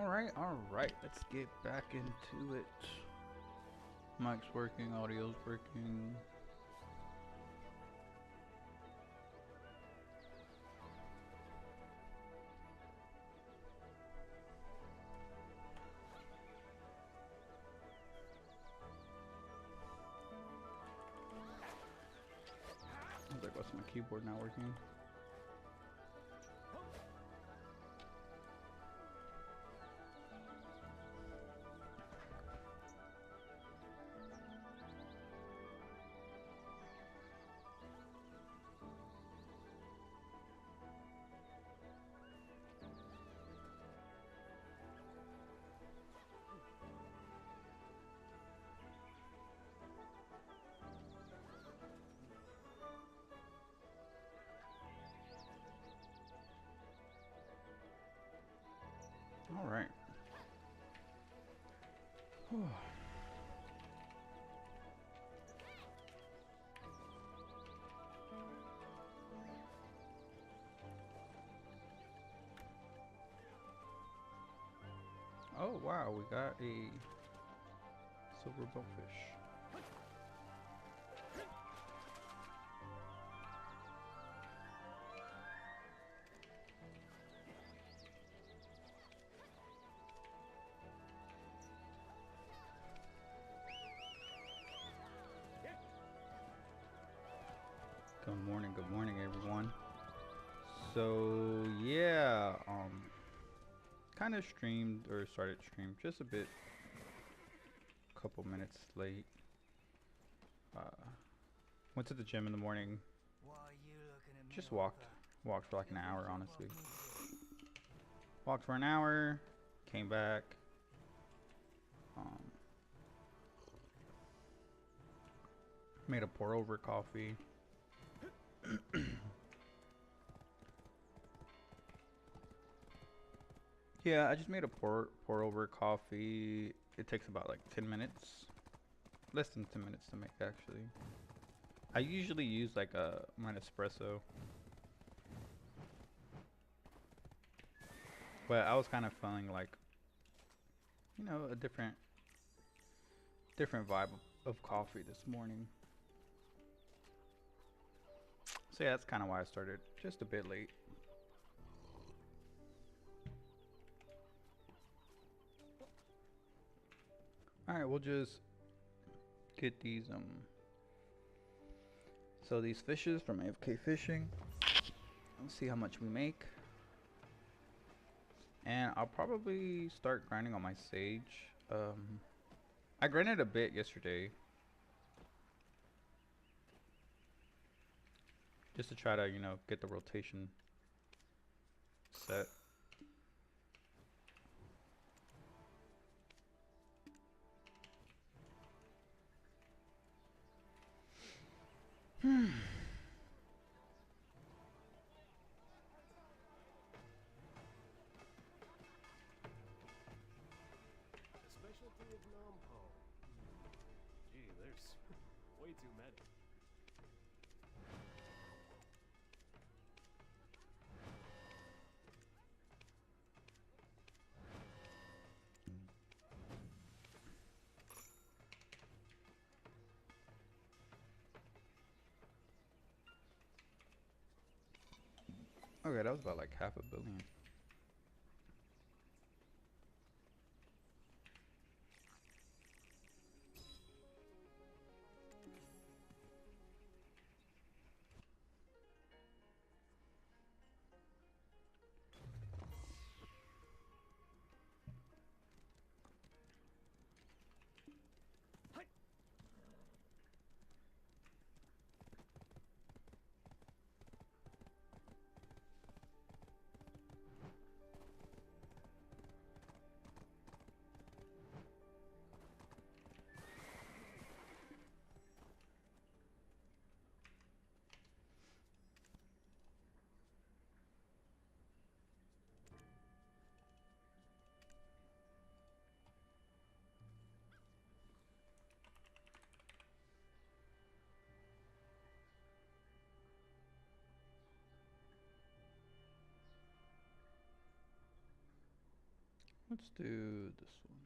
Alright, let's get back into it. Mic's working, audio's working. I was like, what's my keyboard not working? Alright. Oh wow, we got a silver bowfish. Good morning everyone. So yeah, kind of streamed or started stream just a bit, couple minutes late. Went to the gym in the morning. Just walked for like an hour, honestly. Walked for an hour, came back. Made a pour over coffee. Yeah, I just made a pour over coffee. It takes about like 10 minutes. Less than 10 minutes to make, actually. I usually use like my espresso. But I was kind of feeling like, you know, a different vibe of coffee this morning. So yeah, that's kind of why I started just a bit late. Alright, we'll just get these so these fishes from AFK Fishing. Let's see how much we make. And I'll probably start grinding on my sage. I grinded a bit yesterday, just to try to, you know, get the rotation set. Okay, that was about like half a billion. Let's do this one.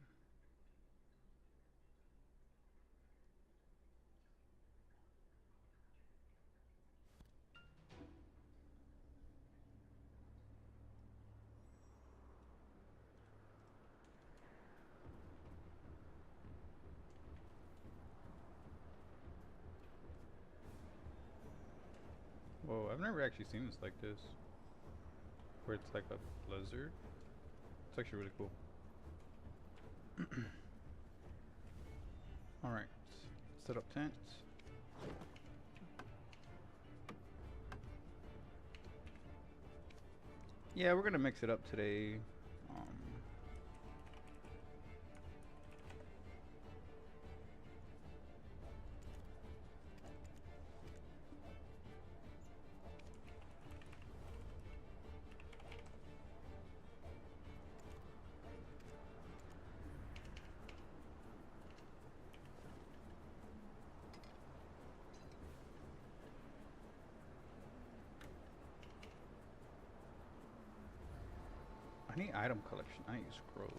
Whoa, I've never actually seen this like this. Where it's like a blizzard. It's actually really cool. Alright. Set up tents. Yeah, we're gonna mix it up today. I need item collection. I need scrolls.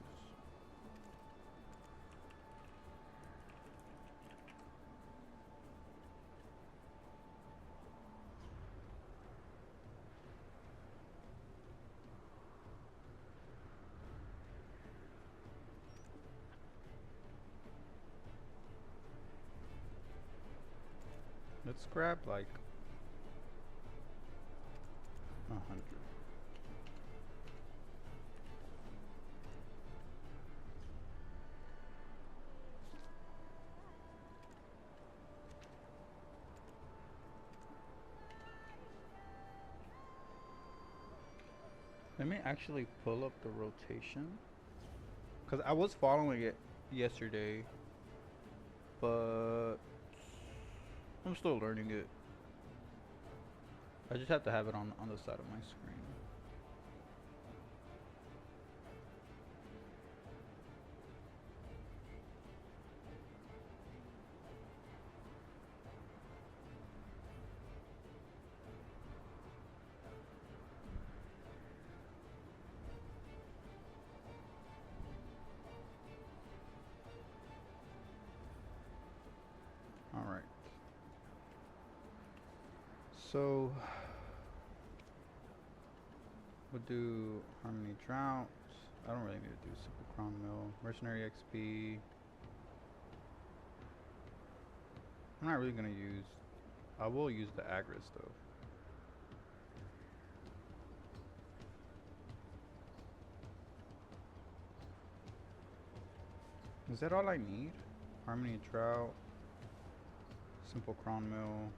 Let's grab like 100. Let me actually pull up the rotation. Because I was following it yesterday. But I'm still learning it. I just have to have it on the side of my screen. Alright. So we'll do Harmony Drought. I don't really need to do Simple Crown Mill. Mercenary XP. I'm not really gonna use. I will use the Agris though. Is that all I need? Harmony Drought. Simple Crown Mill.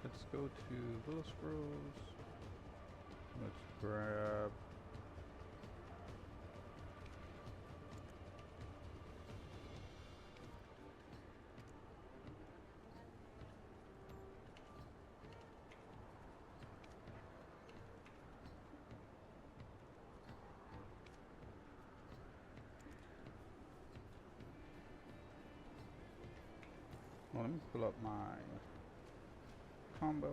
Let's go to Willow Scrolls. Let's grab. Well, let me pull up my combos.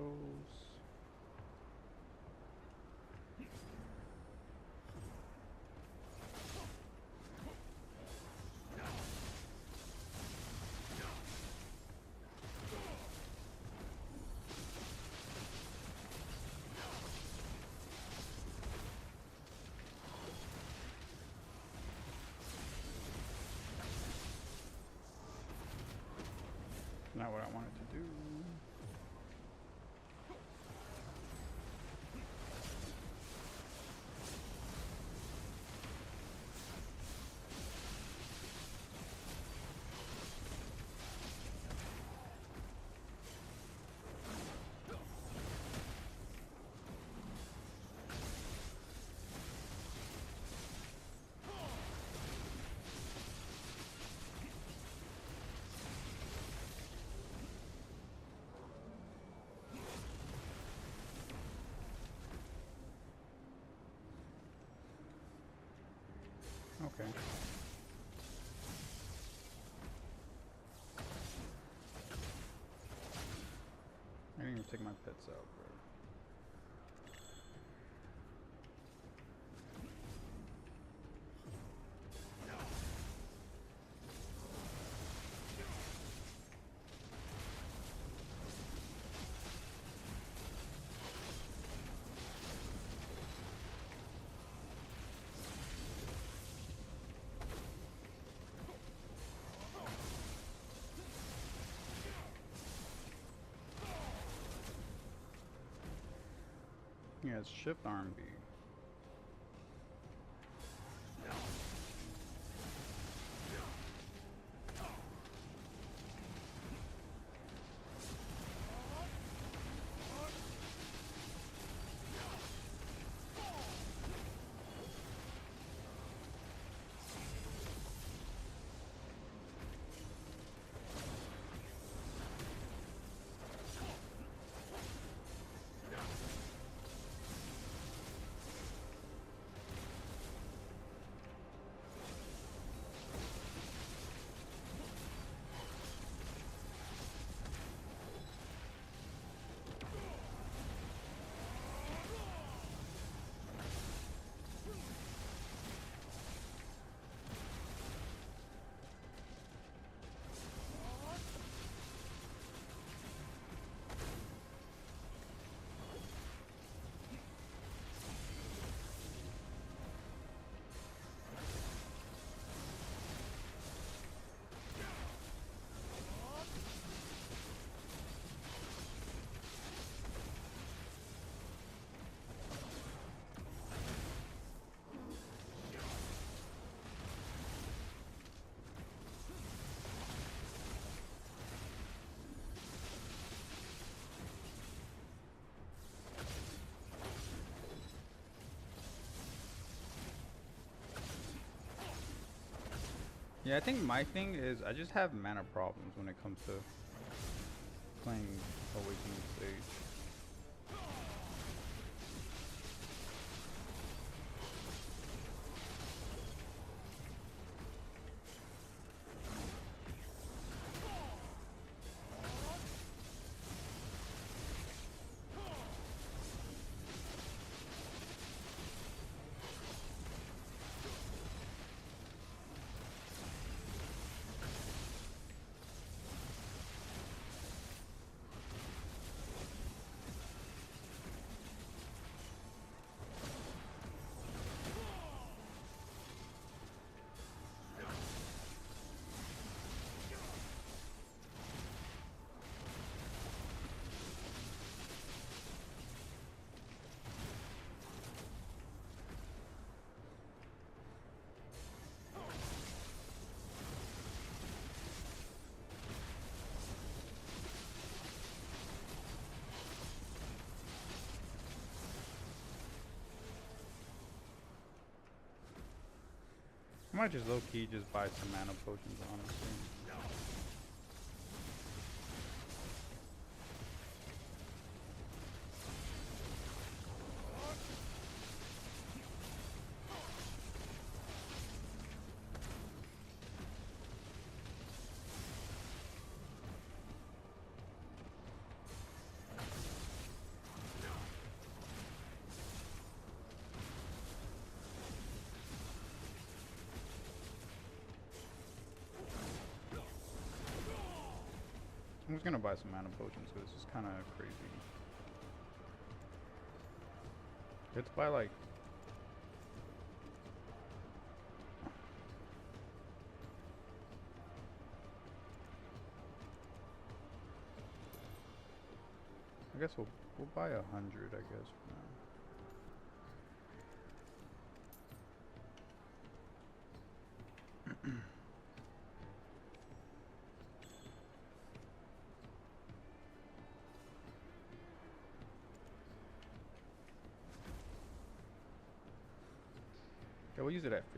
Not what I wanted to do. okay. I didn't even take my pets out, bro. Yeah, it's shift RMB. Yeah, I think my thing is I just have mana problems when it comes to playing Awakening Stage. I might just low-key just buy some mana potions, honestly. I'm just gonna buy some mana potions because this is kind of crazy. It's by like... I guess we'll buy 100, I guess, for now. Yeah, we'll use it at 50%.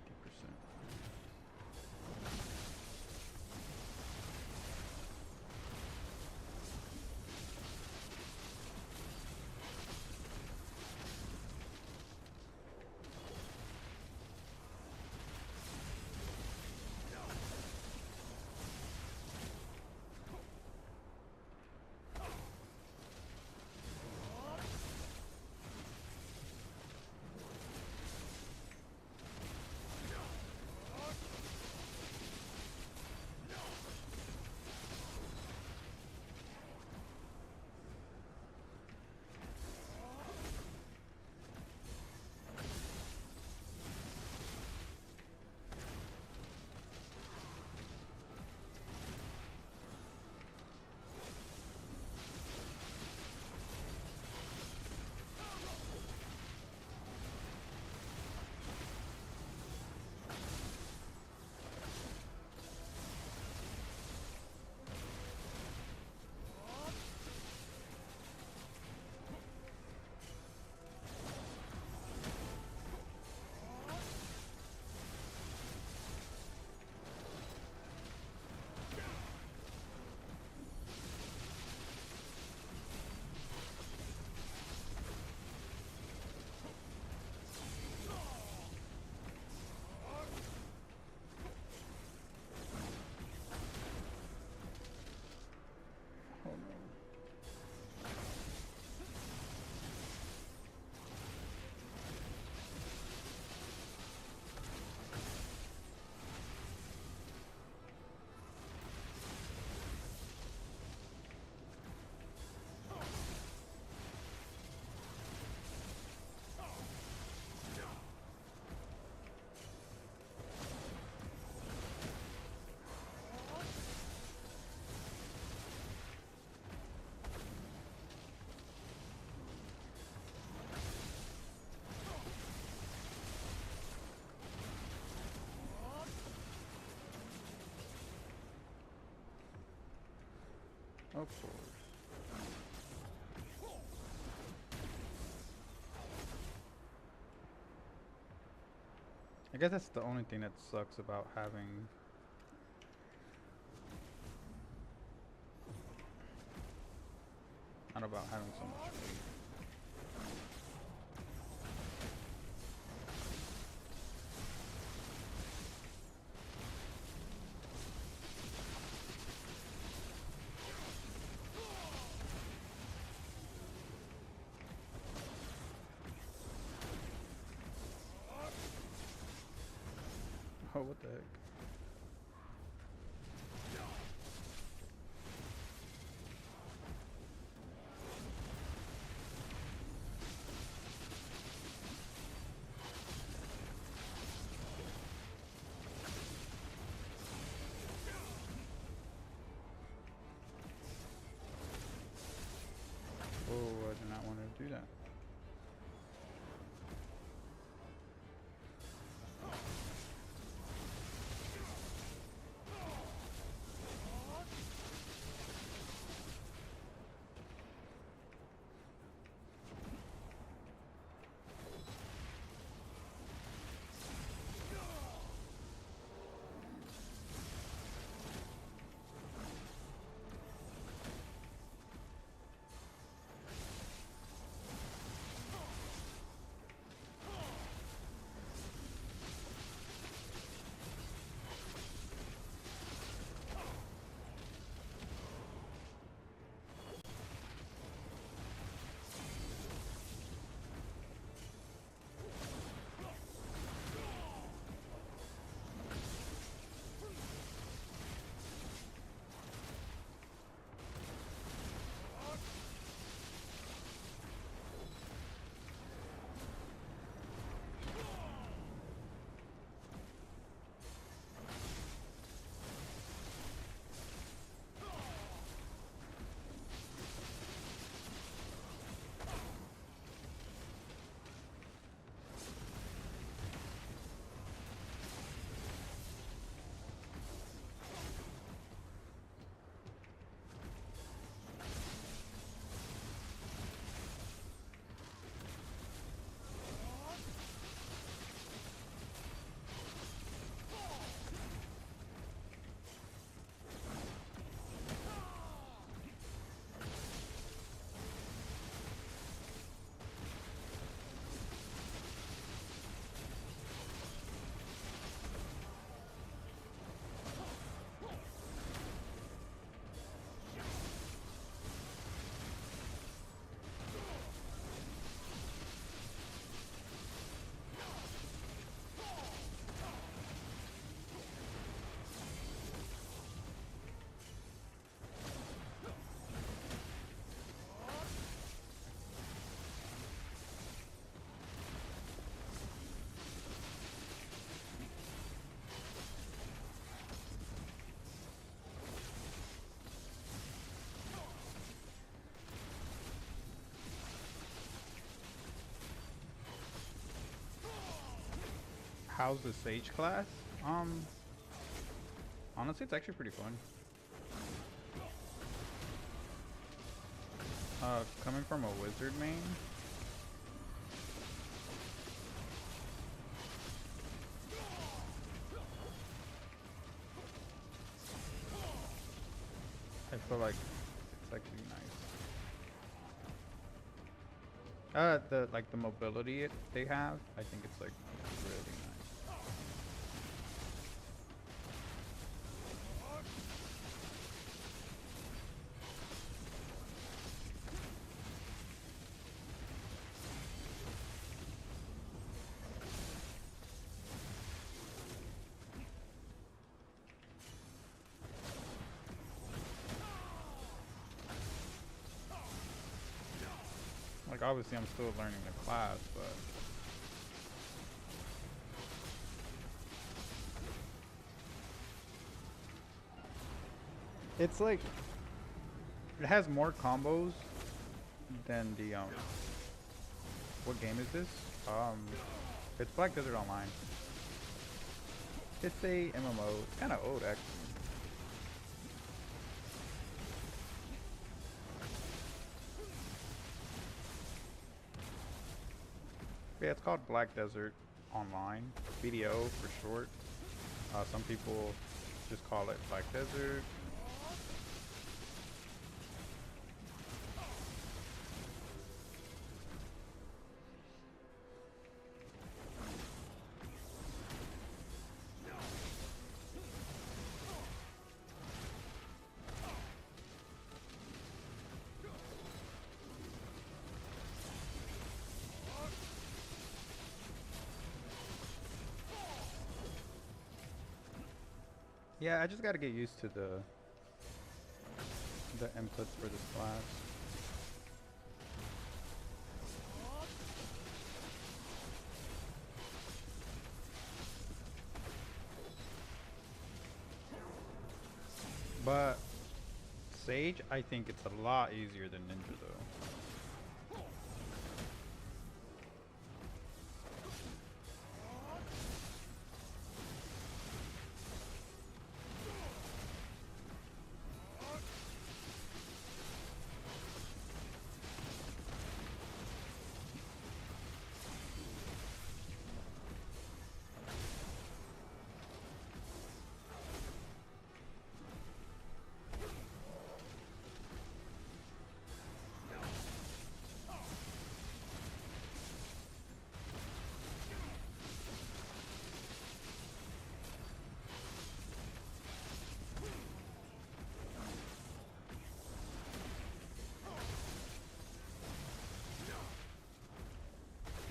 Of course. I guess that's the only thing that sucks about having not about having so much weight. Oh, what the heck? Oh, I do not want to do that. How's the Sage class? Honestly, it's actually pretty fun. Coming from a wizard main, I feel like it's actually nice. The mobility they have, I think it's like really nice. Like obviously I'm still learning the class, but it's like it has more combos than the what game is this? It's Black Desert Online. It's a MMO. It's kind of old actually. Yeah, it's called Black Desert Online, BDO for short. Some people just call it Black Desert. Yeah, I just gotta get used to the inputs for this class. But Sage, I think it's a lot easier than Ninja though.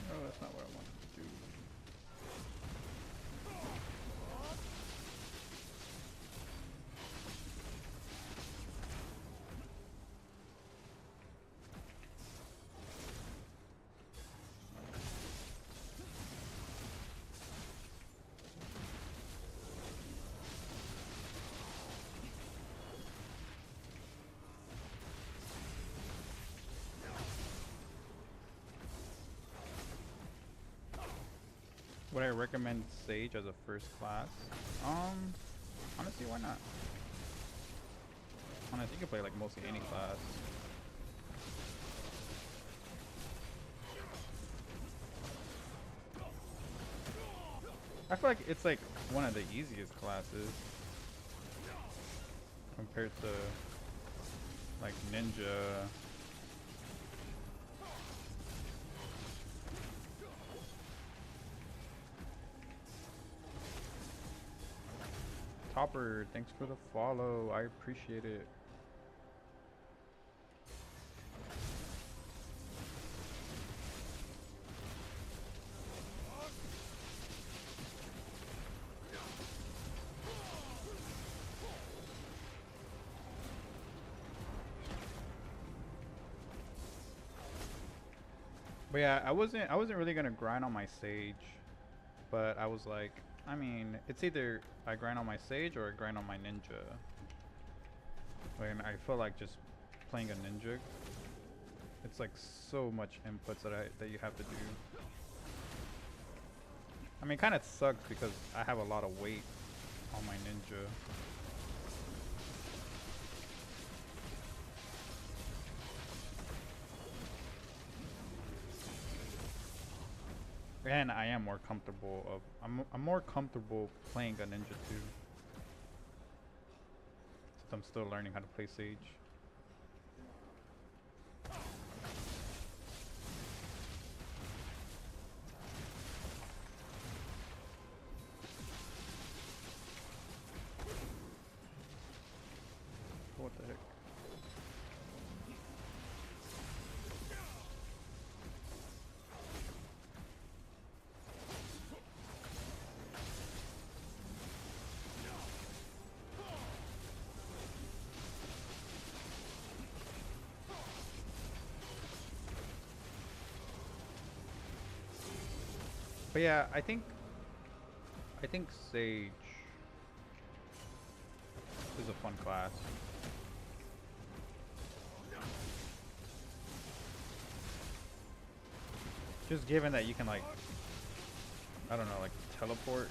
Oh, that's not what I wanted to do. Would I recommend Sage as a first class? Honestly, why not? Honestly, you can play like mostly any class. I feel like it's like one of the easiest classes compared to like Ninja. Topper, thanks for the follow. I appreciate it. But yeah, I wasn't really gonna grind on my Sage, but I was like, I mean, it's either I grind on my Sage or I grind on my Ninja. And I feel like just playing a Ninja, it's like so much inputs that you have to do. I mean, it kind of sucks because I have a lot of weight on my Ninja. And I am more comfortable I'm more comfortable playing a Ninja too. Since I'm still learning how to play Sage. What the heck? But yeah, I think Sage is a fun class. Just given that you can like, I don't know, like teleport.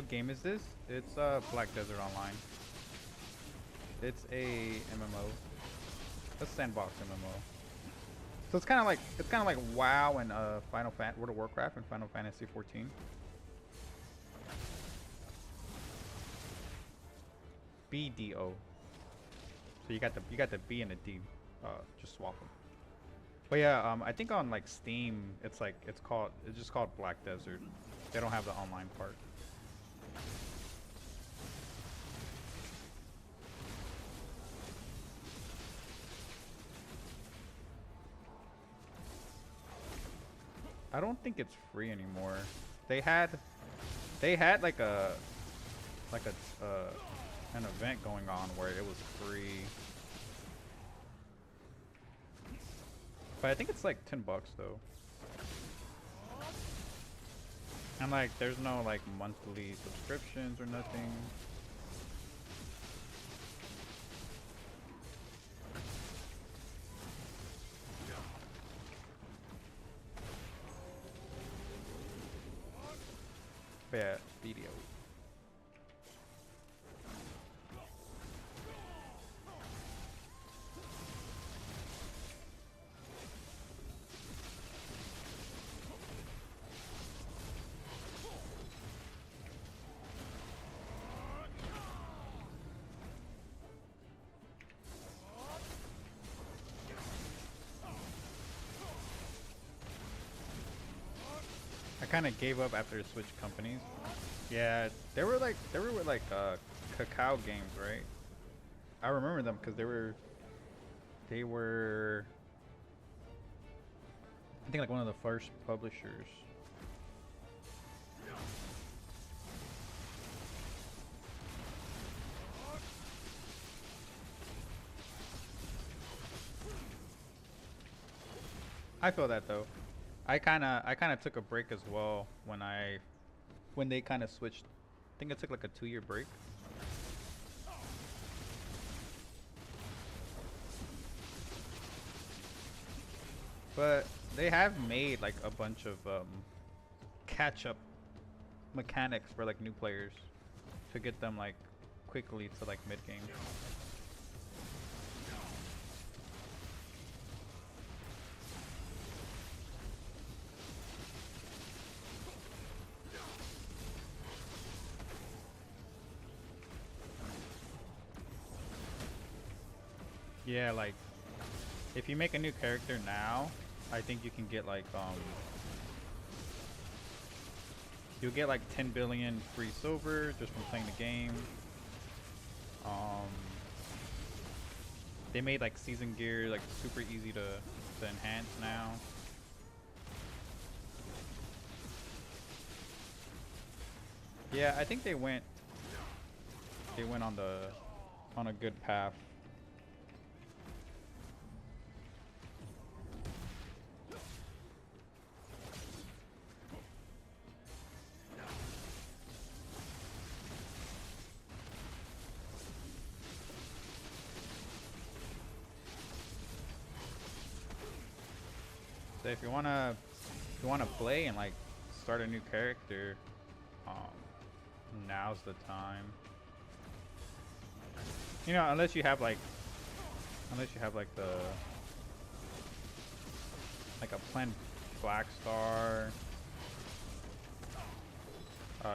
What game is this? It's Black Desert Online. It's a MMO. A sandbox MMO. So it's kind of like WoW and World of Warcraft and Final Fantasy 14. BDO. So you got the B and the D. Just swap them. But yeah, I think on like Steam, it's just called Black Desert. They don't have the online part. I don't think it's free anymore. They had like an event going on where it was free. But I think it's like $10 though. And like there's no like monthly subscriptions or nothing. But yeah, BDO. I kind of gave up after it switched companies. Yeah, they were with like Cacao Games, right? I remember them because they were I think like one of the first publishers. I feel that though. I kind of took a break as well when they kind of switched. I think I took like a 2-year break. But they have made like a bunch of catch up mechanics for like new players to get them like quickly to like mid game. Yeah, like if you make a new character now, I think you can get like you'll get like 10 billion free silver just from playing the game. They made like season gear like super easy to enhance now. Yeah, I think they went on a good path. So if you wanna play and like start a new character, now's the time. You know, unless you have like the like a planned Black Star,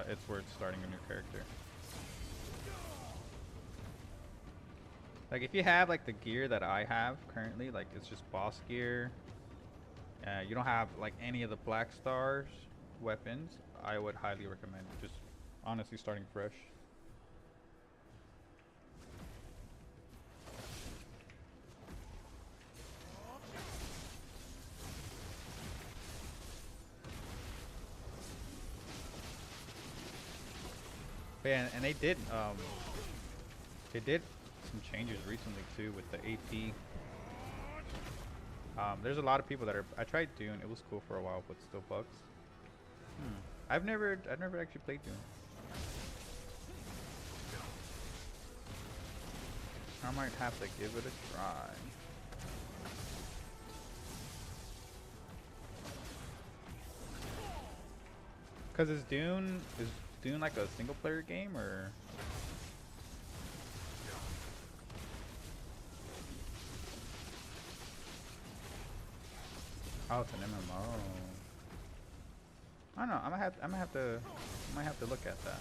it's worth starting a new character. Like if you have like the gear that I have currently, like it's just boss gear. You don't have like any of the Black Stars weapons. I would highly recommend just honestly starting fresh. But yeah, and they did some changes recently too with the AP. There's a lot of people that are. I tried Dune. It was cool for a while, but still bugs. I've never actually played Dune. I might have to give it a try. Cause doing like a single player game or? Oh, it's an MMO. I don't know. I might have to look at that.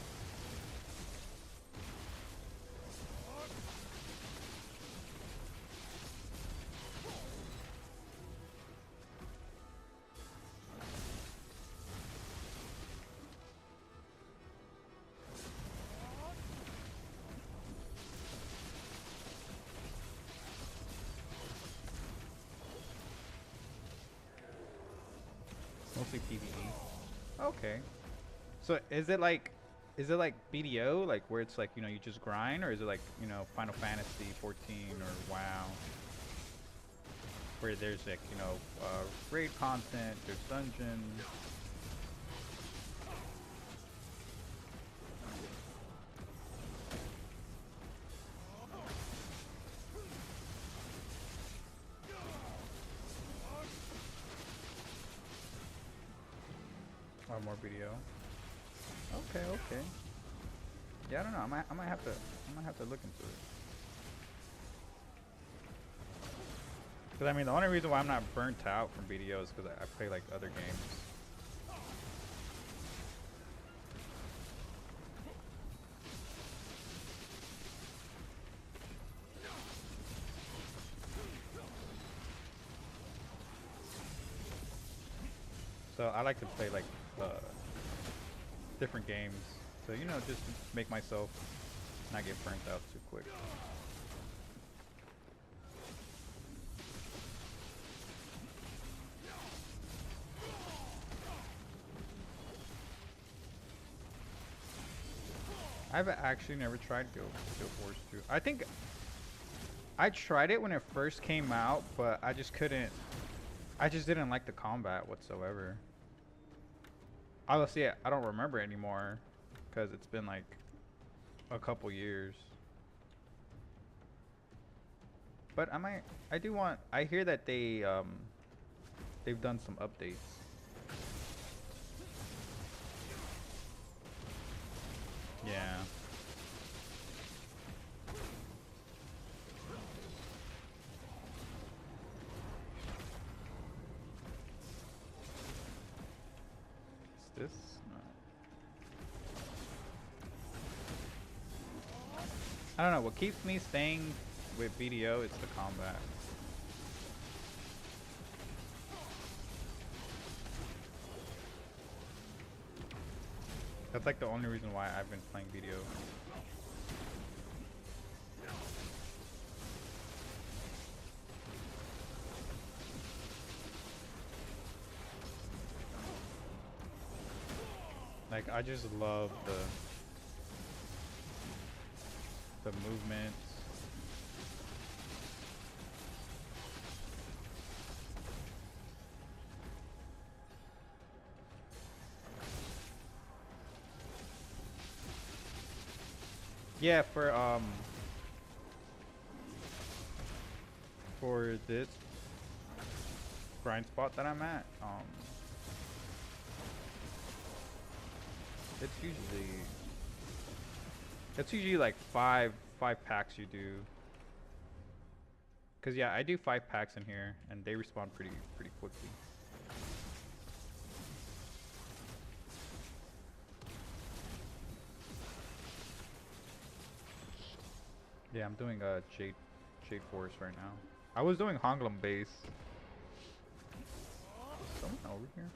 Mostly PvE. Okay. So is it like BDO, like where it's like, you know, you just grind, or is it like, you know, Final Fantasy 14 or WoW, where there's like, you know, raid content, there's dungeons. Or more BDO. Okay, okay. Yeah, I don't know. I might have to look into it. Because I mean, the only reason why I'm not burnt out from BDO is because I play like other games. So I like to play like different games. So, you know, just to make myself not get burnt out too quick. I've actually never tried Guild Wars 2. I think I tried it when it first came out, but I just couldn't. I just didn't like the combat whatsoever. Honestly, I don't remember it anymore because it's been like a couple years. But I do want. I hear that they've done some updates. Yeah. Is this? No. I don't know. What keeps me staying with BDO is the combat. That's like the only reason why I've been playing BDO. Like, I just love the movements. Yeah, for this grind spot that I'm at, it's usually like five packs you do. Cause yeah, I do 5 packs in here, and they respawn pretty quickly. Yeah, I'm doing Jade Forest right now. I was doing Honglam base. Is someone over here?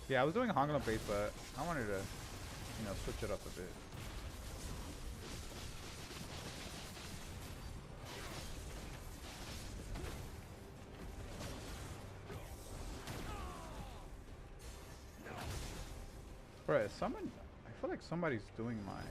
Yeah, I was doing Honglam base, but I wanted to, you know, switch it up a bit. Bruh, I feel like somebody's doing my...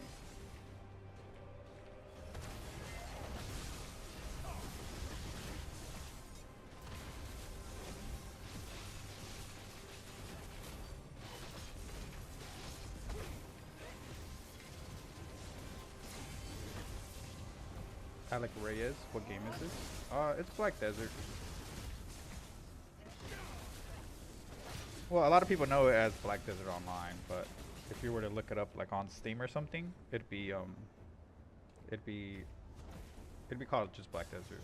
Alec Reyes, what game is this? It's Black Desert. Well, a lot of people know it as Black Desert Online, but if you were to look it up like on Steam or something, it'd be it'd be called just Black Desert.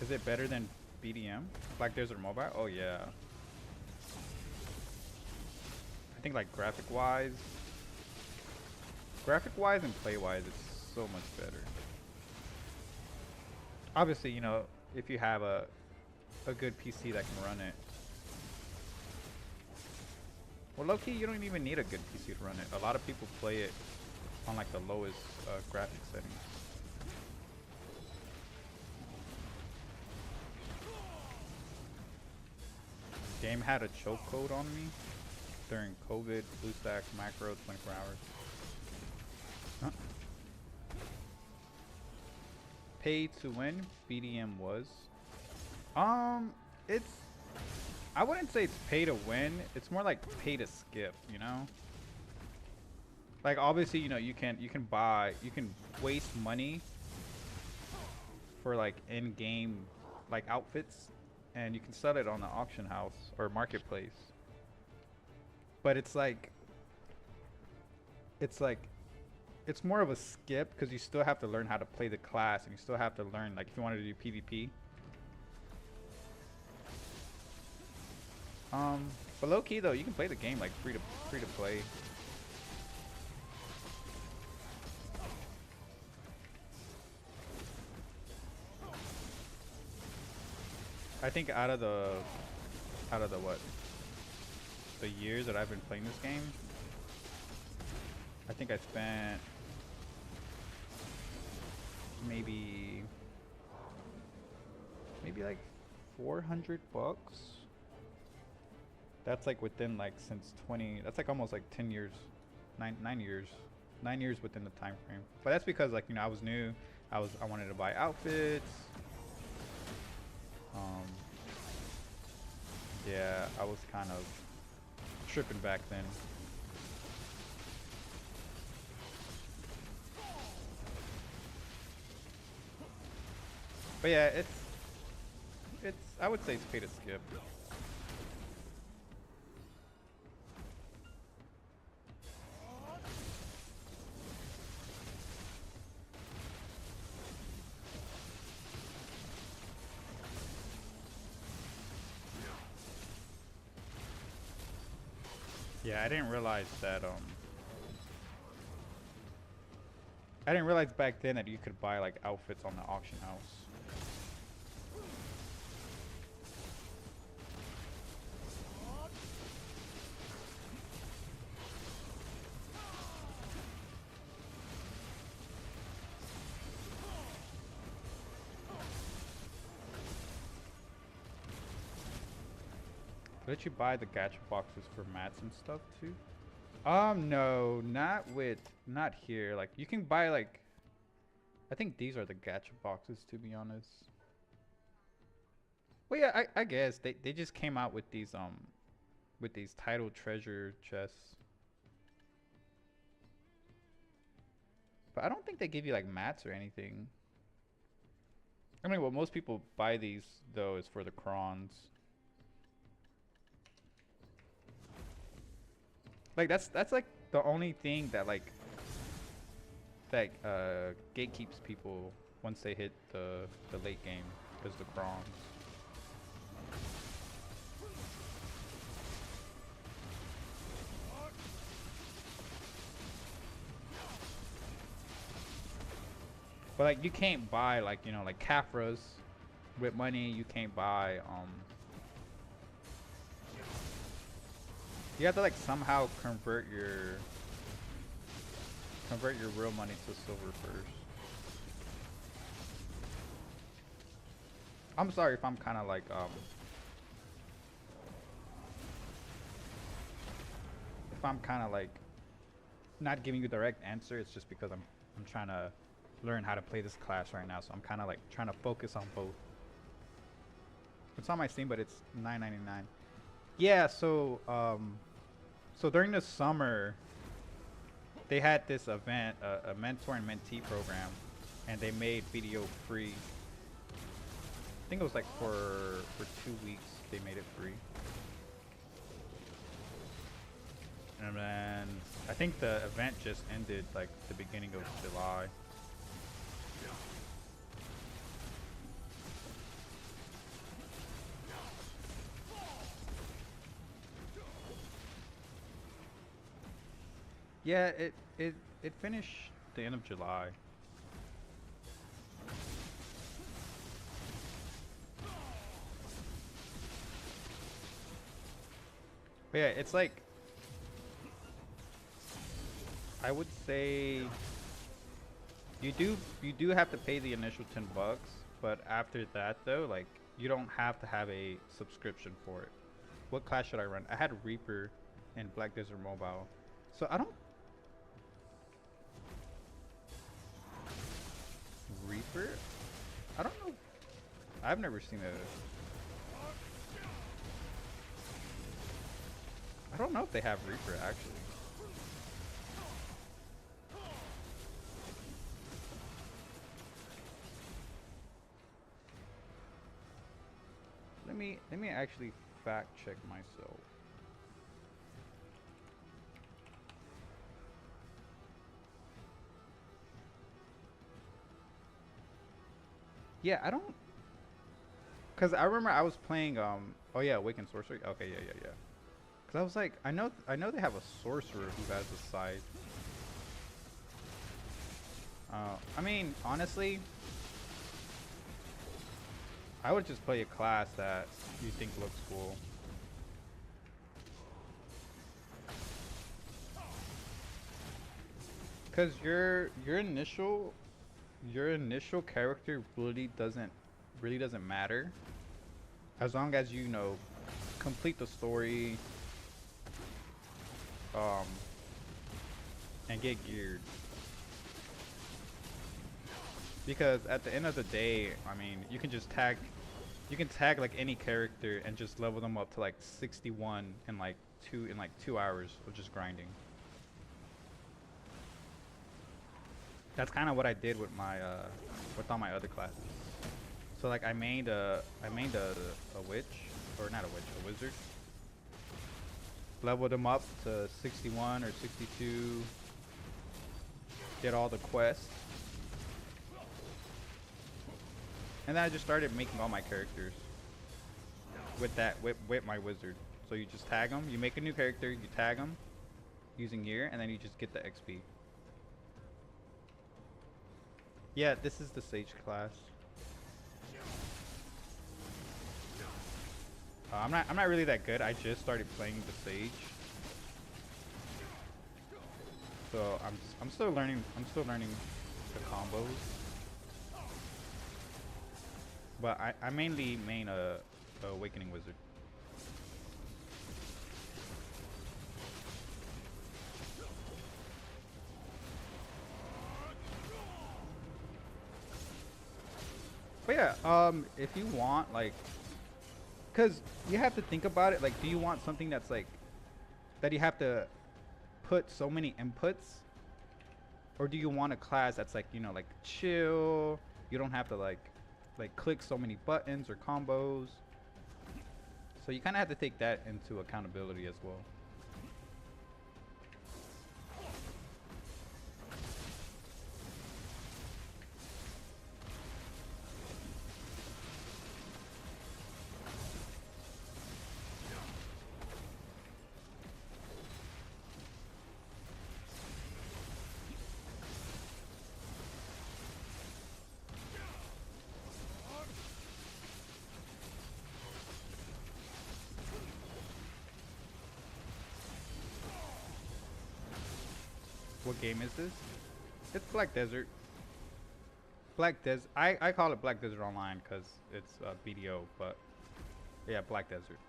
Is it better than BDM? Black Desert Mobile? Oh yeah. I think like graphic wise and play wise, it's so much better. Obviously, you know, if you have a good PC that can run it. Well, low-key, you don't even need a good PC to run it. A lot of people play it on like the lowest graphic settings. Game had a choke code on me during COVID, BlueStack, macro, 24 hours. Huh? Pay to win, BDM was. It's, I wouldn't say it's pay to win. It's more like pay to skip, you know? Like obviously, you know, you can waste money for like in-game like outfits, and you can sell it on the auction house or marketplace. But it's more of a skip because you still have to learn how to play the class, and you still have to learn, like, if you wanted to do PvP. But low key though, you can play the game like free to play. I think out of the what? The years that I've been playing this game, I think I spent maybe like $400. That's like within like since 20. That's like almost like 10 years, 9 years, 9 years within the time frame. But that's because, like, you know, I was new. I wanted to buy outfits. Yeah, I was kind of tripping back then. But yeah, it's I would say it's pay to skip. Yeah, I didn't realize back then that you could buy like outfits on the auction house. Let you buy the gacha boxes for mats and stuff too? No, not here. Like, you can buy like, I think these are the gacha boxes, to be honest. Well, yeah, I guess they just came out with these title treasure chests. But I don't think they give you like mats or anything. I mean, what most people buy these though is for the crons. Like that's like the only thing that gatekeeps people once they hit the late game, is the crons. But like, you can't buy like, you know, like Kafras with money. You can't buy you have to like somehow convert your real money to silver first. I'm sorry if I'm kind of like if I'm kind of like not giving you a direct answer. It's just because I'm trying to learn how to play this class right now, so I'm kind of like trying to focus on both. It's on my Steam, but it's $9.99. Yeah, so so during the summer, they had this event, a mentor and mentee program, and they made BDO free. I think it was like for 2 weeks they made it free. And then I think the event just ended like the beginning of July. Yeah, it finished the end of July. But yeah, it's like I would say you do have to pay the initial $10, but after that though, like you don't have to have a subscription for it. What class should I run? I had Reaper and Black Desert Mobile. So I don't Reaper? I don't know. I've never seen a I don't know if they have Reaper actually. Let me actually fact check myself. Yeah, I don't cuz I remember I was playing oh yeah, Awakened Sorcery. Okay, yeah, yeah, yeah. Cuz I was like I know they have a sorcerer who has a scythe. I mean, honestly, I would just play a class that you think looks cool. Cuz your initial character really doesn't matter as long as you know complete the story um and get geared. Because at the end of the day, I mean, you can tag like any character and just level them up to like 61 in like 2 hours of just grinding. That's kind of what I did with all my other classes. So like I made a witch, or not a witch, a wizard. Leveled them up to 61 or 62. Did all the quests, and then I just started making all my characters with my wizard. So you just tag them. You make a new character. You tag them using gear, and then you just get the XP. Yeah, this is the Sage class. I'm not really that good. I just started playing the Sage, so I'm still learning. I'm still learning the combos. But I mainly main a Awakening Wizard. But yeah, if you want like, cause you have to think about it. Like, do you want something that's like that you have to put so many inputs, or do you want a class that's like like chill? You don't have to like click so many buttons or combos. So you kind of have to take that into accountability as well. What game is this? It's Black Desert. Black Desert. I call it Black Desert Online because it's BDO, but yeah, Black Desert.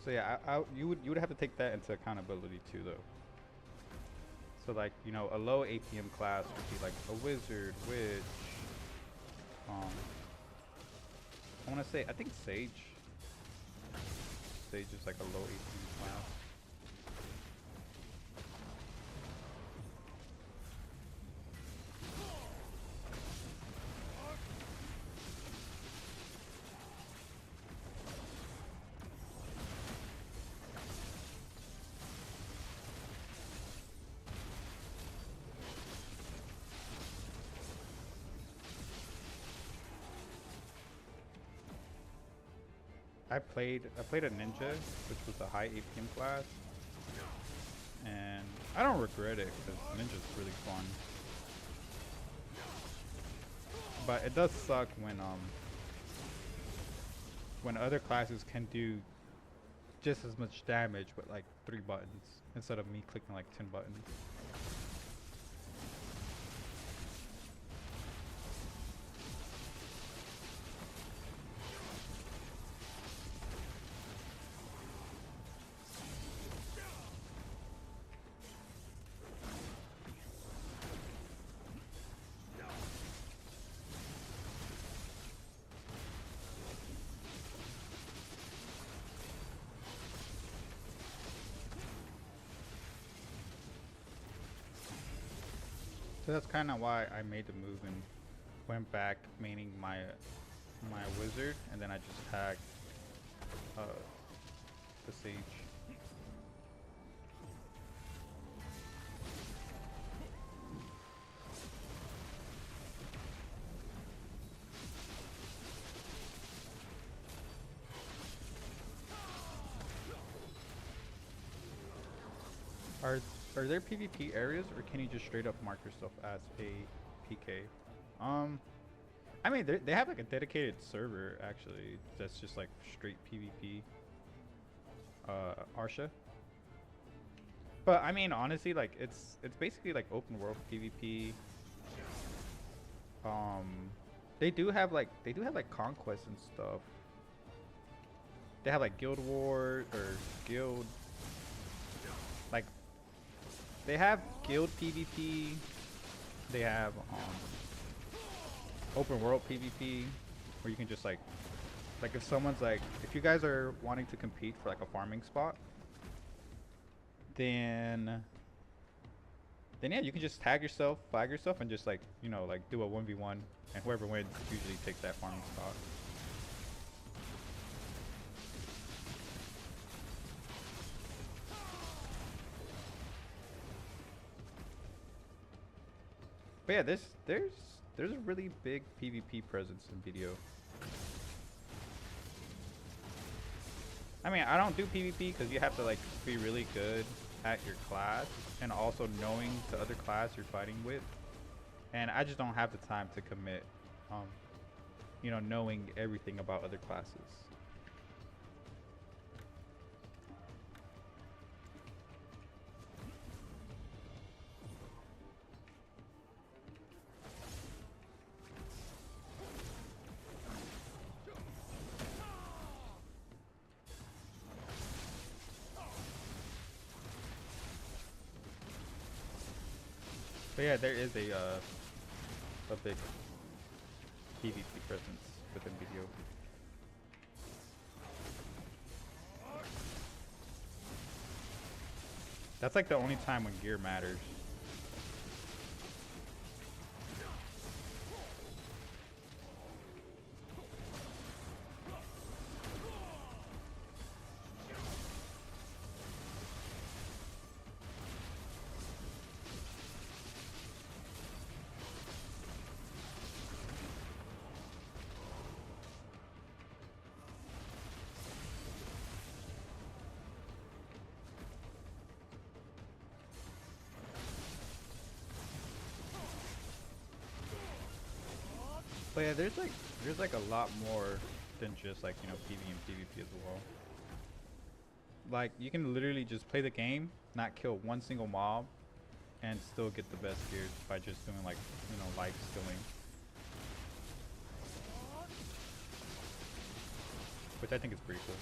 So yeah, you would have to take that into accountability too, though. So like, you know, a low APM class would be like a wizard, witch. Um, I want to say, I think Sage. Sage is like a low APM class. I played a ninja, which was a high APM class, and I don't regret it because ninja's really fun. But it does suck when other classes can do just as much damage with like 3 buttons instead of me clicking like 10 buttons. So that's kind of why I made the move and went back maining my wizard, and then I just tagged uh, the sage. Are are there PvP areas, or can you just straight up mark yourself as a PK? Um, I mean, they have like a dedicated server actually that's just like straight PvP. Arsha. But I mean, honestly, like it's basically like open world PvP. Um, they do have like conquest and stuff. They have like guild war or guild like they have guild PvP. They have open world PvP where you can just like if someone's like if you guys are wanting to compete for like a farming spot, then yeah, you can just tag yourself, flag yourself, and just like you know like do a 1v1, and whoever wins usually takes that farming spot. But yeah, there's a really big PvP presence in BDO. I mean, I don't do PvP because you have to like be really good at your class and also knowing the other class you're fighting with. And I just don't have the time to commit, um, you know, knowing everything about other classes. But yeah, there is a big PvP presence within BDO. That's like the only time when gear matters. But yeah, there's like a lot more than just like, you know, PvE and PvP as well. Like you can literally just play the game, not kill one single mob, and still get the best gear by just doing like, you know, life skilling. Which I think is pretty cool.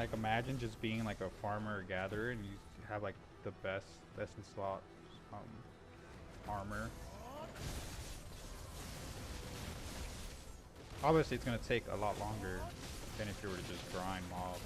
Like imagine just being like a farmer or gatherer and you have like the best in slot armor. Obviously it's gonna take a lot longer than if you were to just grind mobs.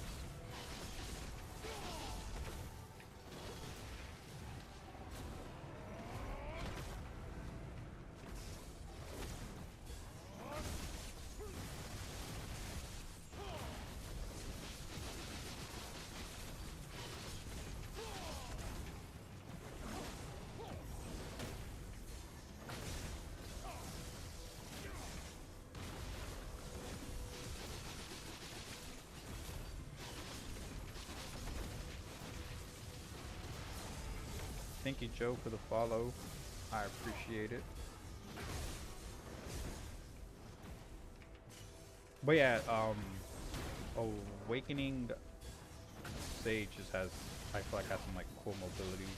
Thank you, Joe, for the follow. I appreciate it. But yeah, Awakening Sage just has, I feel like has some like cool mobility.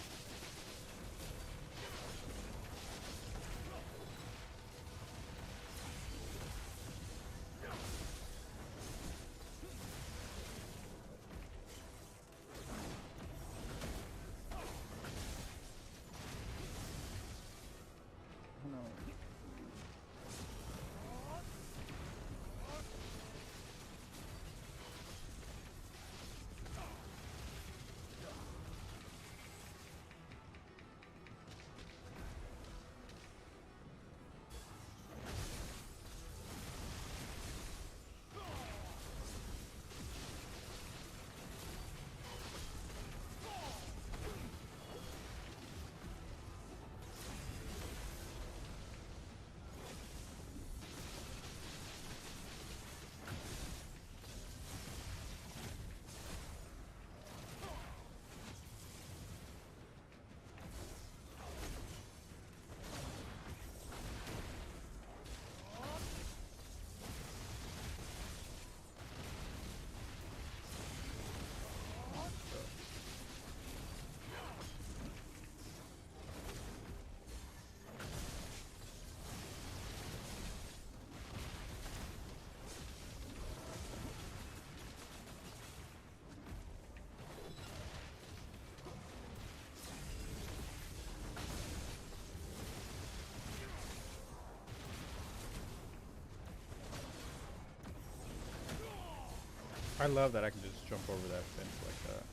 I love that I can just jump over that fence like that.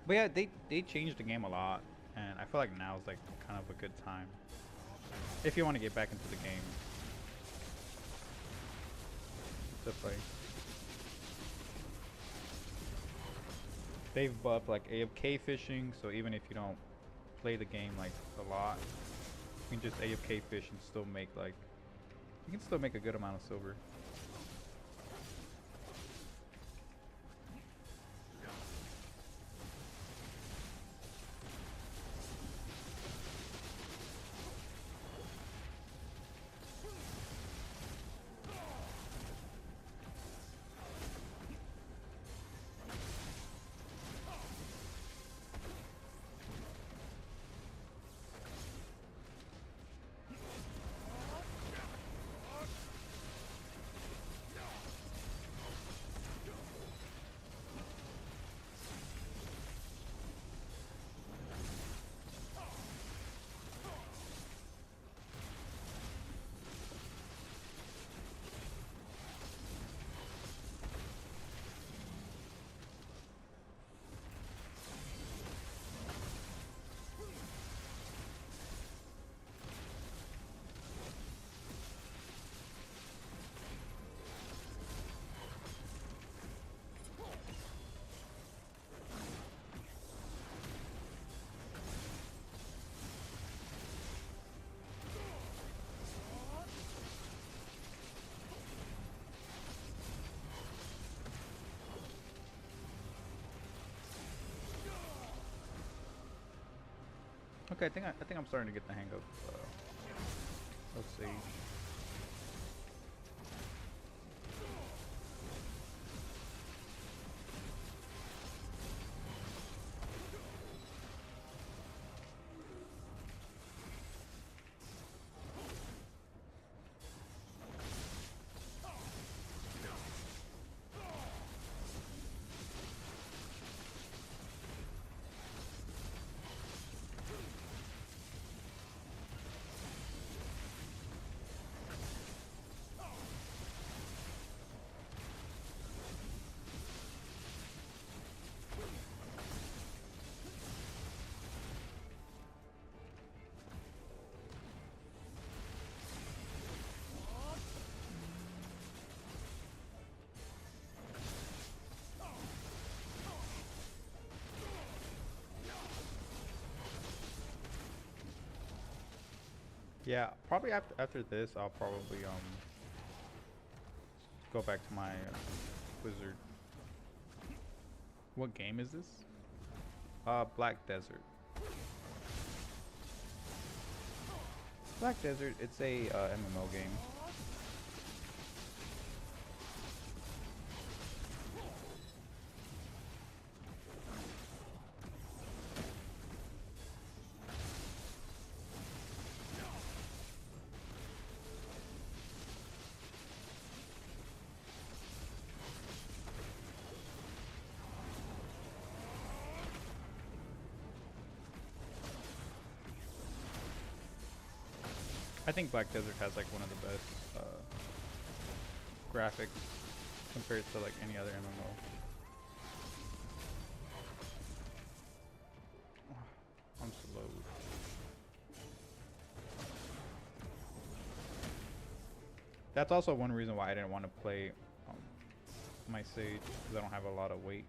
But yeah, they changed the game a lot, and I feel like now is like kind of a good time if you want to get back into the game to play. They've buffed like AFK fishing, so even if you don't play the game like a lot, you can just AFK fish and still make like, you can still make a good amount of silver. Okay, I think I'm starting to get the hang of Sage. Yeah, probably after this, I'll probably go back to my wizard. What game is this? Black Desert. Black Desert. It's a MMO game. I think Black Desert has like one of the best graphics compared to like any other MMO. I'm slow. That's also one reason why I didn't want to play my Sage, because I don't have a lot of weight.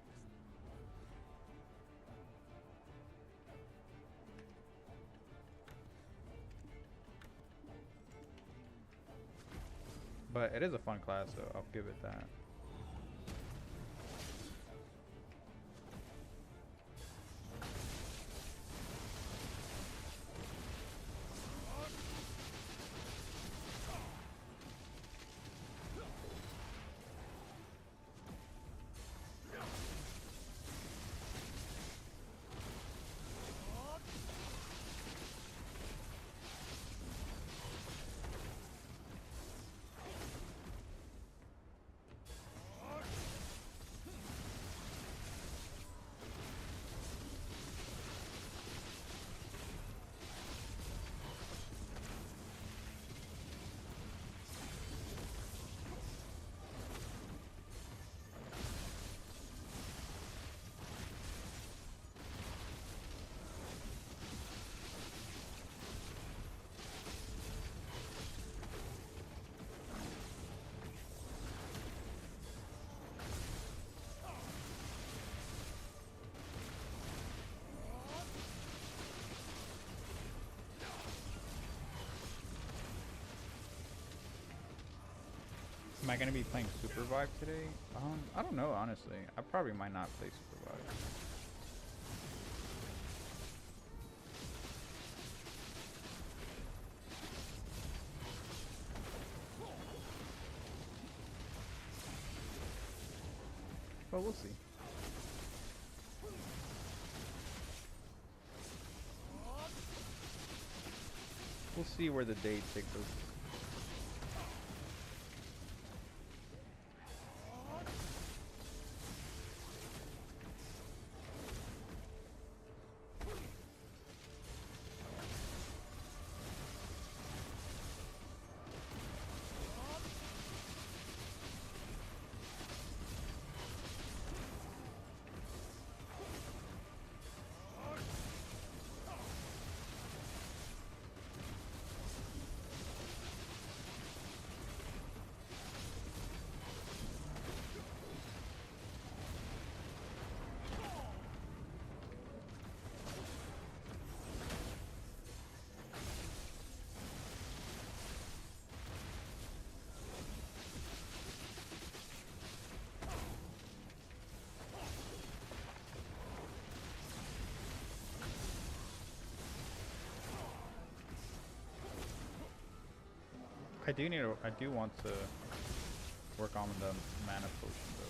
But it is a fun class, so I'll give it that. Am I gonna be playing Super Vibe today? I don't know, honestly. I probably might not play Super Vibe. But we'll see. We'll see where the day takes us. I do want to work on the mana potion though.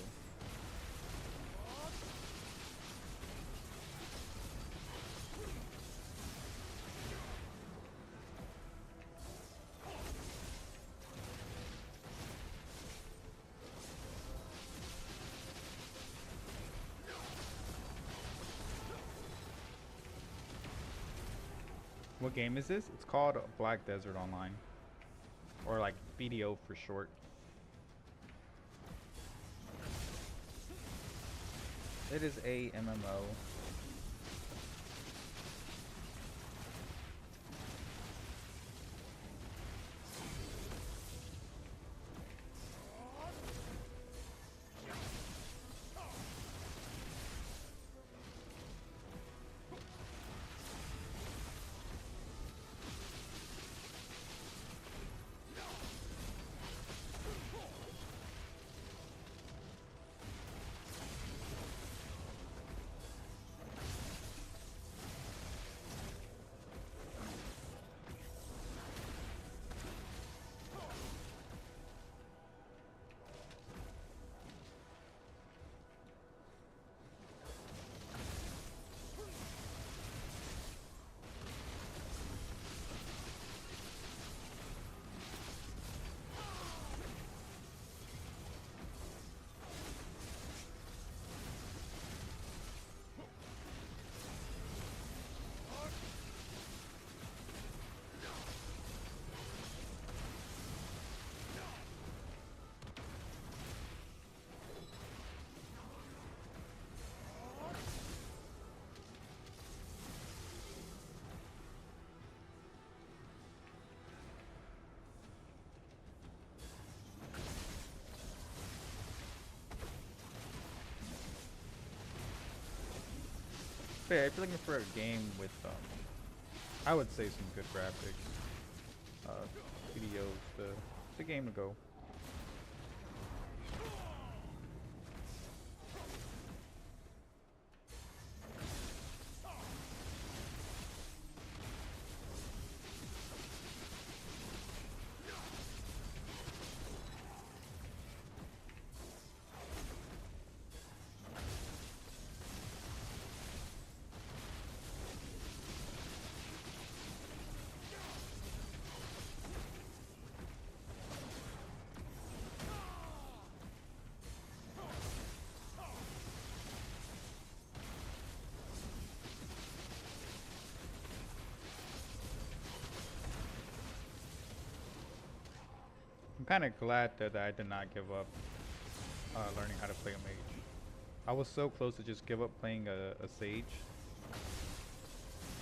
What game is this? It's called Black Desert Online. Or like BDO for short. It is a MMO. But yeah, if you're looking for a game with, I would say some good graphics, videos, the game to go. I'm kind of glad that I did not give up learning how to play a mage. I was so close to just give up playing a sage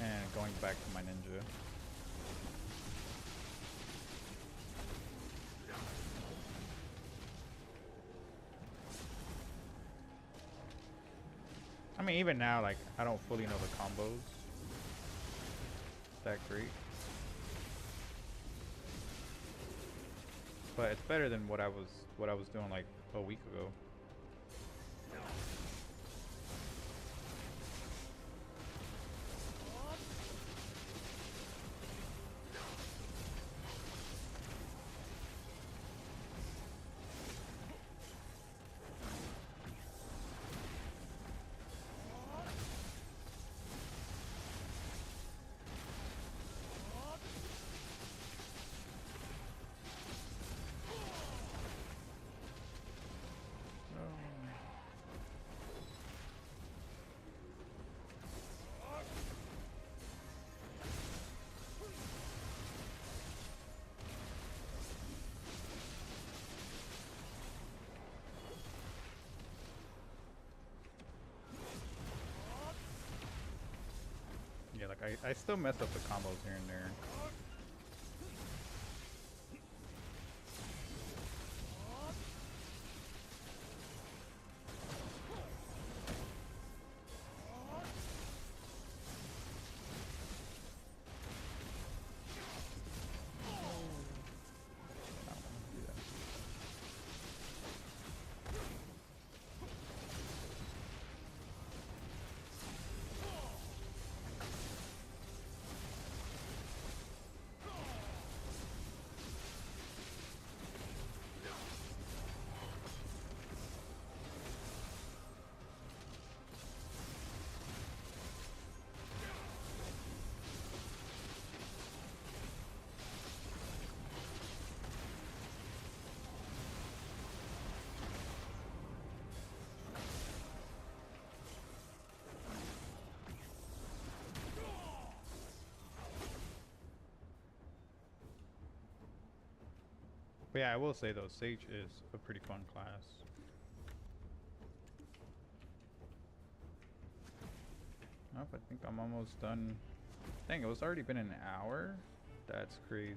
and going back to my ninja. I mean, even now, like, I don't fully know the combos that great. But it's better than what I was doing like a week ago. Yeah, like I still mess up the combos here and there. But yeah, I will say though, Sage is a pretty fun class. Nope, I think I'm almost done. Dang, it's already been an hour? That's crazy.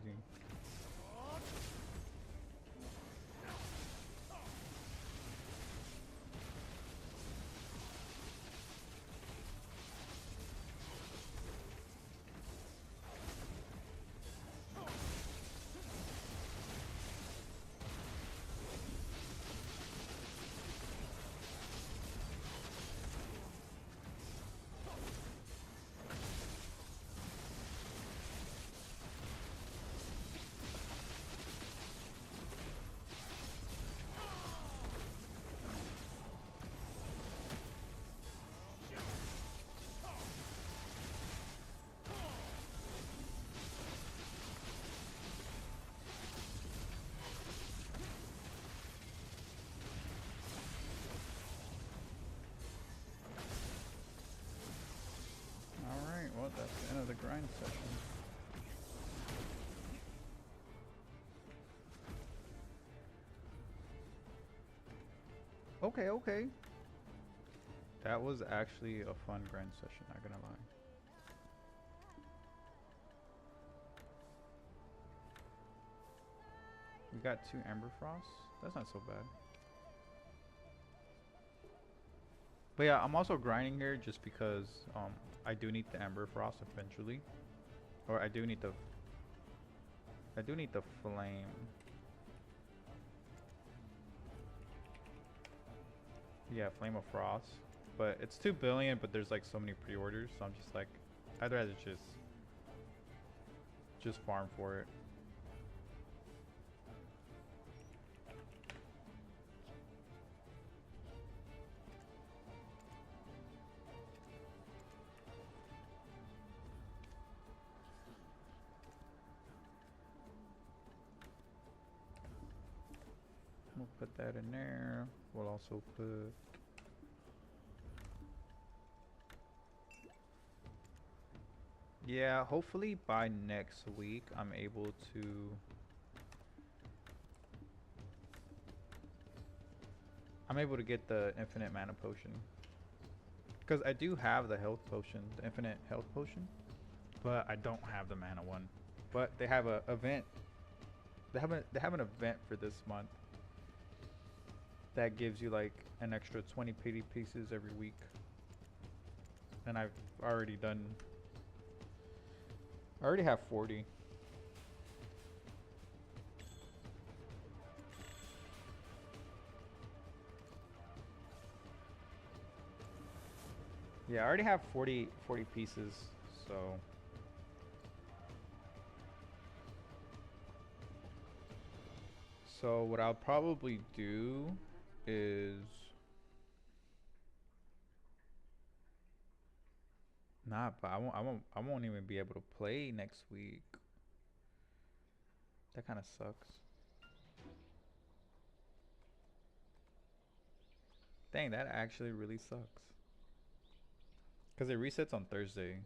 Alright, well that's the end of the grind session. Okay, okay. That was actually a fun grind session, not gonna lie. We got 2 Ember Frosts. That's not so bad. But yeah, I'm also grinding here just because I do need the Ember Frost eventually. Or I do need the flame. Yeah, Flame of Frost. But it's 2 billion, but there's like so many pre-orders, so I'm just like, I'd rather just farm for it. We'll put that in there. We'll also put yeah, hopefully by next week I'm able to get the infinite mana potion. Because I do have the health potion, the infinite health potion, but I don't have the mana one. But they have a event. They have an event for this month that gives you like an extra 20 pity pieces every week. And I've already done. I already have 40. Yeah, I already have 40 pieces, so. So what I'll probably do is nah, but I won't even be able to play next week. That kind of sucks. Dang, that actually really sucks. Cause it resets on Thursday.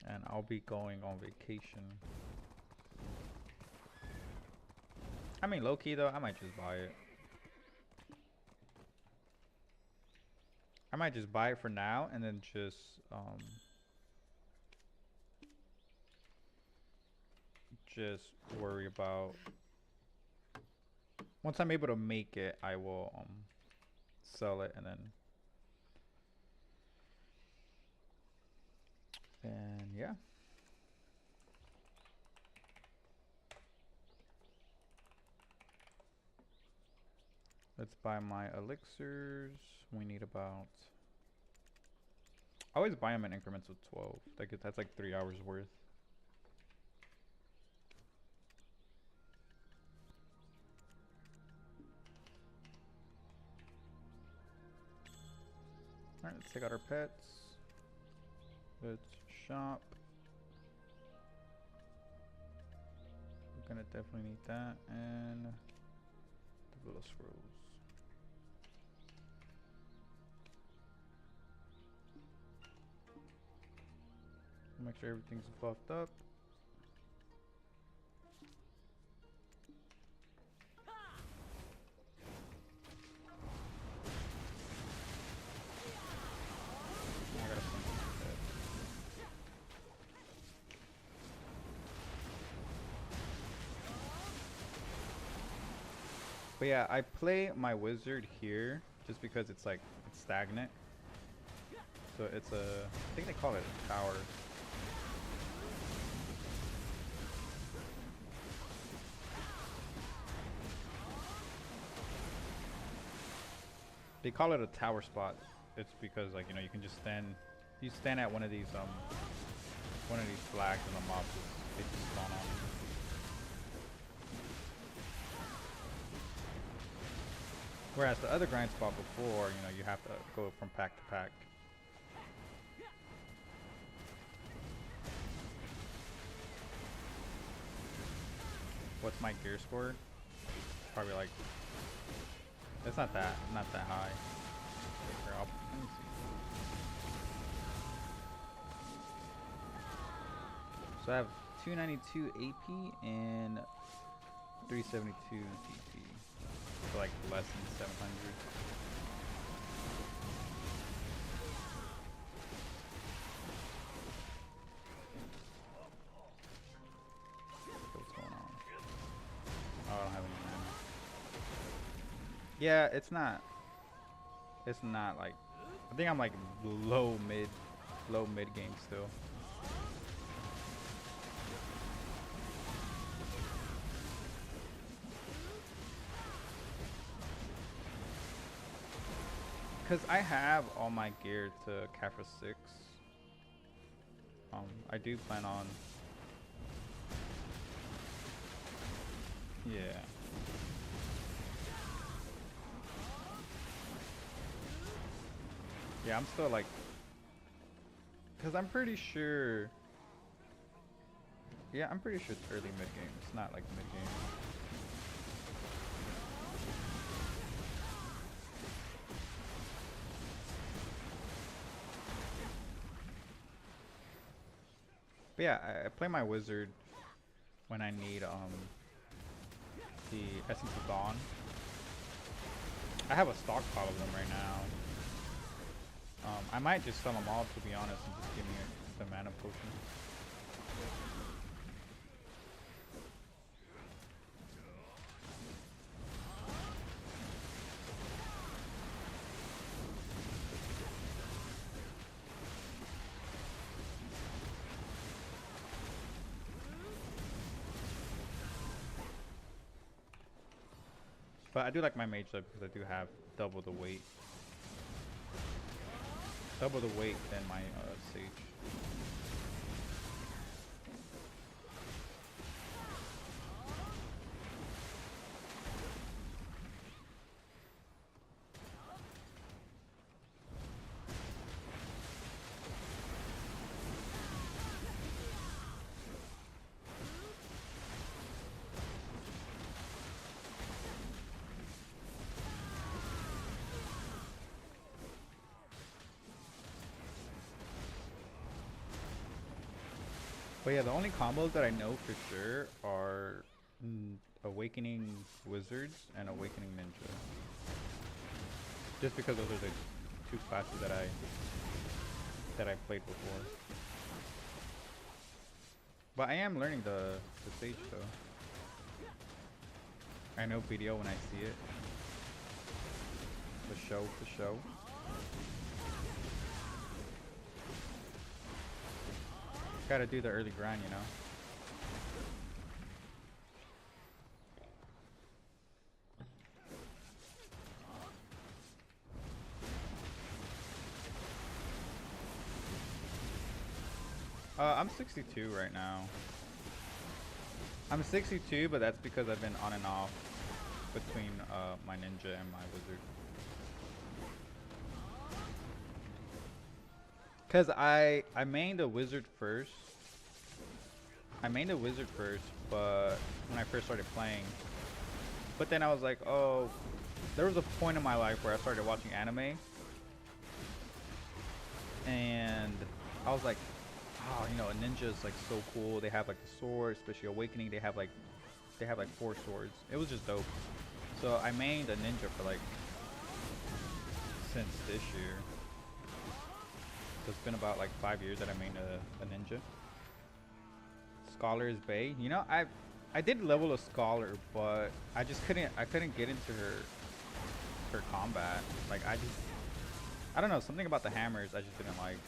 And I'll be going on vacation. I mean, low key though, I might just buy it. I might just buy it for now and then just worry about once I'm able to make it, I will sell it and yeah. Let's buy my elixirs. We need about I always buy them in increments of 12. That's like 3 hours worth. Alright, let's take out our pets. Let's shop. We're gonna definitely need that and the Villa Scrolls. Make sure everything's buffed up. I gotta finish this. But yeah, I play my wizard here just because it's like it's stagnant. So it's a, I think they call it a tower. They call it a tower spot. It's because like, you know, you can just stand, you stand at one of these flags and the mobs they just spawn on. Whereas the other grind spot before, you know, you have to go from pack to pack. What's my gear score? Probably like, it's not that high. Here, let me see. So I have 292 AP and 372 DP. So like less than 700. What's going on? Oh, I don't have any mana. Yeah, it's not like, I think I'm like low mid game still. Because I have all my gear to Kafra 6. I do plan on... Yeah. Yeah, I'm still like... Because I'm pretty sure... Yeah, I'm pretty sure it's early mid-game. It's not like mid-game. But yeah, I play my wizard when I need the Essence of Dawn. I have a stockpile of them right now. I might just sell them all, to be honest, and just give me the mana potion. But I do like my mage though because I do have double the weight. Double the weight than my sage. But yeah, the only combos that I know for sure are Awakening Wizards and Awakening Ninja. Just because those are the two classes that I played before. But I am learning the Sage though. I know BDO when I see it. For show. Gotta do the early grind, you know. I'm 62 right now. I'm 62, but that's because I've been on and off between my ninja and my wizard. Cause I mained a wizard first. But when I first started playing. But then I was like, oh, there was a point in my life where I started watching anime. And I was like, oh, you know, a ninja is like so cool. They have like the sword, especially Awakening. They have like 4 swords. It was just dope. So I mained a ninja for like since this year. So it's been about like 5 years that I mained a ninja. Scholar is Bay. You know, I did level a scholar, but I couldn't get into her combat. Like I don't know, something about the hammers I just didn't like.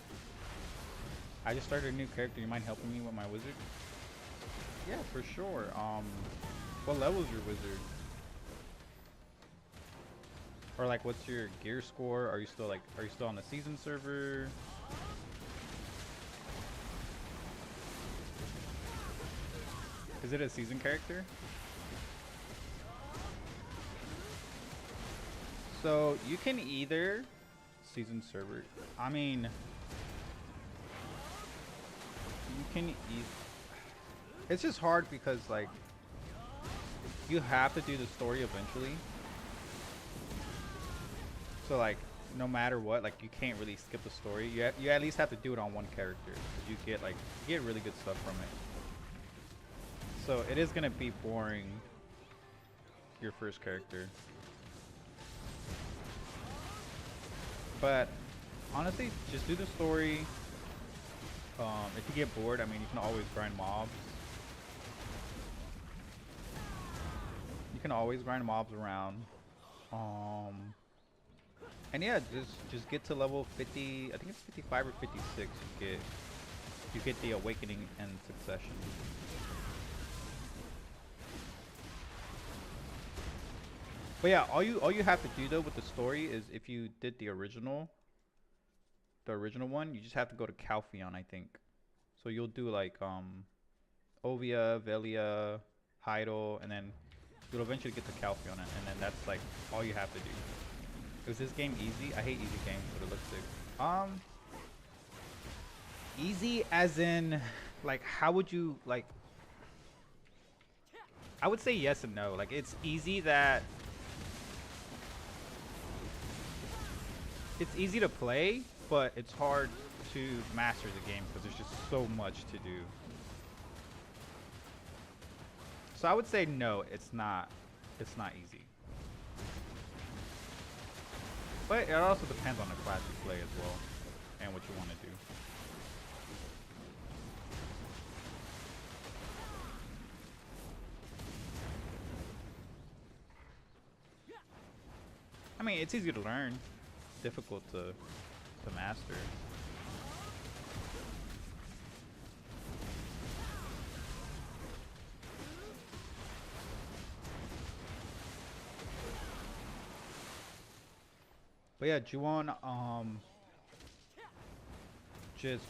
I just started a new character. You mind helping me with my wizard? Yeah, for sure. What level is your wizard? Or like, what's your gear score? Are you still on the season server? Is it a season character? So you can either season server. I mean, you can. It's just hard because like you have to do the story eventually. So like no matter what, like you can't really skip the story. You at least have to do it on one character. 'Cause you get really good stuff from it. So it is gonna be boring. Your first character. But honestly, just do the story. If you get bored, I mean, you can always grind mobs. You can always grind mobs around. And yeah, just get to level 50. I think it's 55 or 56. You get the Awakening and Succession. But yeah, all you have to do though with the story is if you did the original one, you just have to go to Calpheon, I think. So you'll do like Ovia, Velia, Hydo, and then you'll eventually get to Calpheon, and then that's like all you have to do. Is this game easy? I hate easy games, but it looks sick. Easy as in, like, how would you like? I would say yes and no. Like, it's easy that it's easy to play, but it's hard to master the game because there's just so much to do. So I would say no, it's not. It's not easy. But it also depends on the class you play as well, and what you want to do. I mean, it's easy to learn, difficult to master. But yeah, Juwon, just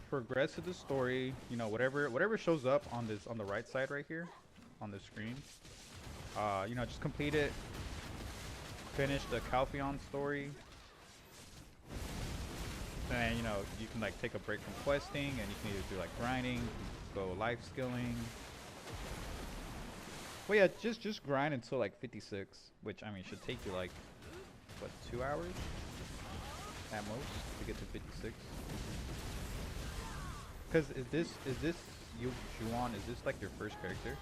progress to the story. You know, whatever shows up on the right side right here, on the screen. You know, just complete it. Finish the Calpheon story. Then you know you can like take a break from questing, and you can either do like grinding, go life skilling. Well, yeah, just grind until like 56, which I mean should take you like what 2 hours at most to get to 56. Cause is this you Juwon? Is this like your first character,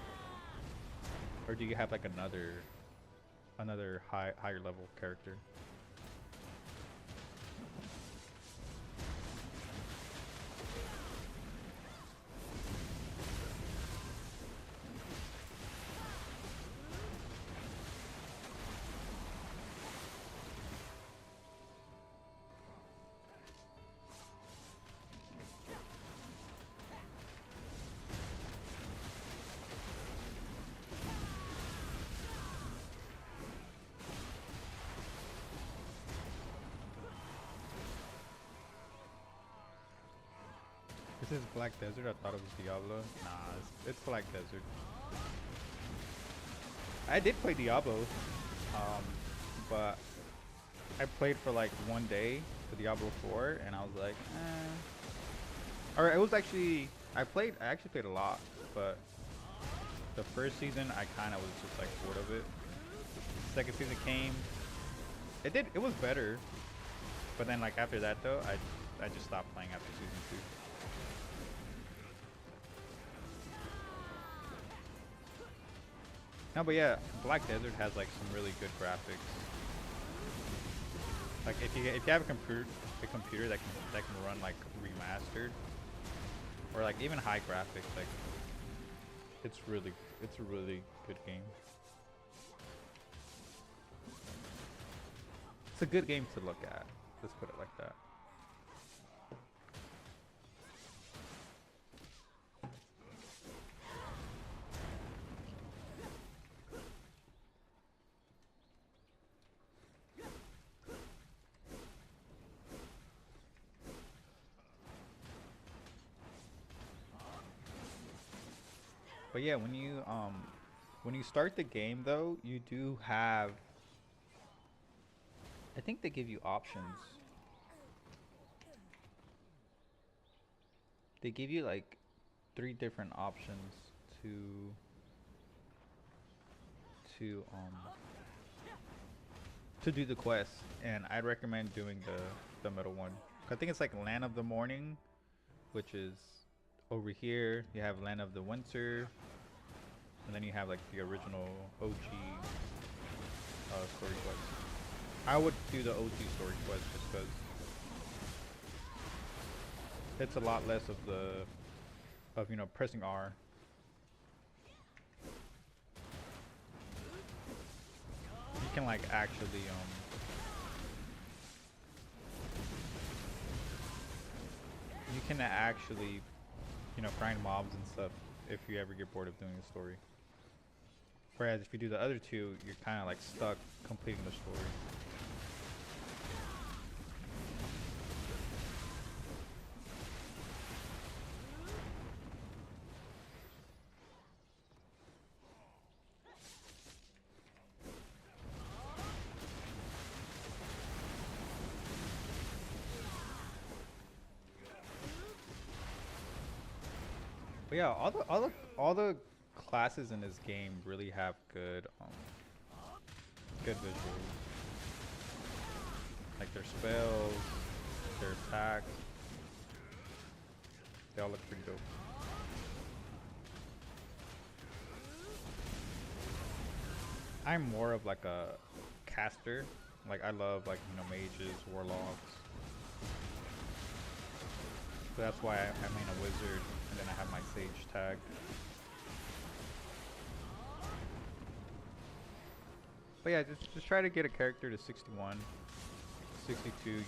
or do you have like another higher level character? This is Black Desert. I thought it was Diablo. Nah, it's Black Desert. I did play Diablo, but I played for like one day for Diablo 4, and I was like, Or it was actually I actually played a lot, but the first season I kind of was just like bored of it. Second season came, it was better, but then like after that though, I just stopped playing after season 2. No, but yeah, Black Desert has like some really good graphics. Like if you have a computer that can run like remastered or like even high graphics, like it's a really good game. It's a good game to look at. Let's put it like that. But yeah, when you start the game though, you do have, I think they give you options. They give you like three different options to to um to do the quest, and I'd recommend doing the middle one. I think it's like Land of the Morning, which is over here. You have Land of the Winter, and then you have like the original OG story quest. I would do the OG story quest just because it's a lot less of pressing R. You can like actually grind mobs and stuff if you ever get bored of doing the story. Whereas if you do the other two, you're kind of like stuck completing the story. But yeah, all the classes in this game really have good visuals. Like their spells, their attacks, they all look pretty dope. I'm more of like a caster. Like I love like mages, warlocks. So that's why I main a wizard, and then I have my sage tag. But yeah, just try to get a character to 61, 62.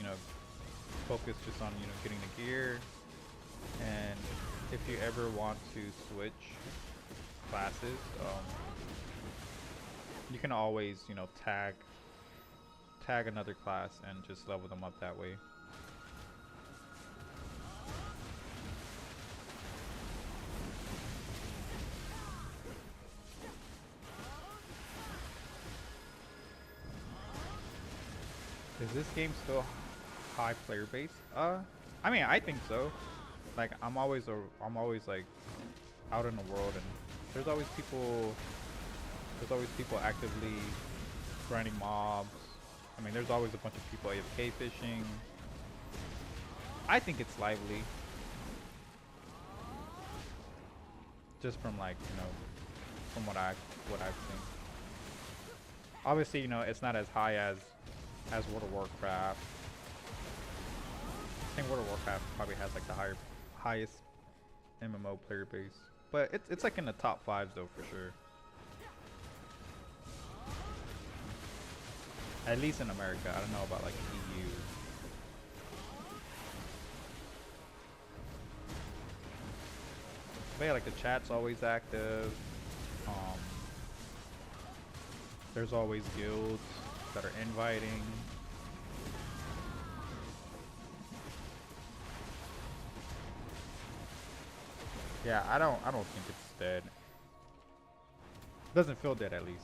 Focus just on getting the gear, and if you ever want to switch classes, you can always tag another class and just level them up that way. Is this game still high player base? I mean, I think so. Like, I'm always like out in the world, and there's always people actively grinding mobs. I mean, there's always a bunch of people AFK fishing. I think it's lively. Just from like, from what I've seen. Obviously, it's not as high as World of Warcraft. I think World of Warcraft probably has like the highest MMO player base, but it's like in the top 5s though for sure. At least in America. I don't know about like EU. But yeah, like the chat's always active. There's always guilds that are inviting. Yeah, I don't think it's dead. Doesn't feel dead at least.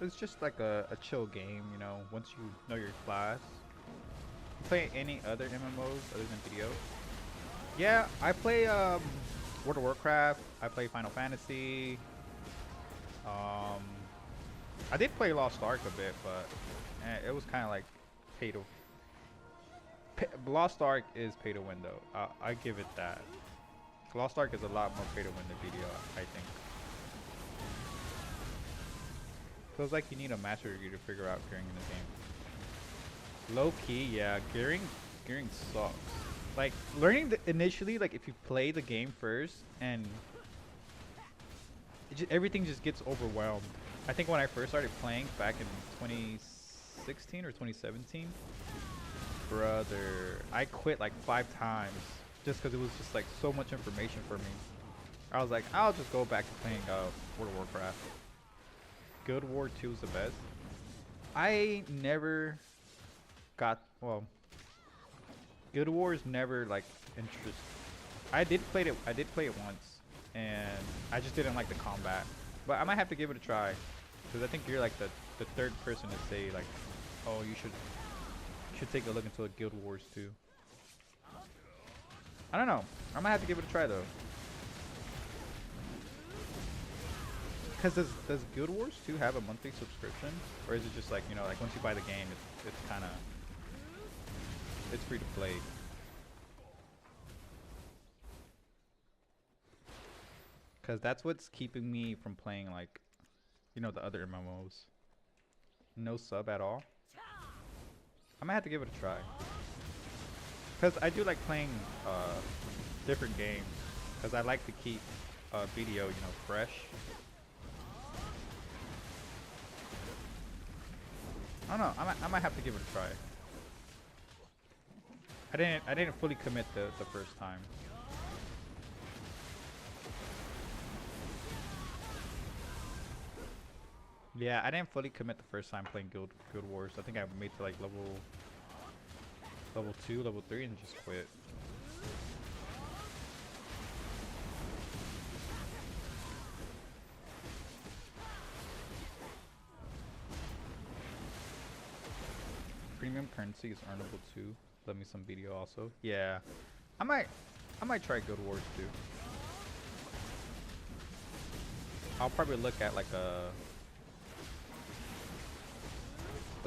it's just like a chill game, you know. Once you know your class, you play any other MMOs other than BDO? Yeah, I play World of Warcraft. I play Final Fantasy. Um, I did play Lost Ark a bit, but it was kind of like pay to. Lost Ark is pay to win though. I give it that. Lost Ark is a lot more pay to win than BDO, I think. Feels like you need a master degree to figure out gearing in the game. Low key, yeah, gearing sucks. Like learning initially, like if you play the game first and everything just gets overwhelmed. I think when I first started playing back in 2016 or 2017, brother, I quit like 5 times just because it was just like so much information for me. I was like, I'll just go back to playing World of Warcraft. Guild War 2 is the best. I never got, well, Guild Wars never like interest. I did play it once, and I just didn't like the combat. But I might have to give it a try, because I think you're like the third person to say like, oh, you should take a look into a Guild Wars 2. I don't know. I might have to give it a try though. Because does Guild Wars 2 have a monthly subscription, or is it just like, you know, like once you buy the game, it's kind of, it's free to play? Because that's what's keeping me from playing like, you know, the other MMOs. No sub at all. I might have to give it a try. Because I do like playing different games. Because I like to keep BDO, you know, fresh. I don't know. I might have to give it a try. I didn't fully commit the first time. Yeah, I didn't fully commit the first time playing Guild Wars. I think I made to like level 2, level 3, and just quit. Premium currency is earnable too. Let me some BDO also. Yeah, I might try Guild Wars too. I'll probably look at like a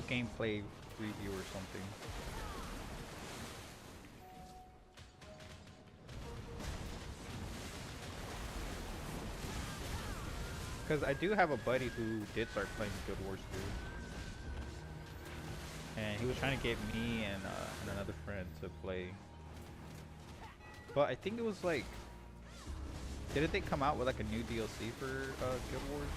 gameplay review or something. Because I do have a buddy who did start playing Guild Wars 2. And he was trying to get me and another friend to play. But I think it was like, didn't they come out with like a new DLC for Guild Wars?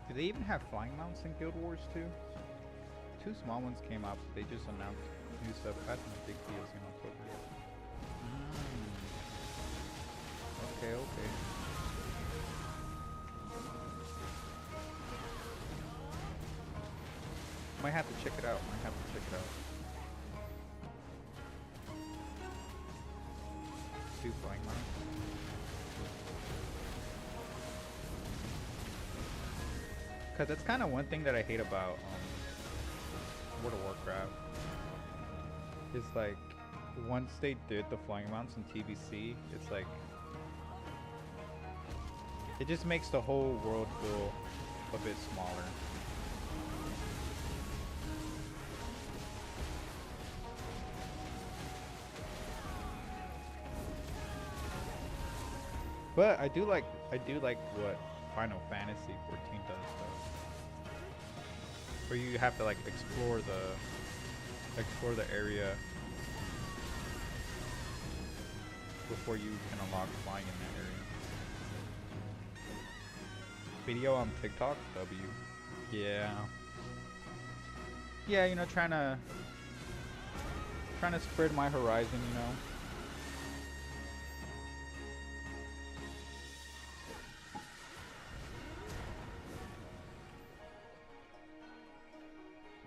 Do they even have flying mounts in Guild Wars 2? 2 small ones came up. They just announced new stuff. That's a big deal in October. Okay, okay. Might have to check it out. 2 flying mounts. Because that's kind of one thing that I hate about World of Warcraft. Is like, once they did the flying mounts in TBC, it's like, it just makes the whole world feel a bit smaller. But I do like what Final Fantasy 14 does though. Or you have to like explore the area before you can unlock flying in that area. BDO on TikTok, W. Yeah. Yeah, you know, trying to spread my horizon, you know.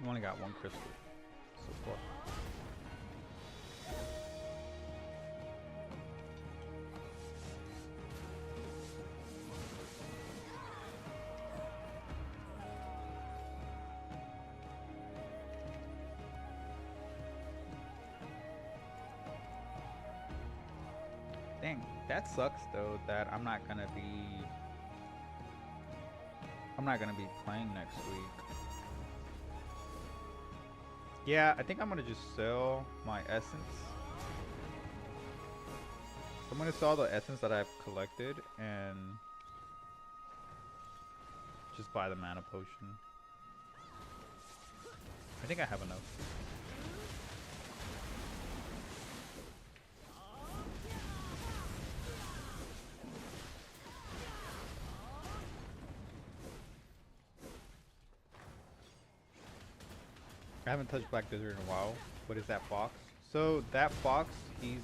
I only got one crystal so far. Dang, that sucks though that I'm not gonna be playing next week. Yeah, I think I'm gonna just sell my essence. I'm gonna sell the essence that I've collected and just buy the mana potion. I think I have enough. I haven't touched Black Desert in a while. What is that fox? So that fox, he's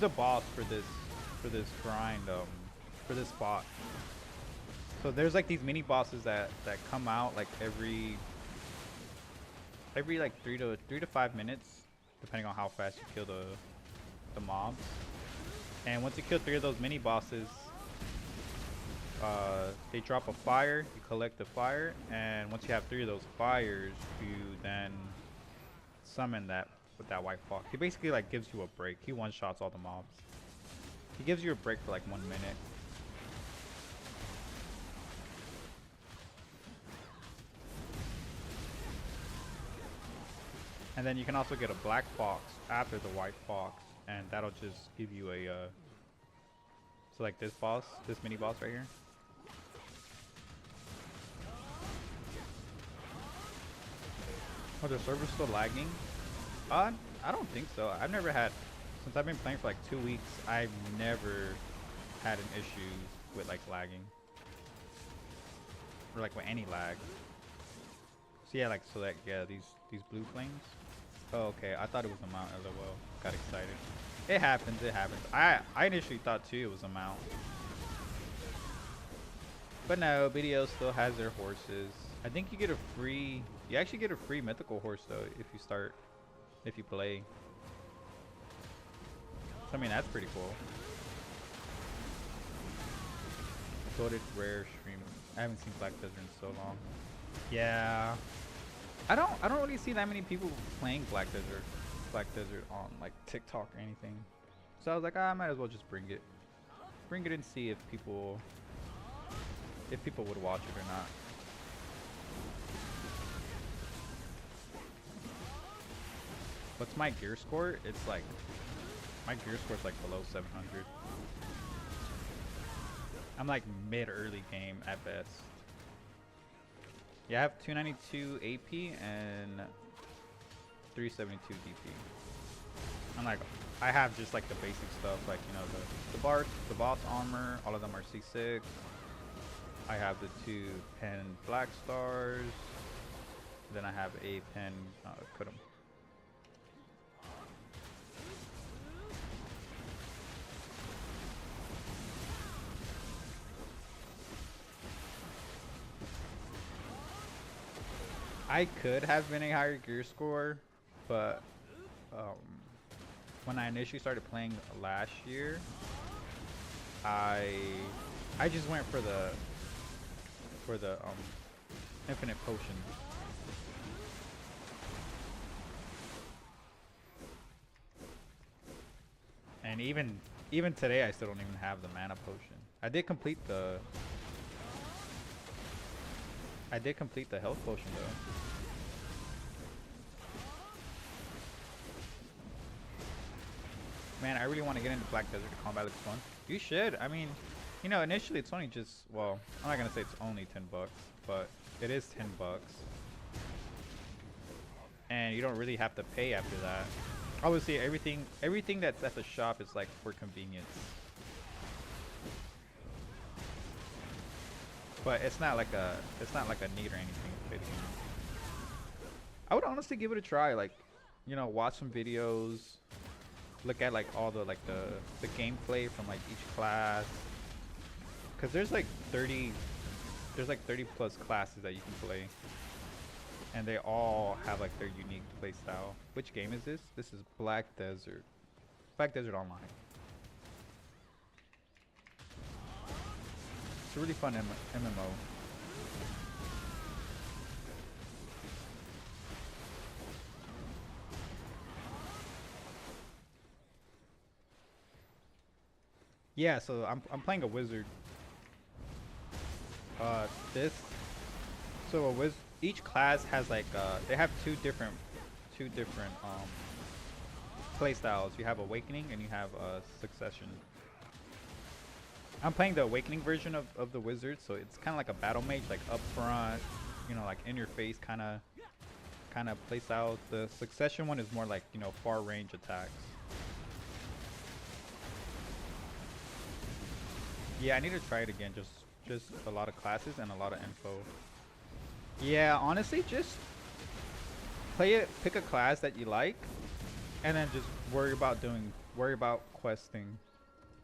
the boss for this grind, for this spot. So there's like these mini bosses that come out like every like 3 to 5 minutes, depending on how fast you kill the mobs. And once you kill 3 of those mini bosses, they drop a fire. You collect the fire, and once you have 3 of those fires, you then summon that with that white fox. He basically like gives you a break. He one-shots all the mobs. He gives you a break for like 1 minute. And then you can also get a black fox after the white fox, and that'll just give you a so like this boss, this mini boss right here. Oh, the server's still lagging? I don't think so. I've never had, since I've been playing for like 2 weeks, I've never had an issue with like lagging. Or like with any lag. So yeah, like, so that, yeah, these blue flames. Oh, okay, I thought it was a mount, LOL. Got excited. It happens, it happens. I initially thought too it was a mount. But no, BDO still has their horses. I think you get a free, you actually get a free mythical horse though if you play. So, I mean, that's pretty cool. Goated rare stream. I haven't seen Black Desert in so long. Yeah. I don't really see that many people playing Black Desert on like TikTok or anything. So I was like, I might as well just bring it and see if people would watch it or not. What's my gear score? It's like, my gear score's like below 700. I'm like mid-early game at best. Yeah, I have 292 AP and 372 DP. I'm like, I have just like the basic stuff, like, you know, the boss armor, all of them are C6. I have the 2 pen black stars. Then I have a pen Kudum. I could have been a higher gear score, but when I initially started playing last year, I just went for the infinite potion. And even today, I still don't even have the mana potion. I did complete the health potion though. Man, I really want to get into Black Desert. Combat looks fun. You should. I mean, you know, initially it's only just, well, I'm not gonna say it's only $10. but it is $10, and you don't really have to pay after that. Obviously, everything that's at the shop is like for convenience, but it's not like a need or anything to play the game. I would honestly give it a try. Like, you know, watch some videos, look at like all the the gameplay from like each class, because there's like 30 plus classes that you can play, and they all have like their unique play style. Which game is this? This is Black Desert Online. It's a really fun MMO. Yeah, so I'm playing a wizard. This so each class has like they have two different play styles. You have Awakening and you have Succession. I'm playing the Awakening version of the wizard, so it's kind of like a battle mage, like up front, you know, like in your face kind of play style. The Succession one is more like, you know, far range attacks. Yeah, I need to try it again. Just a lot of classes and a lot of info. Yeah, honestly, just play it. Pick a class that you like, and then just worry about questing,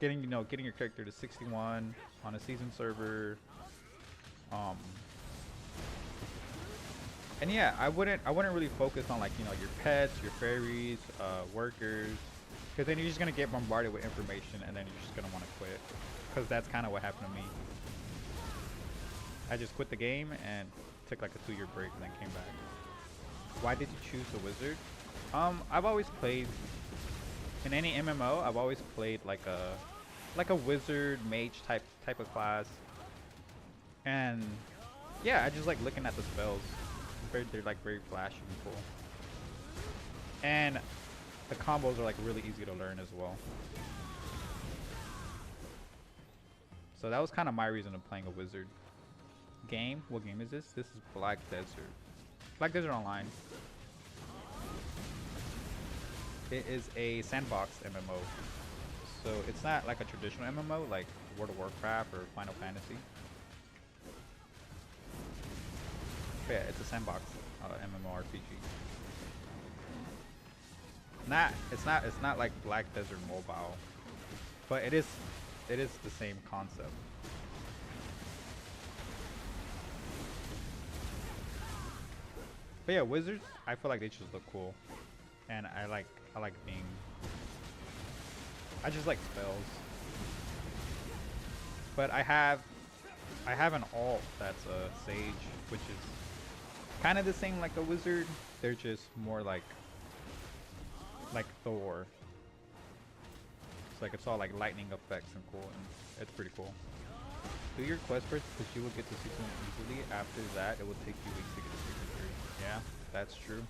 getting your character to 61 on a season server. And yeah, I wouldn't really focus on like, you know, your pets, your fairies, workers, because then you're just gonna get bombarded with information, and then you're just gonna want to quit. Because that's kind of what happened to me. I just quit the game and took like a 2-year break and then came back. Why did you choose the wizard? I've always played in any MMO. I've always played like a wizard mage type of class, and yeah, I just like looking at the spells. They're like very flashy and cool, and the combos are like really easy to learn as well. So that was kind of my reason of playing a wizard. Game? What game is this? This is Black Desert. Black Desert Online. It is a sandbox MMO. So it's not like a traditional MMO like World of Warcraft or Final Fantasy. But yeah, it's a sandbox MMORPG. It's not like Black Desert Mobile, but it is the same concept. But yeah, wizards, I feel like they just look cool, and I like being. I just like spells. But I have an alt that's a sage, which is kind of the same like a wizard. They're just more like Thor. It's like it's all like lightning effects and cool, and it's pretty cool. Do your quest first because you will get to season easily. After that, it will take you weeks to get to season 3. Yeah, that's true.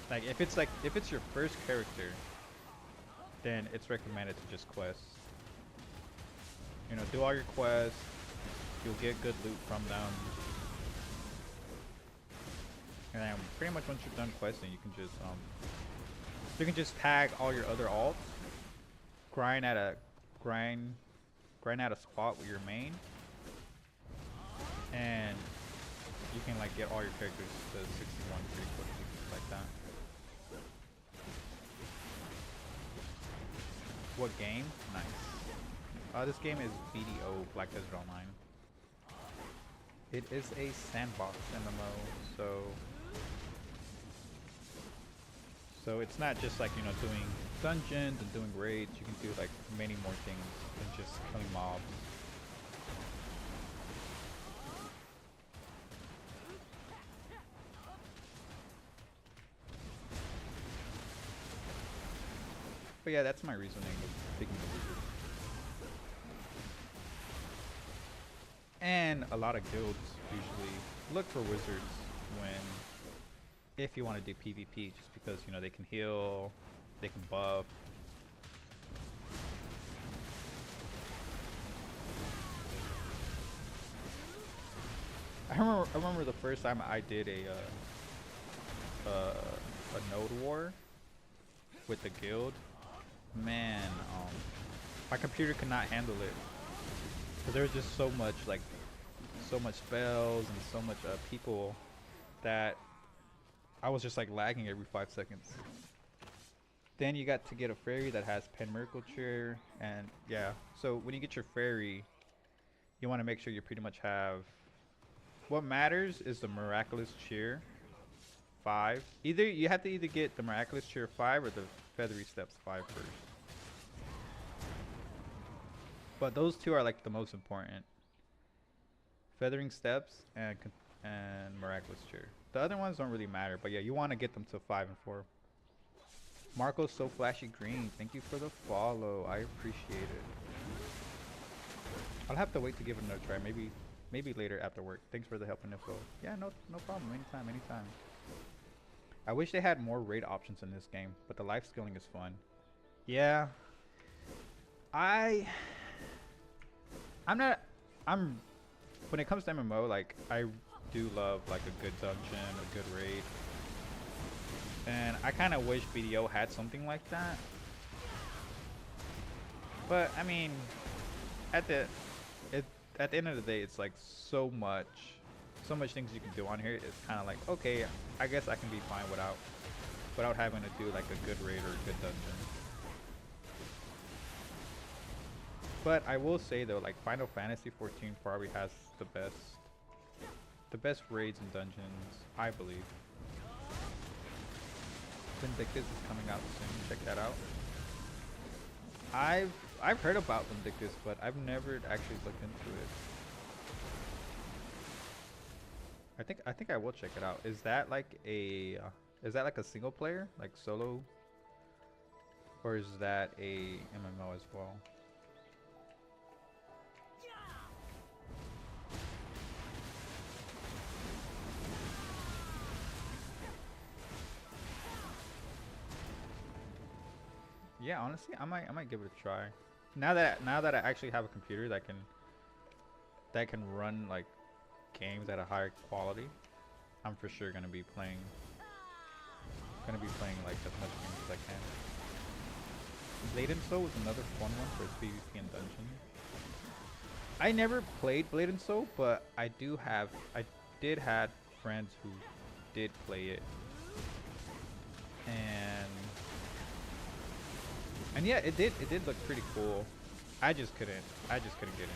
Like if it's your first character, then it's recommended to just quest. You know, do all your quests. You'll get good loot from them. And then pretty much once you're done questing, you can just tag all your other alts, grind at a spot with your main, and you can like get all your characters to 61 pretty quickly, just like that. What game? Nice. This game is BDO, Black Desert Online. It is a sandbox MMO, so it's not just like, you know, doing dungeons and doing raids. You can do like many more things than just killing mobs. But yeah, that's my reasoning of picking the wizard. And a lot of guilds usually look for wizards if you want to do PvP, just because, you know, they can heal, they can buff. I remember the first time I did a node war with the guild. Man, my computer could not handle it. Cause there was just so much so much spells and so much people that I was just like lagging every 5 seconds. Then you got to get a fairy that has Pen Miracle Chair, and yeah. So when you get your fairy, you want to make sure you pretty much have. What matters is the Miraculous Cheer 5. Either you have to either get the Miraculous Cheer 5 or the Feathery Steps 5 first. But those two are like the most important. Feathering Steps and Miraculous Cheer. The other ones don't really matter, but yeah, you want to get them to 5 and 4. Marco's so flashy green. Thank you for the follow. I appreciate it. I'll have to wait to give it another try. Maybe later after work. Thanks for the help and info. Yeah, no problem. Anytime. I wish they had more raid options in this game, but the life skilling is fun. Yeah. I'm when it comes to MMO, like I do love like a good dungeon, a good raid. And I kind of wish BDO had something like that. But I mean, at the end of the day, it's like so much things you can do on here. It's kind of like, okay, I guess I can be fine without having to do like a good raid or a good dungeon. But I will say though, like Final Fantasy 14 probably has the best raids and dungeons, I believe. Vindictus is coming out soon. Check that out. I've heard about Vindictus, but I've never actually looked into it. I think I will check it out. Is that like a single player, like solo, or is that a MMO as well? Yeah, honestly, I might give it a try. Now that I actually have a computer that can run like games at a higher quality, I'm for sure gonna be playing like as much games as I can. Blade and Soul was another fun one for its PvP and dungeon. I never played Blade and Soul, but I did have friends who did play it, and yeah, it did look pretty cool. I just couldn't get into it.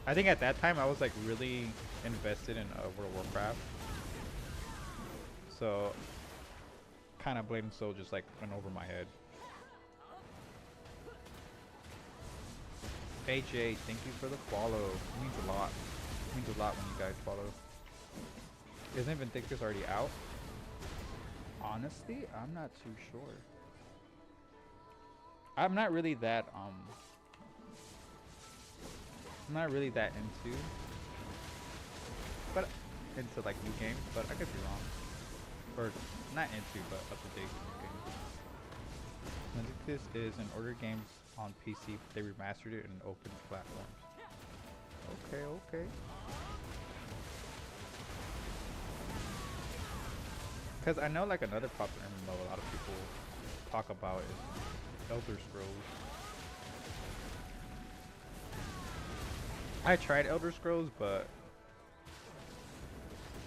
I think at that time I was like really invested in World of Warcraft, so kind of Blade and Soul just like went over my head. AJ, thank you for the follow. It means a lot. It means a lot when you guys follow. Isn't Vindictus already out? Honestly, I'm not too sure. I'm not really that into like new games, but I could be wrong. Or not into, but up to date with new games. This is an order games on PC. They remastered it in open platforms. Okay. Because I know like another popular MMO a lot of people talk about is Elder Scrolls. I tried Elder Scrolls, but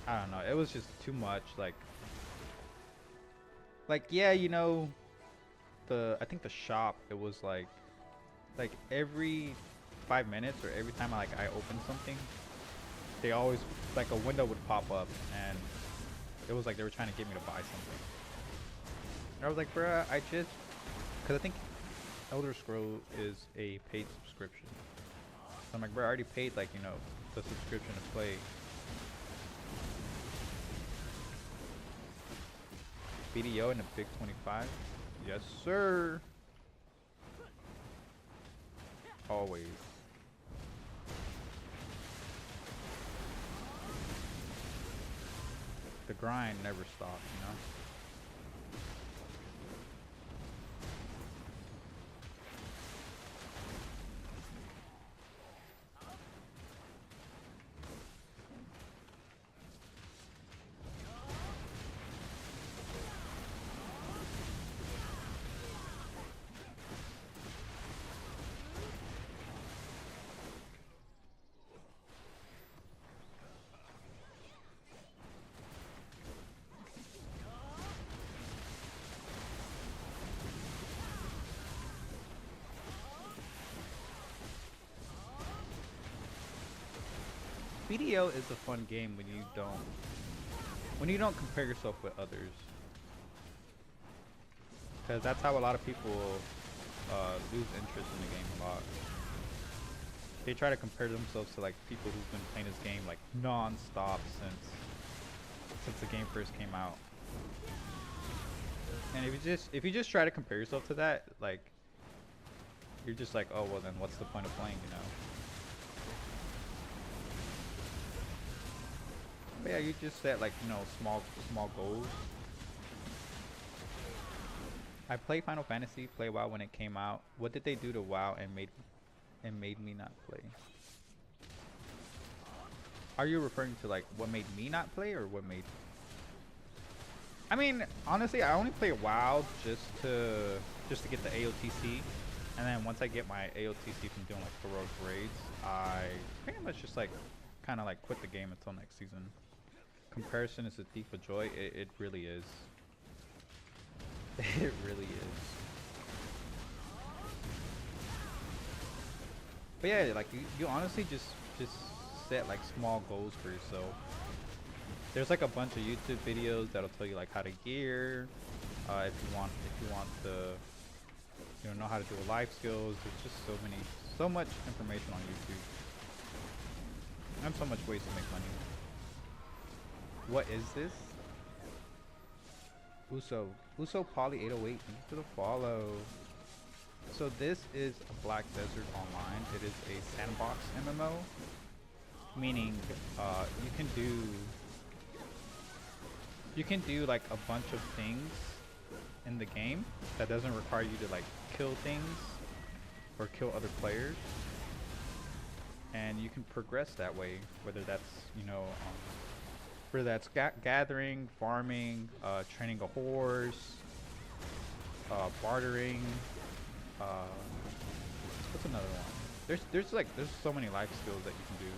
I don't know. It was just too much. Like yeah, you know, I think the shop. It was like every 5 minutes or every time I opened something, they always like a window would pop up, and it was like they were trying to get me to buy something. And I was like, bruh, because I think Elder Scrolls is a paid subscription. So I'm like, bro, I already paid like, you know, the subscription to play. BDO in the Big 25? Yes, sir. Always. The grind never stops, you know? BDO is a fun game when you don't compare yourself with others, because that's how a lot of people lose interest in the game a lot. They try to compare themselves to like people who've been playing this game like non-stop since the game first came out. And if you just try to compare yourself to that, like you're just like, oh well, then what's the point of playing, you know? But yeah, you just set like, you know, small goals. I played Final Fantasy, play WoW when it came out. What did they do to WoW and made me not play? Are you referring to like what made me not play, or what made? I mean, honestly, I only play WoW just to get the AOTC, and then once I get my AOTC from doing like heroic raids, I pretty much just like kind of like quit the game until next season. Comparison is a thief of joy. It really is. It really is. But yeah, like you honestly just set like small goals for yourself. There's like a bunch of YouTube videos that'll tell you like how to gear, if you want to, you know how to do life skills. There's just so much information on YouTube, and so much ways to make money. What is this? Uso Poly 808, thank you for the follow. So this is a Black Desert Online. It is a sandbox MMO, meaning you can do like a bunch of things in the game that doesn't require you to like kill things or kill other players, and you can progress that way, whether that's, you know, whether that's gathering, farming, training a horse, bartering. What's another one? There's so many life skills that you can do.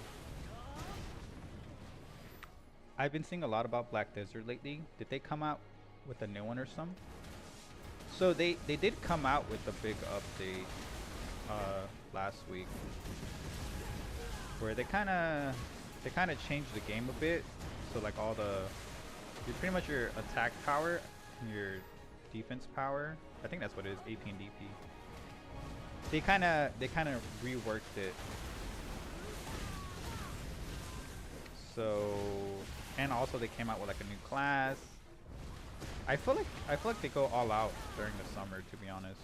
I've been seeing a lot about Black Desert lately. Did they come out with a new one or something? So they did come out with a big update last week, where they kind of changed the game a bit. So like you're pretty much your attack power and your defense power. I think that's what it is, AP and DP. They kind of reworked it. So, and also they came out with like a new class. I feel like they go all out during the summer, to be honest.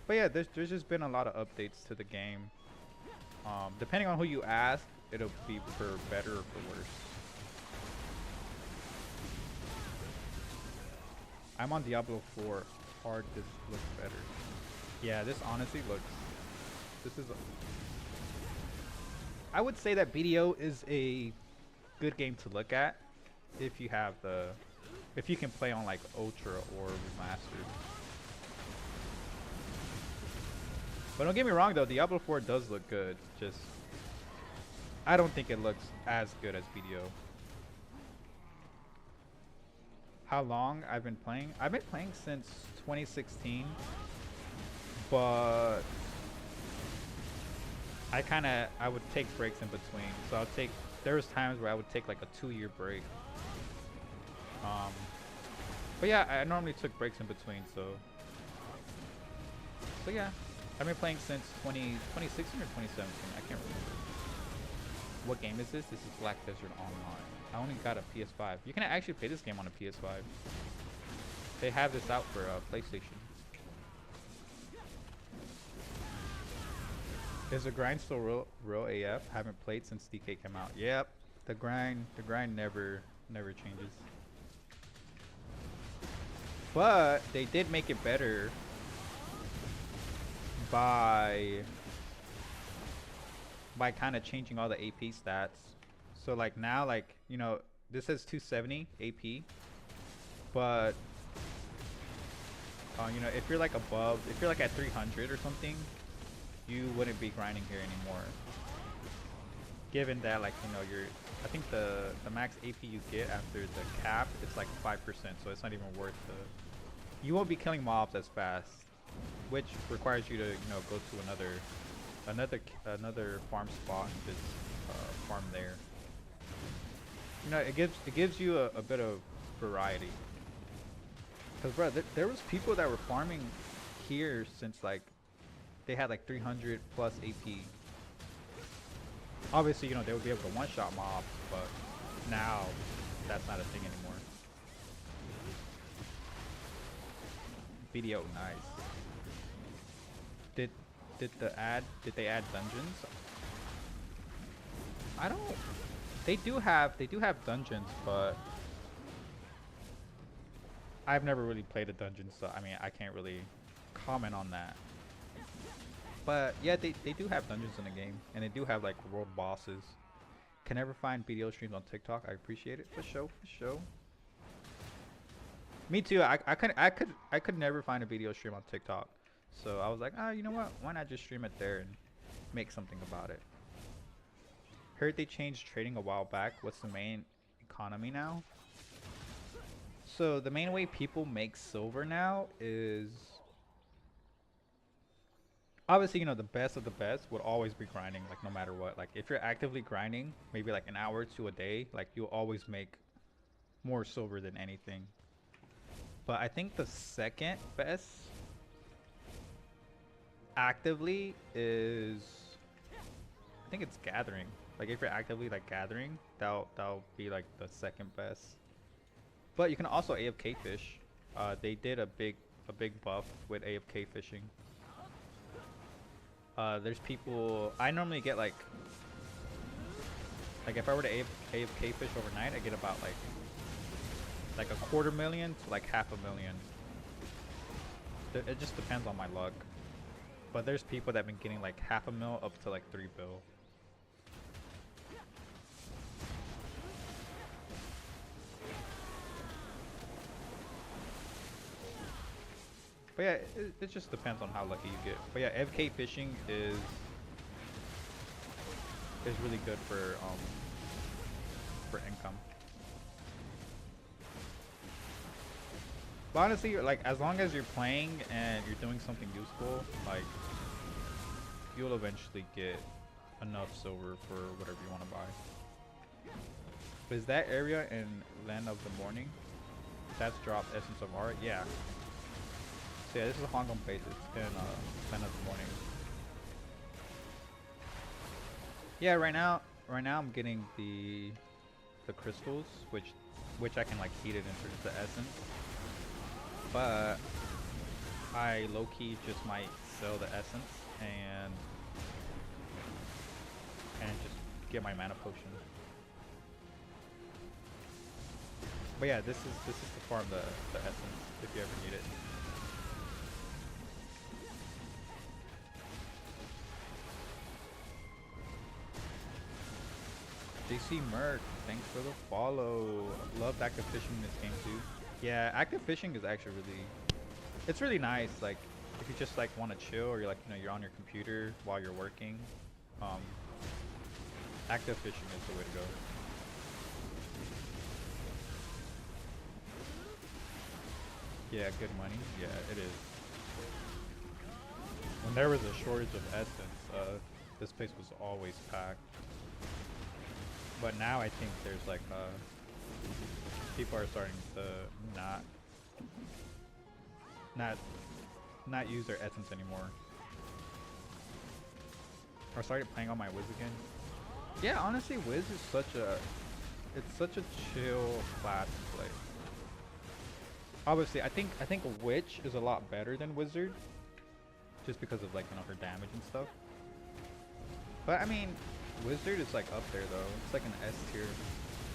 But yeah, there's just been a lot of updates to the game. Depending on who you ask, it'll be for better or for worse. I'm on Diablo 4. Hard, this looks better. Yeah, this honestly looks. I would say that BDO is a good game to look at if you can play on like Ultra or Remastered. But don't get me wrong though, Diablo 4 does look good. Just I don't think it looks as good as BDO. How long I've been playing? I've been playing since 2016, but I would take breaks in between. So there was times where I would take like a 2-year break. But yeah, I normally took breaks in between. So yeah, I've been playing since 2016 or 2017. I can't remember. What game is this? This is Black Desert Online. I only got a PS5. You can actually play this game on a PS5. They have this out for PlayStation. Is the grind still real AF? Haven't played since DK came out. Yep, the grind never changes. But they did make it better by kind of changing all the AP stats. So like now, like, you know, this says 270 AP, but you know, if you're like at 300 or something, you wouldn't be grinding here anymore. Given that, like, you know, I think the max AP you get after the cap, it's like 5%, so it's not even worth you won't be killing mobs as fast, which requires you to, you know, go to Another farm spot is farm there. You know, it gives you a bit of variety. Cause bro, there was people that were farming here since like they had like 300 plus AP. Obviously, you know, they would be able to one-shot mobs, but now that's not a thing anymore. BDO, nice. Did did they add dungeons? I don't. They do have dungeons, but I've never really played a dungeon, so I mean I can't really comment on that. But yeah, they do have dungeons in the game, and they do have like world bosses. Can never find BDO streams on TikTok. I appreciate it for show, for show. Me too. I could never find a BDO stream on TikTok. So I was like, ah, you know what? Why not just stream it there and make something about it? Heard they changed trading a while back. What's the main economy now? So the main way people make silver now is obviously, you know, the best of the best would always be grinding, like no matter what. Like if you're actively grinding, maybe like an hour to a day, like you'll always make more silver than anything. But I think the second best actively is I think it's gathering. Like if you're actively like gathering, that'll be like the second best. But you can also AFK fish. They did a big buff with AFK fishing. There's people. I normally get like if I were to AFK fish overnight, I get about like a quarter million to like half a million. It just depends on my luck. But there's people that have been getting like half a mil up to like 3 bill. But yeah, it just depends on how lucky you get. But yeah, FK fishing is really good for income. But honestly, like as long as you're playing and you're doing something useful, like you'll eventually get enough silver for whatever you want to buy. Is that area in Land of the Morning? That's dropped Essence of Art? Yeah. So yeah, this is a Hong Kong base. It's in Land of the Morning. Yeah, right now I'm getting the crystals, which I can like feed it into the essence. But I low-key just might sell the essence and just get my mana potion. But yeah, this is to farm the essence if you ever need it. JC Merc, thanks for the follow. Love active fishing in this game too. Yeah, active fishing is actually it's really nice. Like if you just like want to chill or you're like, you know, you're on your computer while you're working, active fishing is the way to go. Yeah, good money. Yeah, it is. When there was a shortage of essence, this place was always packed. But now I think there's like people are starting to not use their essence anymore. I started playing on my Wiz again. Yeah, honestly, Wiz is such a chill class to play. Obviously, I think Witch is a lot better than Wizard, just because of like, you know, her damage and stuff. But I mean, Wizard is like up there though. It's like an S tier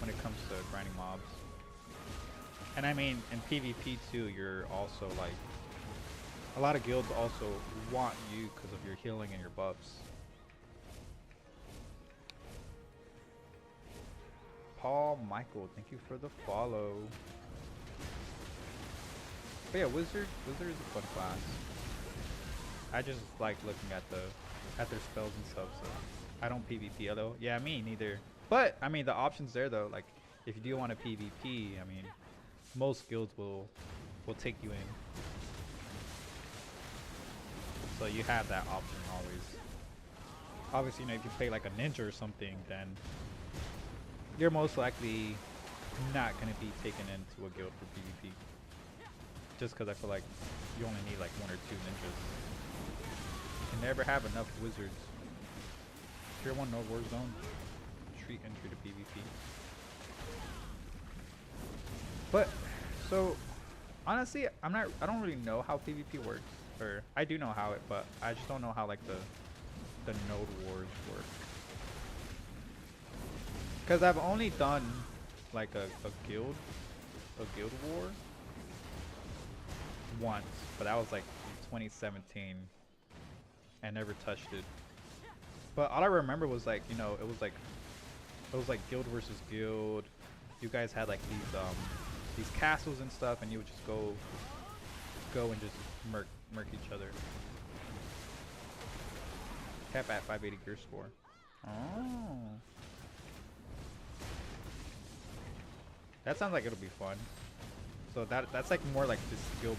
when it comes to grinding mobs. And I mean, in PvP too, you're also like, a lot of guilds also want you because of your healing and your buffs. Paul Michael, thank you for the follow. But yeah, Wizard is a fun class. I just like looking at their spells and stuff, so I don't PvP though. Yeah, me neither. But I mean, the option's there though. Like, if you do want to PvP, I mean, most guilds will take you in. So you have that option always. Obviously, you know, if you play like a ninja or something, then you're most likely not going to be taken into a guild for PvP. Just because I feel like you only need like 1 or 2 ninjas. You can never have enough wizards. Tier 1 no Warzone. Treat entry to PvP. But, so, honestly, I don't really know how PvP works. Or, I do know how it, but I just don't know how like the node wars work. Because I've only done like a guild war once, but that was like in 2017 and never touched it. But all I remember was like, you know, it was like guild versus guild. You guys had like these castles and stuff, and you would just go and just murk each other. Cap at 580 gear score. Oh. That sounds like it'll be fun. So that's like more like just skill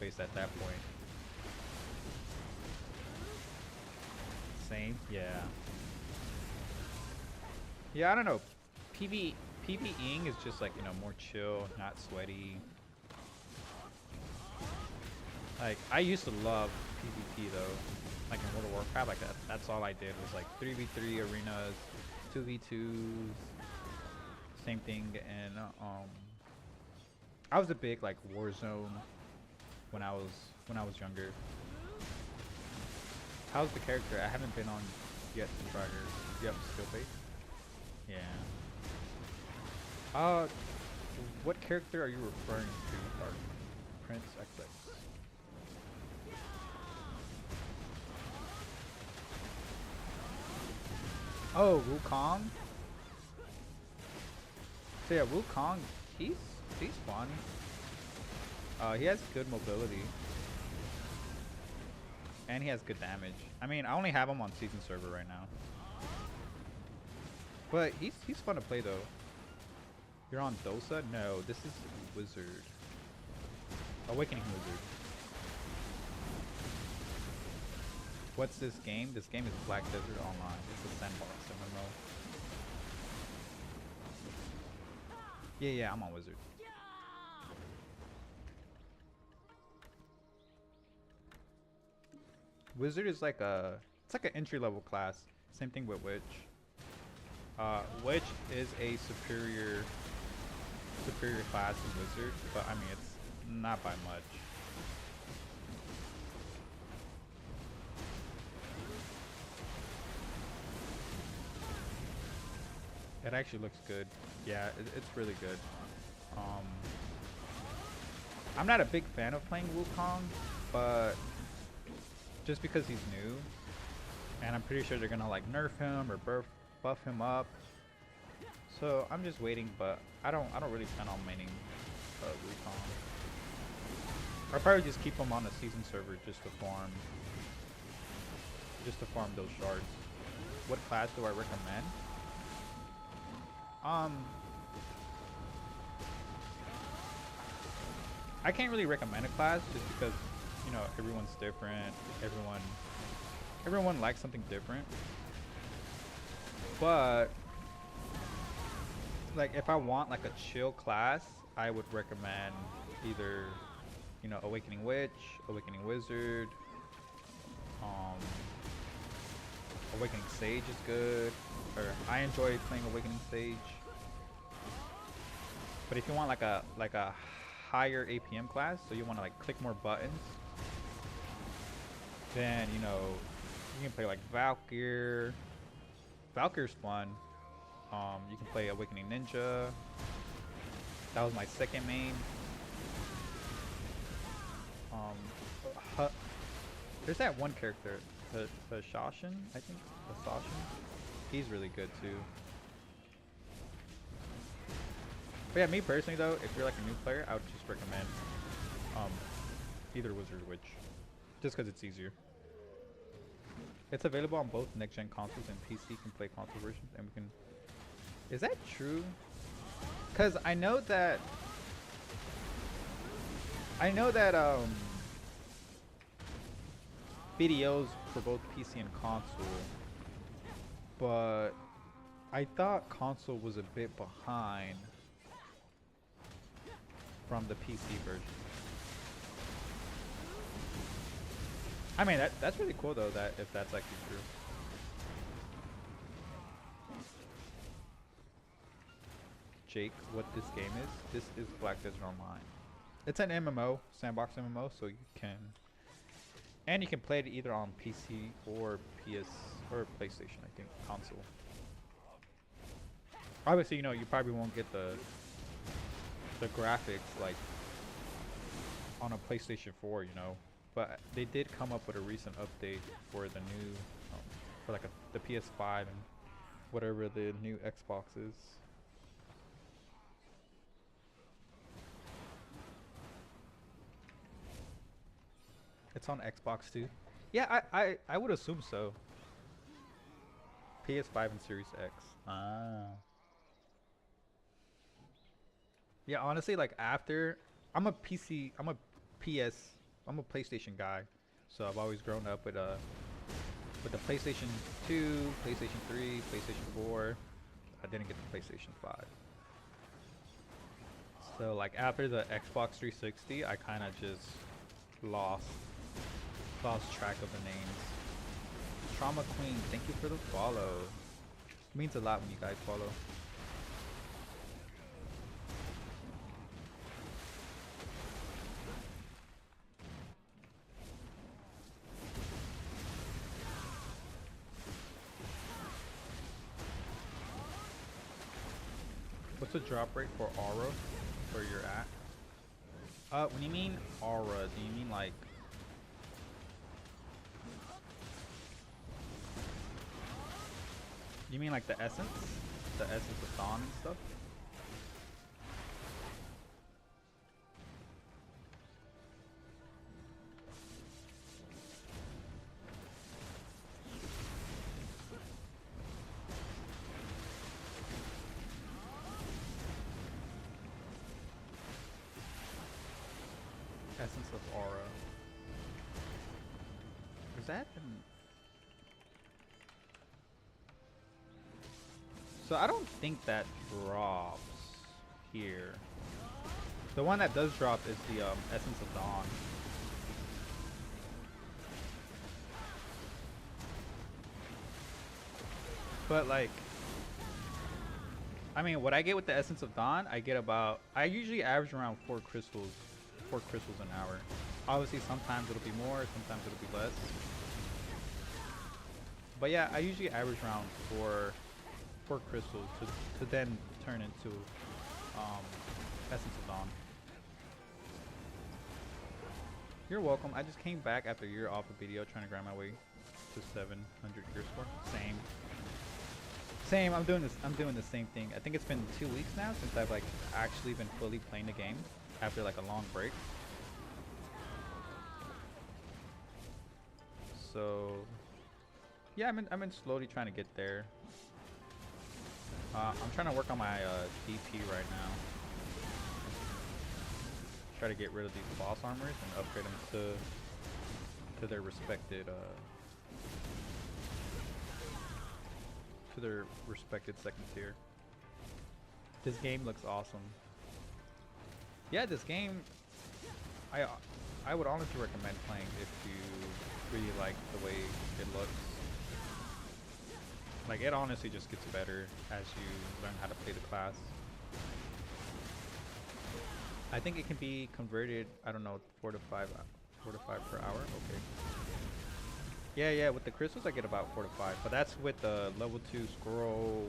based at that point. Same, yeah. Yeah, I don't know. PvEing is just like, you know, more chill, not sweaty. Like I used to love PvP though. Like in World of Warcraft, like that's all I did was like 3v3 arenas, 2v2s. Same thing, and I was a big like Warzone when I was younger. How's the character? I haven't been on yet to try her. Yep, skill base. Yeah. What character are you referring to? Or Prince XX. Oh, Wukong. So yeah, Wukong, he's fun. He has good mobility. And he has good damage. I mean, I only have him on season server right now. But he's fun to play though. You're on Dosa? No, this is Wizard. Awakening Wizard. What's this game? This game is Black Desert Online. It's a sandbox MMO. Yeah, I'm on Wizard. Wizard is like it's like an entry level class. Same thing with Witch. Witch is a superior class in Wizard, but I mean it's not by much. It actually looks good. Yeah, it's really good. I'm not a big fan of playing Wukong, but just because he's new, and I'm pretty sure they're gonna like nerf him or buff him up. So I'm just waiting, but I don't really plan on maining Wukong. I'll probably just keep him on the season server just to farm those shards. What class do I recommend? I can't really recommend a class just because, you know, everyone's different. Everyone likes something different. But like if I want like a chill class, I would recommend either, you know, Awakening Witch, Awakening Wizard, Awakening Sage is good. Or I enjoy playing Awakening Sage. But if you want like a higher APM class, so you want to like click more buttons, then you know you can play like Valkyr. Valkyr's fun. You can play Awakening Ninja. That was my second main. There's that one character, the Shashin, I think. The Sashin. He's really good too. But yeah, me personally though, if you're like a new player, I would just recommend either Wizard or Witch, just because it's easier. It's available on both next-gen consoles and PC. You can play console versions, and we can. Is that true? Because I know that BDOs for both PC and console, but I thought console was a bit behind from the PC version. I mean, that's really cool though, that if that's actually true. Jake, what this game is? This is Black Desert Online. It's an MMO, sandbox MMO, so you can, and you can play it either on PC or PS or PlayStation, I think, console. Obviously, you know, you probably won't get the graphics like on a PlayStation 4, you know, but they did come up with a recent update for the new, for like the PS5 and whatever the new Xbox is. It's on Xbox too. Yeah, I would assume so. PS5 and Series X. Ah. Yeah, honestly, like after, I'm a PC, I'm a PS, I'm a PlayStation guy, so I've always grown up with the PlayStation 2, PlayStation 3, PlayStation 4. I didn't get the PlayStation 5. So like after the Xbox 360, I kind of just lost track of the names. Trauma Queen, thank you for the follow. It means a lot when you guys follow. What's the drop rate for Aura where you're at? When you mean Aura, do you mean like the essence? The essence of Dawn and stuff? Essence of Aura. Is that in... So I don't think that drops here. The one that does drop is the Essence of Dawn. But like, I mean, what I get with the Essence of Dawn, I get about, I usually average around 4 crystals an hour. Obviously sometimes it'll be more, sometimes it'll be less. But yeah, I usually average around 4 crystals to then turn into Essence of Dawn. You're welcome. I just came back after a year off of BDO trying to grind my way to 700 year score. Same. I'm doing the same thing. I think it's been 2 weeks now since I've like actually been fully playing the game after like a long break. So yeah, I've been slowly trying to get there. I'm trying to work on my DP right now. Try to get rid of these boss armors and upgrade them to their respected second tier. This game looks awesome. Yeah, this game I would honestly recommend playing if you really like the way it looks. Like, it honestly just gets better as you learn how to play the class. I think it can be converted, I don't know, 4 to 5 per hour. Okay. Yeah, with the crystals I get about 4 to 5, but that's with the level 2 scroll,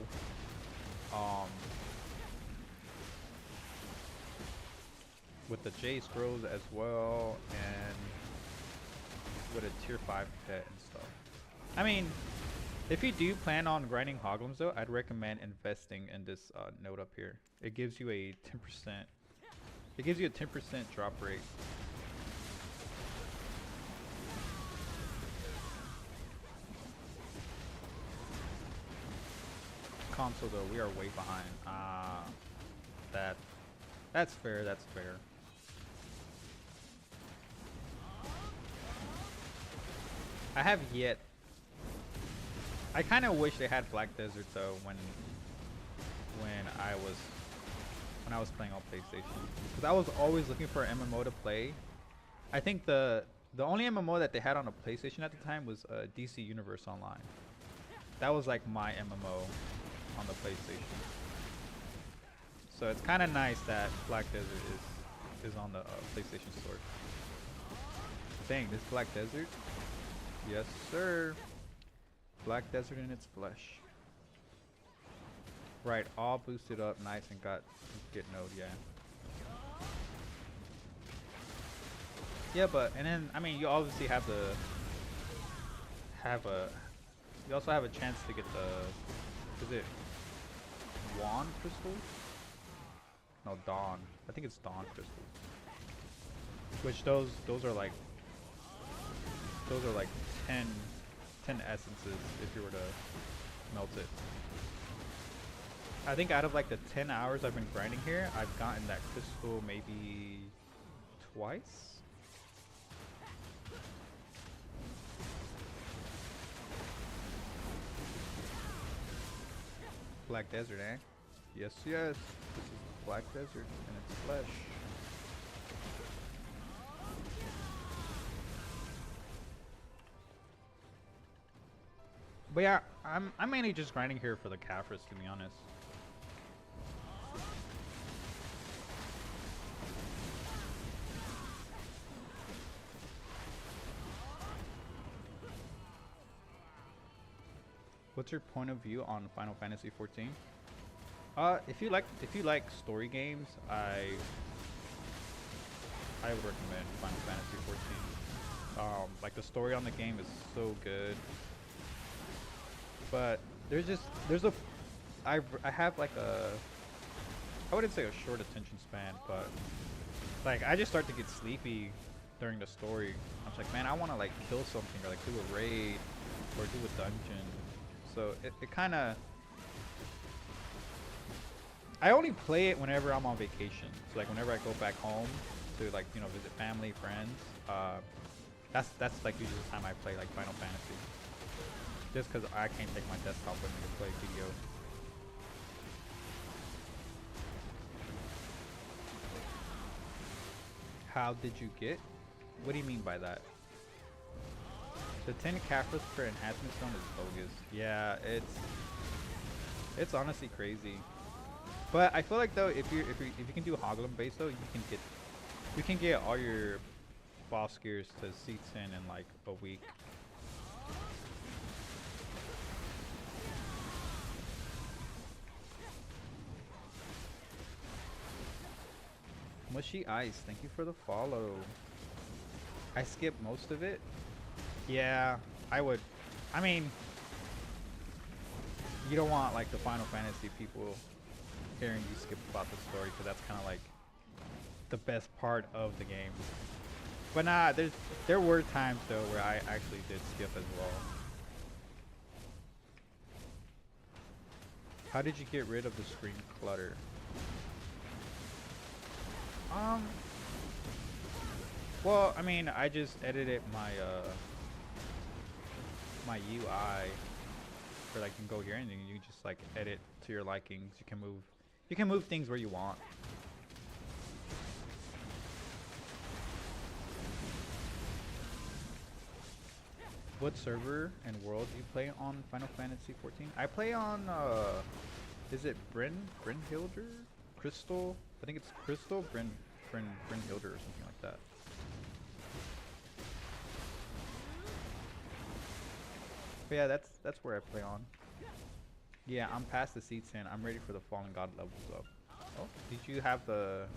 with the J scrolls as well, and with a tier 5 pet and stuff. I mean, if you do plan on grinding Hoglums though, I'd recommend investing in this node up here. It gives you a 10%. It gives you a 10% drop rate. Console though, we are way behind. That's fair. That's fair. I have yet. I kind of wish they had Black Desert though when I was when I was playing on PlayStation, because I was always looking for an MMO to play. I think the only MMO that they had on a PlayStation at the time was DC Universe Online. That was like my MMO on the PlayStation. So it's kind of nice that Black Desert is on the PlayStation Store. Dang, this Black Desert? Yes, sir. Black Desert in its flesh. Right, all boosted up nice and get node, yeah. Yeah, but and then I mean you obviously have you also have a chance to get the, is it Wand crystal? No, Dawn. I think it's Dawn crystal. Which those are like 10 essences if you were to melt it. I think out of like the 10 hours I've been grinding here, I've gotten that crystal maybe twice. Black Desert, eh? Yes, yes. This is Black Desert in its flesh. But yeah, I'm mainly just grinding here for the Caphras, to be honest. What's your point of view on Final Fantasy 14? If you like story games, I would recommend Final Fantasy 14. Like the story on the game is so good. But I have like I wouldn't say a short attention span, but like I just start to get sleepy during the story. I'm like, man, I want to like kill something or like do a raid or do a dungeon. So it kind of, I only play it whenever I'm on vacation. So like whenever I go back home to like, you know, visit family, friends, that's like usually the time I play like Final Fantasy. Just because I can't take my desktop with me to play BDO. How did you get? What do you mean by that? The 10 Caphras per enhancement stone is bogus. Yeah, it's honestly crazy. But I feel like though, if you can do Hoglum base though, you can get all your boss gears to C10 in like a week. Mushy Ice, thank you for the follow. I skipped most of it. Yeah, I would. I mean, you don't want like the Final Fantasy people hearing you skip about the story, because that's kind of like the best part of the game. But nah, there were times though where I actually did skip as well. How did you get rid of the screen clutter? Well, I mean, I just edited my my UI, where like you can go here and you can just like edit to your likings. You can move things where you want. What server and world do you play on Final Fantasy 14? I play on is it Brynhilder? Crystal? I think it's Crystal Brynhilder or something like that. But yeah, that's where I play on. Yeah, I'm past the C10. I'm ready for the Fallen God levels up. Oh, did you have the?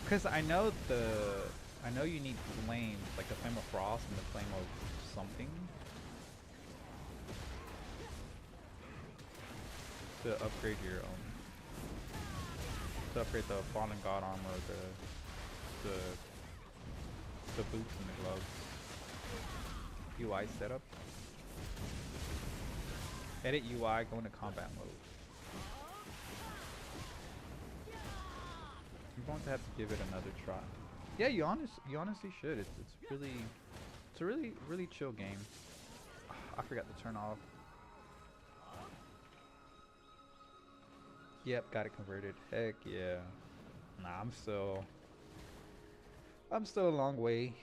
Because I know you need flames, like the Flame of Frost and the Flame of something, to upgrade your to upgrade the Fallen God armor, the boots and the gloves. UI setup. Edit UI, go into combat mode. I'm going to have to give it another try. Yeah, you honestly should. It's a really chill game. I forgot to turn off. Yep, got it converted. Heck yeah. Nah, I'm still a long way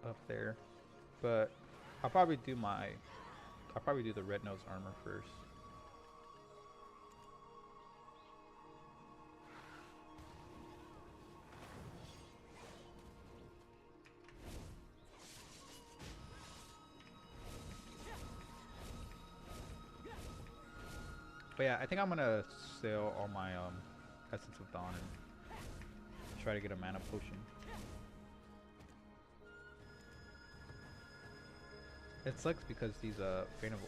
up there, but I'll probably do my I'll probably do the red nose armor first. But yeah, I think I'm gonna sell all my Essence of Dawn and try to get a mana potion. It sucks because these Fane of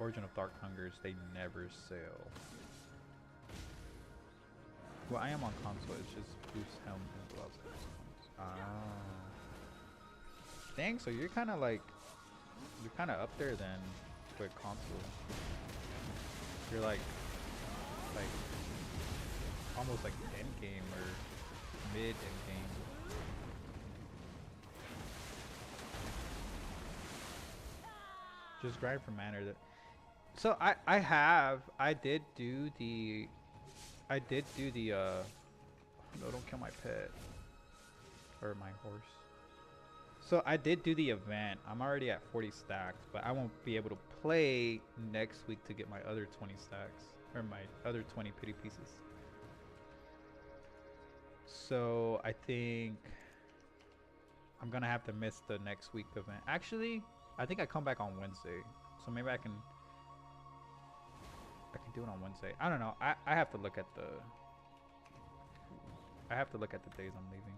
Origin of Dark Hungers, they never sell. Well, I am on console. It's just boost helm and gloves. Ah, dang. So you're kind of like up there then with console. You're like almost like end game or mid end game. Just grind for mana. So I did do the no, don't kill my pet or my horse. So I did do the event. I'm already at 40 stacks, but I won't be able to play next week to get my other 20 stacks or my other 20 pity pieces. So I think I'm gonna have to miss the next week event. Actually, I think I come back on Wednesday, so maybe I can do it on Wednesday. I don't know. I have to look at the days I'm leaving.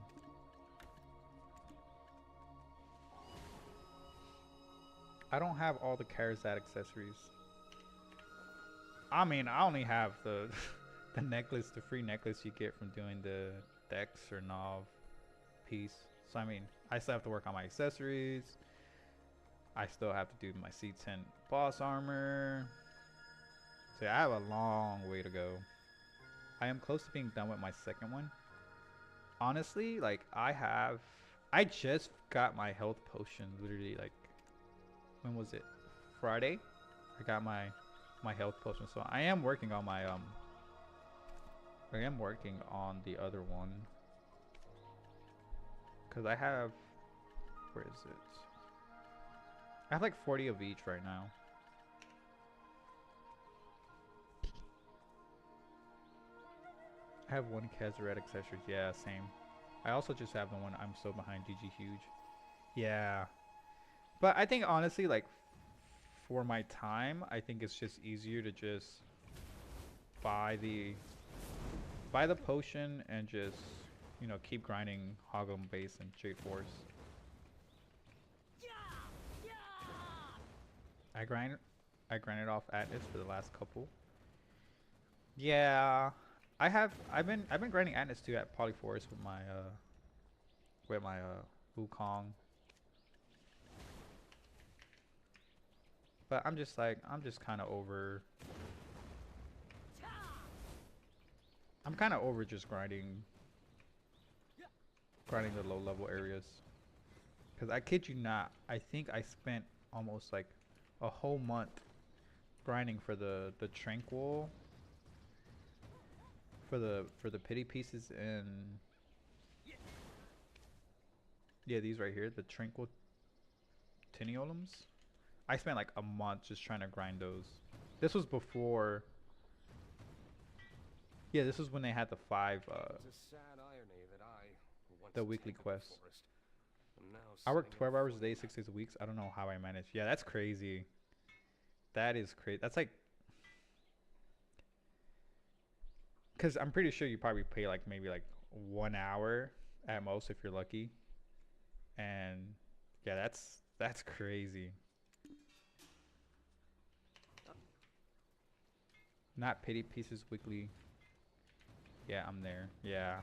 I don't have all the Karazat accessories. I mean, I only have the the necklace, the free necklace you get from doing the Dex or Nov piece. So I mean, I still have to work on my accessories. I still have to do my C10 boss armor. So yeah, I have a long way to go. I am close to being done with my second one. Honestly, like I just got my health potion literally like, when was it? Friday? I got my health potion. So I am working on my I am working on the other one. Cause I have, where is it? I have like 40 of each right now. I have one Kazaret accessories. Yeah, same. I also just have the one I'm so behind GG Huge. Yeah. But I think honestly, like, for my time, I think it's just easier to just buy the potion and just, you know, keep grinding Hogum base and Jade Force. I grind I grinded off Atlas for the last couple. Yeah. I've been grinding Atlas too at Polyforce with my Wukong. But I'm just kind of over. I'm kind of over just grinding the low level areas. Cause I kid you not, I think I spent almost like a whole month grinding for the tranquil, for the pity pieces, and yeah, these right here, the tranquil tiniolums. I spent like a month just trying to grind those. This was before. Yeah, this was when they had the the weekly quests. I work 12 hours a day, 6 days a week. I don't know how I manage. Yeah, that's crazy. That is crazy. That's like, because I'm pretty sure you probably pay like maybe like 1 hour at most if you're lucky. And yeah, that's crazy. Not pity pieces weekly. Yeah, I'm there. Yeah.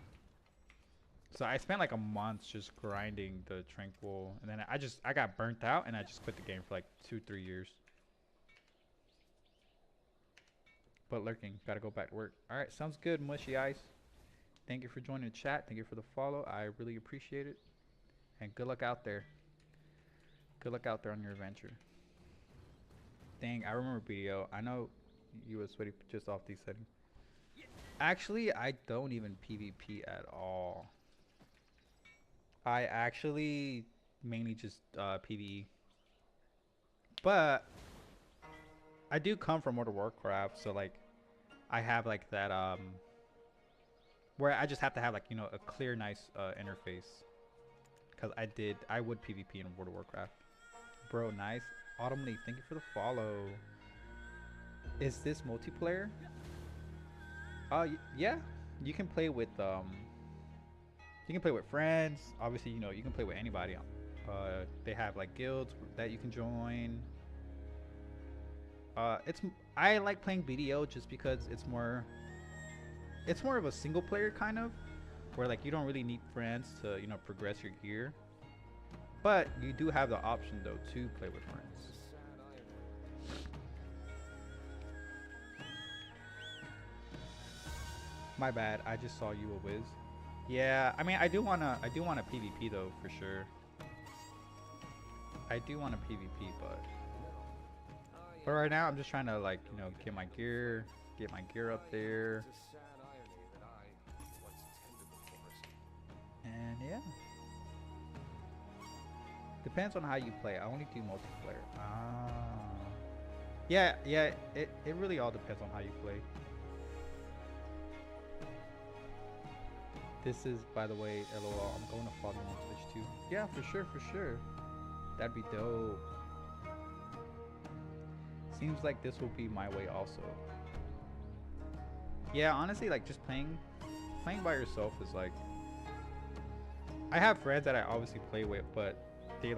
So I spent like a month just grinding the tranquil, and then I got burnt out, and I just quit the game for like 2 3 years. But lurking, gotta go back to work. All right, sounds good, mushy eyes. Thank you for joining the chat. Thank you for the follow. I really appreciate it. And good luck out there. Good luck out there on your adventure. Dang, I remember BDO. I know you were sweaty just off these settings. Actually, I don't even PvP at all. I actually mainly just PvE. But I do come from World of Warcraft, so like I have like that where I just have to have like, you know, a clear, nice interface. Cause I would PvP in World of Warcraft. Bro, nice. Autumn Lee, thank you for the follow. Is this multiplayer? Yeah. You can play with friends. Obviously, you know, you can play with anybody. They have like guilds that you can join. It's I like playing BDO just because it's more of a single player kind of, where like you don't really need friends to, you know, progress your gear. But you do have the option though to play with friends. My bad, I just saw you a whiz. Yeah, I mean I do wanna PvP though for sure. I do want a PvP, but right now I'm just trying to like, you know, get my gear up there. And yeah. Depends on how you play. I only do multiplayer. Yeah, it really all depends on how you play. This is, by the way, LOL, I'm going to follow you on Twitch too. Yeah, for sure. That'd be dope. Seems like this will be my way also. Yeah, honestly, like just playing by yourself is like, I have friends that I obviously play with, but they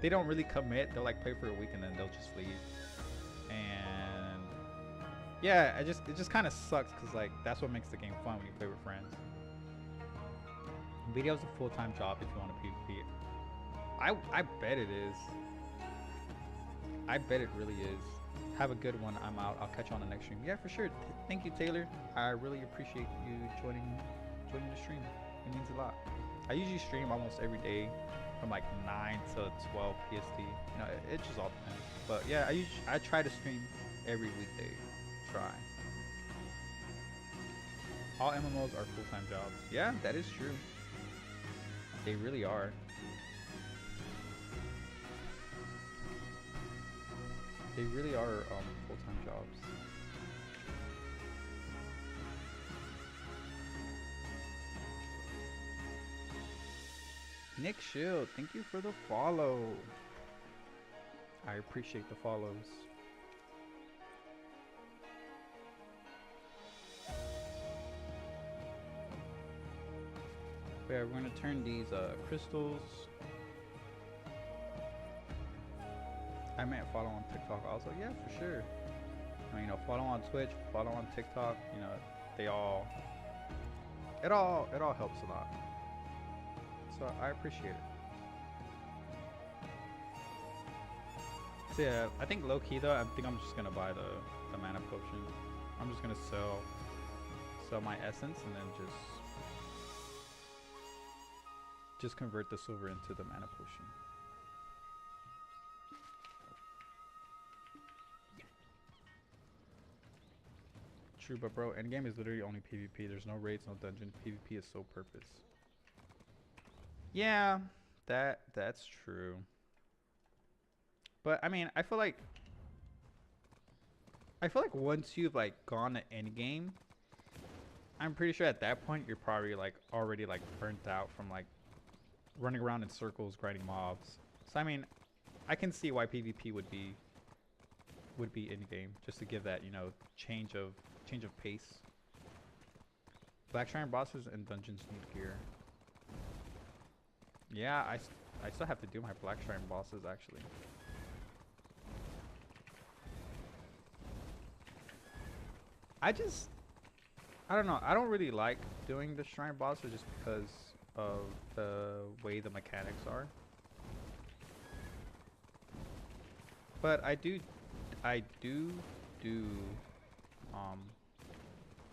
don't really commit. They'll like play for a week and then they'll just leave. And yeah, it just kind of sucks because like that's what makes the game fun when you play with friends. BDO is a full-time job if you want to PvP. I bet it is. I bet it really is. Have a good one. I'm out. I'll catch you on the next stream. Yeah, for sure. Thank you, Taylor. I really appreciate you joining the stream. It means a lot. I usually stream almost every day from like 9 to 12 PST. You know, it just all depends. But yeah, I try to stream every weekday. Try. All MMOs are full-time jobs. Yeah, that is true. They really are. They really are full-time jobs. Nick Shield, thank you for the follow. I appreciate the follows. Yeah, we're gonna turn these crystals. I meant follow on TikTok also. Yeah, for sure. I mean, you know, follow on Twitch, follow on TikTok. You know, it all helps a lot. So I appreciate it. So yeah, I think low key though, I think I'm just gonna buy the mana potion. I'm just gonna sell my essence and then just convert the silver into the mana potion. True, but bro, endgame is literally only PvP. There's no raids, no dungeon. PvP is sole purpose. Yeah, that's true. But I mean, I feel like once you've like gone to endgame, I'm pretty sure at that point you're probably like already like burnt out from like running around in circles grinding mobs. So I mean, I can see why PvP would be in game, just to give that, you know, change of pace. Black Shrine bosses and dungeons need gear. Yeah, I still have to do my Black Shrine bosses actually. I don't know. I don't really like doing the shrine bosses just because of the way the mechanics are. But I do do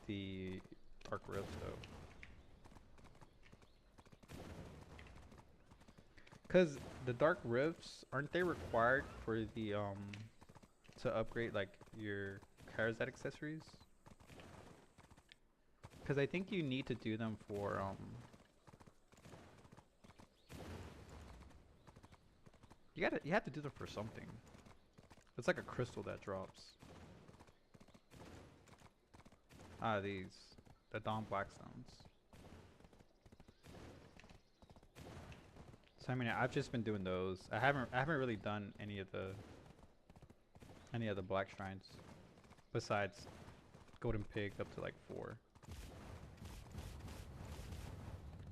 the Dark Rifts though. Cause the Dark Rifts, aren't they required for the to upgrade like your Charizard accessories? Cause I think you need to do them for you have to do them for something. It's like a crystal that drops. Ah, these. The Dawn Blackstones. So I mean, I've just been doing those. I haven't really done any of the black shrines besides Golden Pig up to like 4.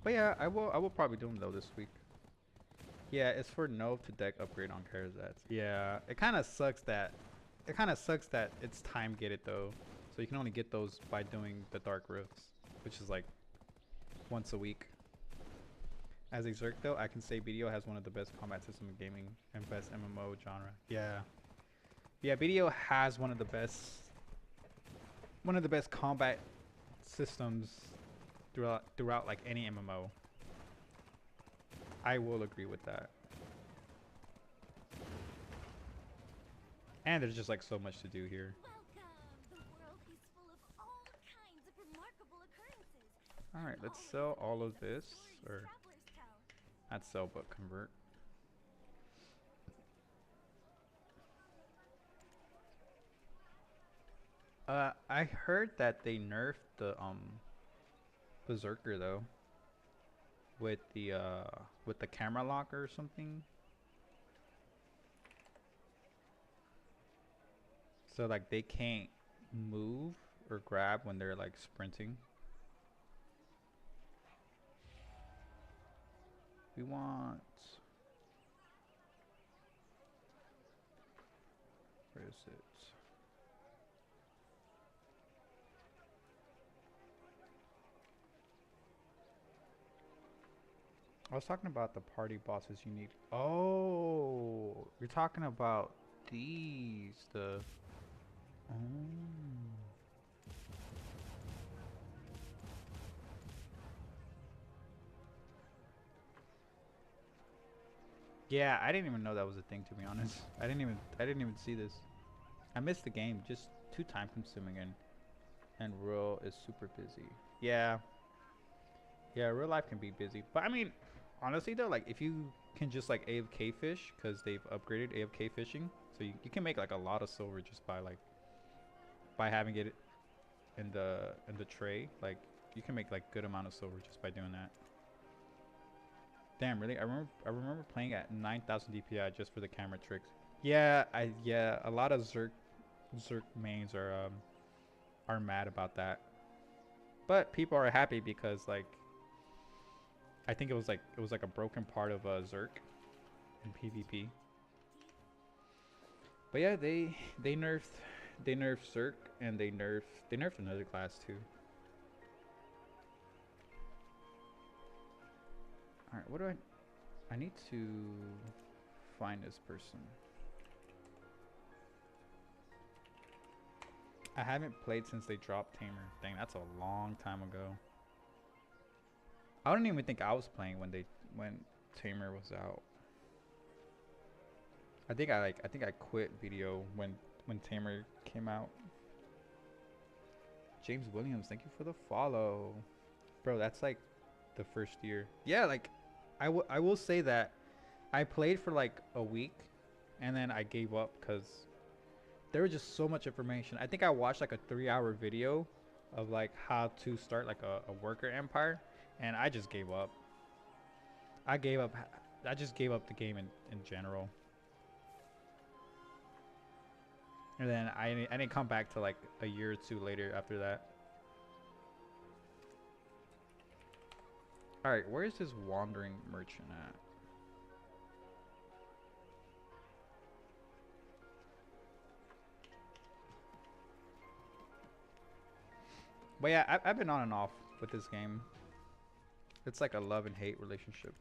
But yeah, I will probably do them though this week. Yeah, it's for Nove to deck upgrade on Charizards. Yeah, it kind of sucks that it's time gated though. So you can only get those by doing the Dark Rifts, which is like once a week. As a Zerk though, I can say BDO has one of the best combat systems in gaming and best MMO genre. Yeah. Yeah, BDO has one of the best combat systems throughout like any MMO. I will agree with that. And there's just like so much to do here. Alright, let's sell all of this, or not sell but convert. I heard that they nerfed the Berserker though, with the camera lock or something. So like they can't move or grab when they're like sprinting. We want, where is it? I was talking about the party bosses you need. Oh, you're talking about these, the, oh. Yeah, I didn't even know that was a thing, to be honest. I didn't even see this. I missed the game, just too time consuming, and real is super busy. Yeah. Yeah, real life can be busy. But I mean, honestly though, like if you can just like AFK fish, because they've upgraded AFK fishing, so you can make like a lot of silver just by having it in the tray. Like you can make like good amount of silver just by doing that. Damn, really? I remember playing at 9,000 DPI just for the camera tricks. Yeah, a lot of Zerk mains are mad about that. But people are happy because like I think it was like a broken part of Zerk in PvP. But yeah, they nerfed Zerk, and they nerfed another class too. All right, what do I need to find this person. I haven't played since they dropped Tamer. Dang, that's a long time ago. I don't even think I was playing when Tamer was out. I think I quit BDO when Tamer came out. James Williams, thank you for the follow. Bro, that's like the first year. Yeah, like I will say that I played for like a week and then I gave up because there was just so much information. I think I watched like a 3-hour video of like how to start like a worker empire, and I just gave up. I gave up. I just gave up the game in general. And then I didn't come back to like a year or two later after that. Alright, where is this wandering merchant at? But yeah, I've been on and off with this game. It's like a love and hate relationship.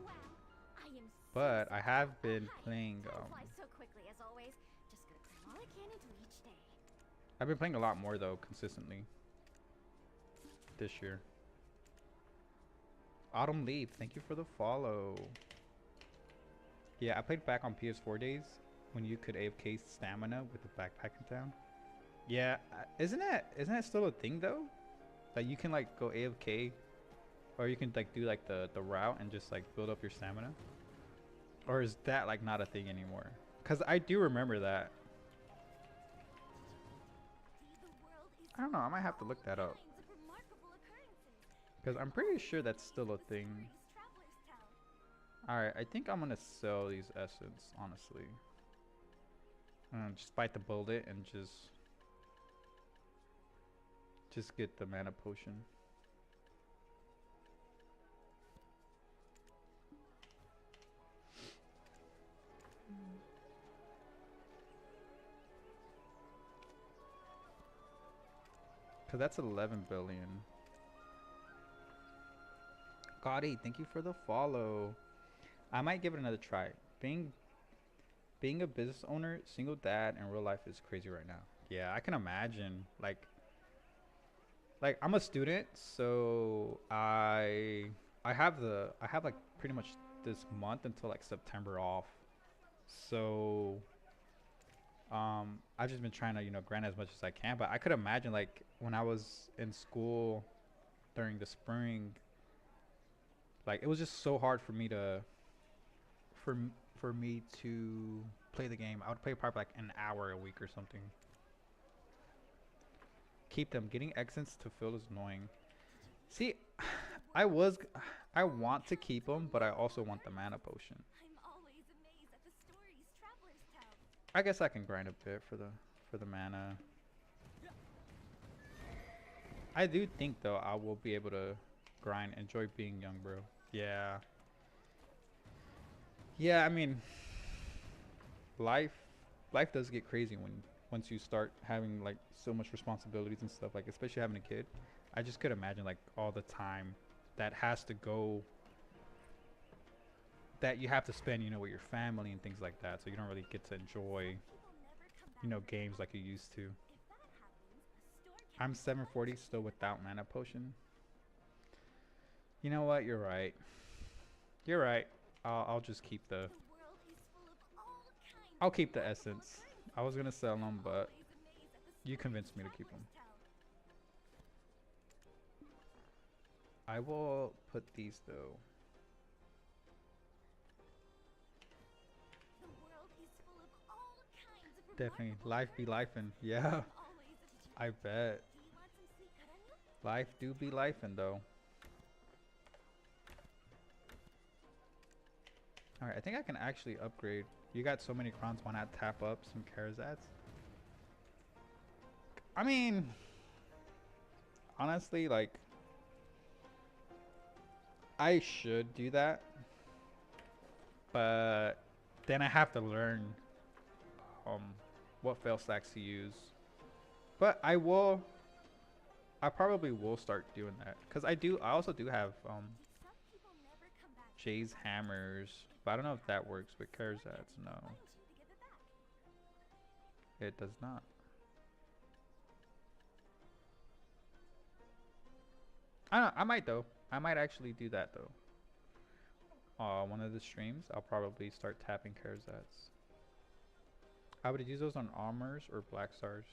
Wow, I am But I have been playing so quickly as always. Just gonna cram all I can into each day. I've been playing a lot more though, consistently this year. Autumn Leaf, thank you for the follow. Yeah, I played back on PS4 days when you could AFK stamina with the backpack in town. Yeah, isn't that still a thing though? That you can like go AFK, or you can like do like the route and just like build up your stamina. Or is that like not a thing anymore? Cause I do remember that. I don't know. I might have to look that up. Cause I'm pretty sure that's still a thing. All right, I think I'm gonna sell these essence honestly. Just bite the bullet and just get the mana potion. Cause that's 11 billion. Gotti, thank you for the follow. I might give it another try. Being a business owner, single dad in real life is crazy right now. Yeah, I can imagine. Like I'm a student, so I have like pretty much this month until like September off. So I've just been trying to, grind as much as I can, but I could imagine like when I was in school during the spring, like it was just so hard for me to for for me to play the game. I would play probably like an hour a week or something. Keep them. Getting accents to fill is annoying. See, I was I want to keep them, but I also want the mana potion. I guess I can grind a bit for the mana. I do think though I will be able to grind. Enjoy being young, bro. Yeah. Yeah, I mean, life life does get crazy when once you start having like so much responsibilities and stuff, like especially having a kid. I just could imagine like all the time that has to go that you have to spend, with your family and things like that. So you don't really get to enjoy, games like you used to. I'm 740 still without mana potion. You know what? You're right. You're right. I'll just keep the I'll keep the essence. I was gonna sell them, but you convinced me to keep them. I will put these though. Definitely. Life be lifing. Yeah. I bet. Life do be lifing though. Alright, I think I can actually upgrade. You got so many crowns, why not tap up some Karazats? I mean, honestly, like, I should do that. But then I have to learn um what fail stacks to use. But I probably will start doing that. Cause I also do have Jay's hammers. But I don't know if that works with Karazats. No. It does not. I might though. I might actually do that though. One of the streams, I'll probably start tapping Karazats. I would use those on armors or black stars.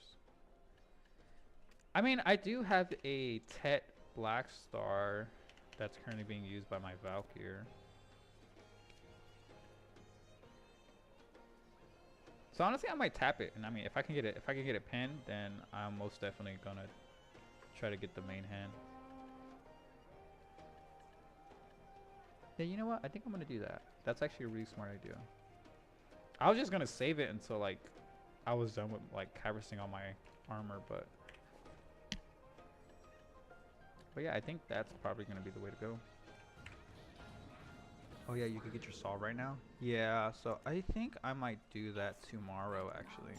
I mean, I do have a Tet black star that's currently being used by my Valkyr. So honestly, I might tap it, and I mean, if I can get it pinned, then I'm most definitely gonna try to get the main hand. Yeah, you know what? I think I'm gonna do that. That's actually a really smart idea. I was just gonna save it until like I was done with like harvesting all my armor, but yeah, I think that's probably gonna be the way to go. Oh yeah, you could get your saw right now. Yeah, so I think I might do that tomorrow actually.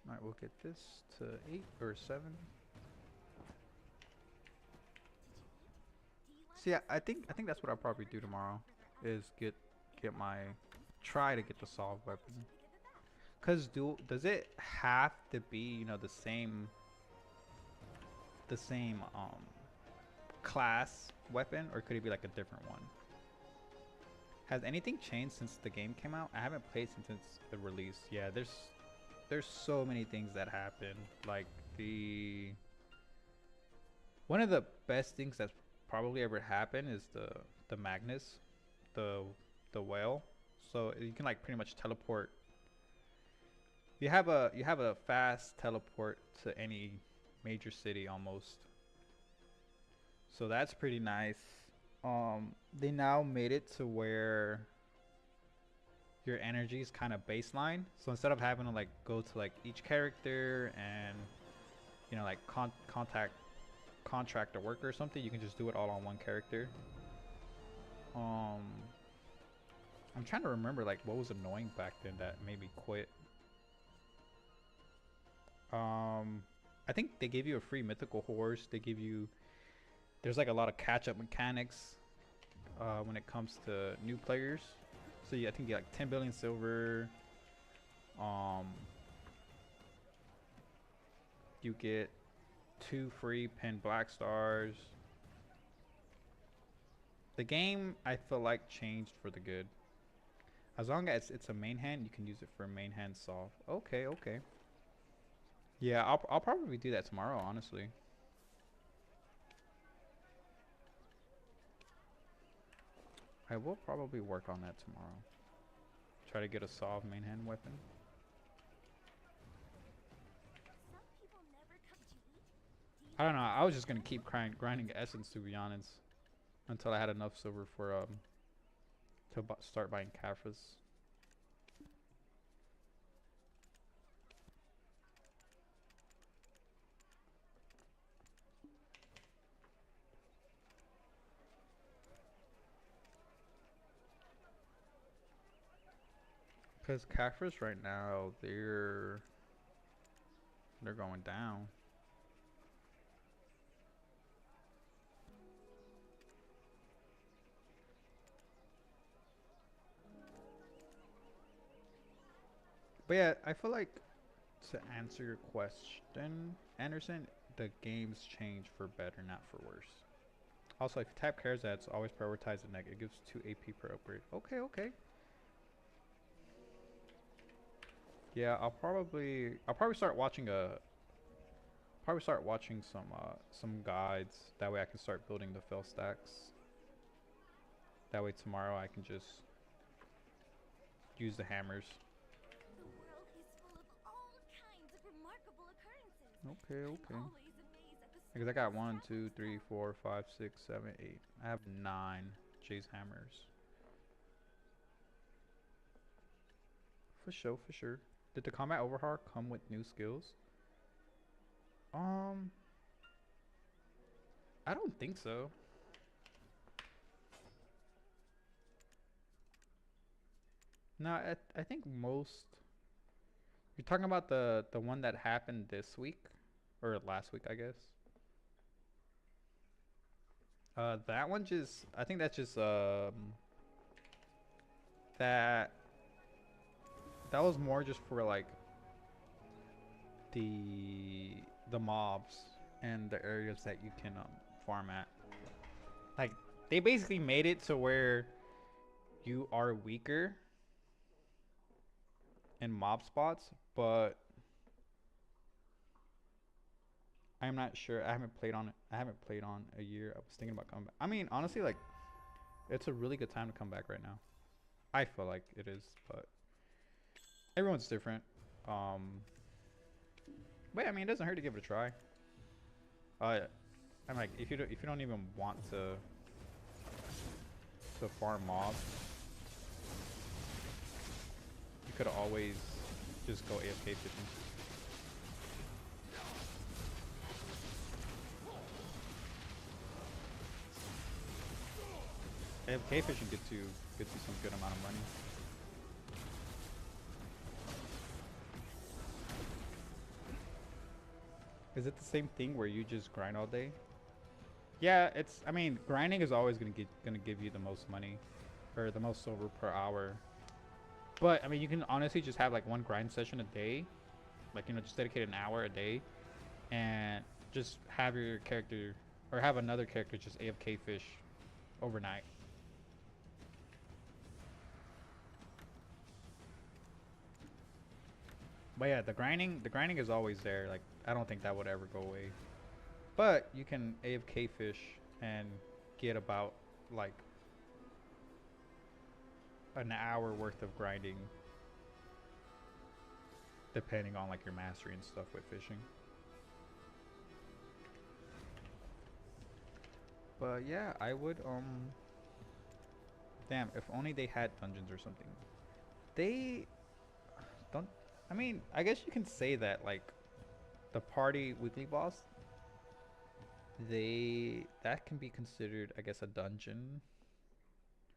Alright, we'll get this to 8 or 7. So yeah, I think that's what I'll probably do tomorrow, is get my try to get the solve weapon. Cause does it have to be, you know, the same class weapon, or could it be like a different one? Has anything changed since the game came out? I haven't played since the release. Yeah, there's so many things that happen. Like the one of the best things that's probably ever happened is the Magnus, the the whale. So you can like pretty much teleport. You have a fast teleport to any major city almost. So that's pretty nice. They now made it to where your energy is kind of baseline. So instead of having to like go to like each character and you know like contract a worker or something, you can just do it all on one character. Um, I'm trying to remember like what was annoying back then that made me quit. Um, I think they gave you a free mythical horse. They give you there's like a lot of catch up mechanics when it comes to new players. So yeah, I think you get like 10 billion silver. Um, you get 2 free pinned black stars. The game I feel like changed for the good. As long as it's a main hand, you can use it for main hand solve. Okay, okay. Yeah, I'll probably do that tomorrow, honestly. I will probably work on that tomorrow. Try to get a solve main hand weapon. I don't know. I was just gonna keep grinding essence to be honest, until I had enough silver for to start buying Caphras. Cause Caphras right now they're going down. But yeah, I feel like to answer your question, Anderson, the games change for better, not for worse. Also, if you tap cares ads, always prioritize the neck. It gives 2 AP per upgrade. Okay, okay. Yeah, I'll probably start watching some guides. That way I can start building the fill stacks. That way tomorrow I can just use the hammers. The world is full of all kinds of remarkable occurrences. Okay, I'm okay. always amazed at the Because I got stories 1, 2, travelers 3, tell. 4, 5, 6, 7, 8. I have 9 Jay's hammers. For sure, for sure. Did the combat overhaul come with new skills? Um, I don't think so. No, I think most. You're talking about the one that happened this week or last week, I guess. That one just I think that's just that that was more just for like the the mobs and the areas that you can farm at. Like they basically made it to where you are weaker in mob spots, but I'm not sure. I haven't played on it. I haven't played on a year. I was thinking about coming back. I mean, honestly, like it's a really good time to come back right now. I feel like it is, but everyone's different. Um, but yeah, I mean, it doesn't hurt to give it a try. I'm like, if you don't even want to farm mobs, you could always just go AFK fishing. AFK fishing gets you some good amount of money. Is it the same thing where you just grind all day? Yeah, it's. I mean, grinding is always gonna give you the most money, or the most silver per hour. But I mean, you can honestly just have like one grind session a day, like just dedicate an hour a day, and just have your character or have another character just AFK fish overnight. But yeah, the grinding is always there. Like I don't think that would ever go away. But you can AFK fish and get about like an hour worth of grinding, depending on like your mastery and stuff with fishing. But yeah, I would damn, if only they had dungeons or something. They don't. I mean, I guess you can say that like the party weekly boss, they that can be considered, I guess, a dungeon,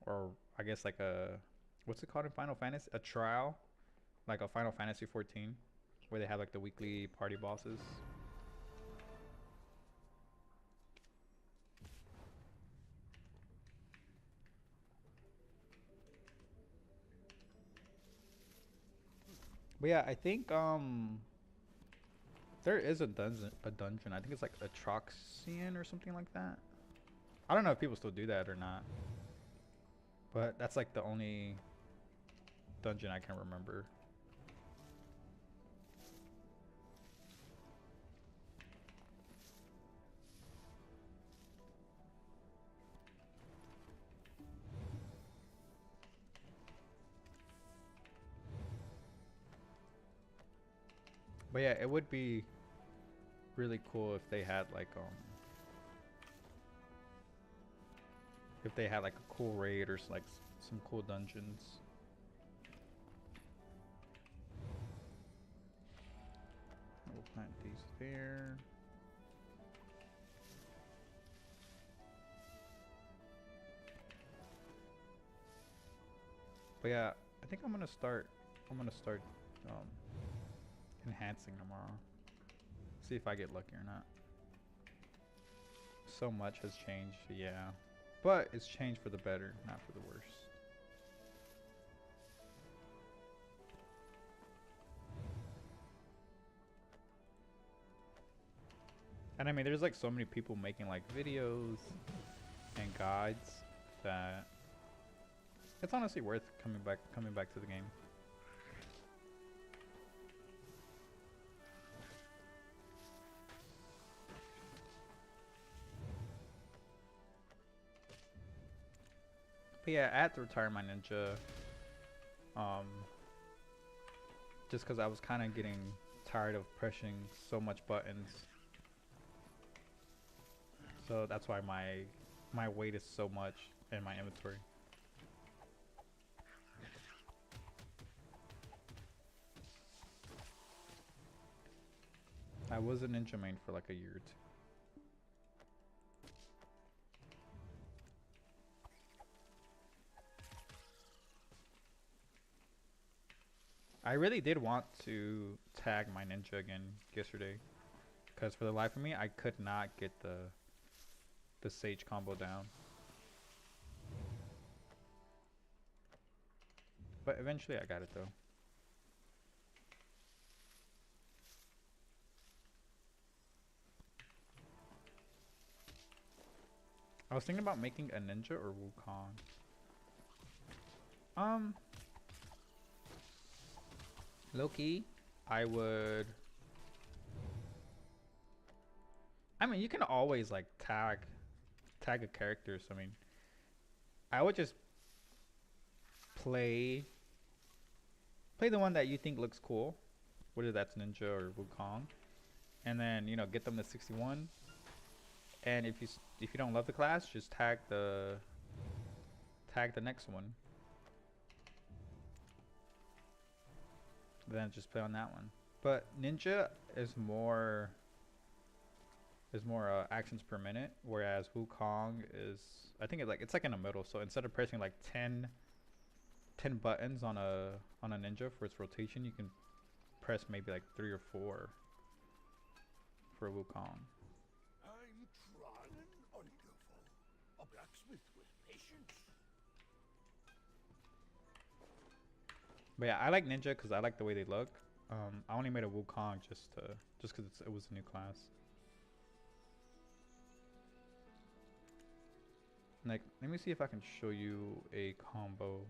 or I guess like a what's it called in Final Fantasy? A trial, like a Final Fantasy 14, where they have like the weekly party bosses. But yeah, I think there is a dungeon. I think it's like Atroxian or something like that. I don't know if people still do that or not, but that's like the only dungeon I can remember. But yeah, it would be really cool if they had like a cool raid or like some cool dungeons. We'll plant these there. But yeah, I think I'm gonna start um, enhancing tomorrow. See if I get lucky or not. So much has changed, yeah. But it's changed for the better, not for the worse. And I mean, there's like so many people making like videos and guides that it's honestly worth coming back to the game. But yeah, I had to retire my ninja, um, just because I was kind of getting tired of pressing so much buttons. So that's why my weight is so much in my inventory. I was a ninja main for like a year or two. I really did want to tag my ninja again yesterday, because for the life of me, I could not get the sage combo down. But eventually, I got it though. I was thinking about making a ninja or Wukong. Um, low key, I would. I mean, you can always like tag a character. So I mean, I would just play play the one that you think looks cool, whether that's Ninja or Wukong, and then get them to 61. And if you don't love the class, just tag the next one. Then just play on that one. But Ninja is more actions per minute, whereas Wukong is, I think it's like in the middle. So instead of pressing like 10 buttons on a ninja for its rotation, you can press maybe like 3 or 4 for Wukong. I'm trying on But yeah, I like Ninja because I like the way they look. I only made a Wukong just because it was a new class. Like, let me see if I can show you a combo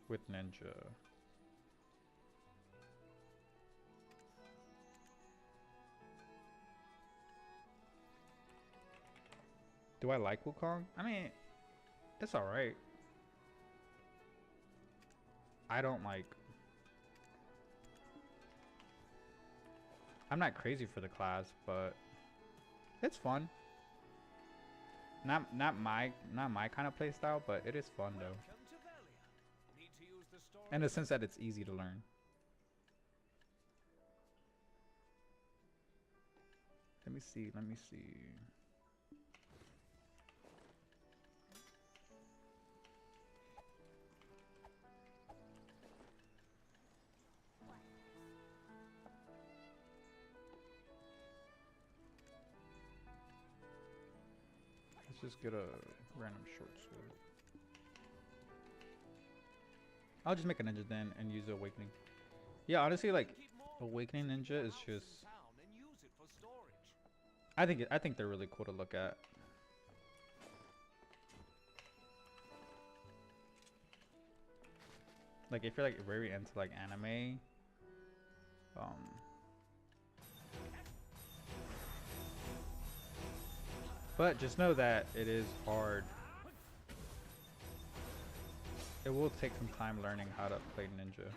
with Ninja. Do I like Wukong? I mean, it's alright. I don't like... I'm not crazy for the class, but it's fun. Not my kind of playstyle, but it is fun though. In the sense that it's easy to learn. Let me see. Let's just get a random short sword. I'll just make a ninja then and use the awakening. Yeah, honestly, like awakening ninja is just. I think they're really cool to look at. Like if you're like very into like anime, but just know that it is hard. It will take some time learning how to play ninja.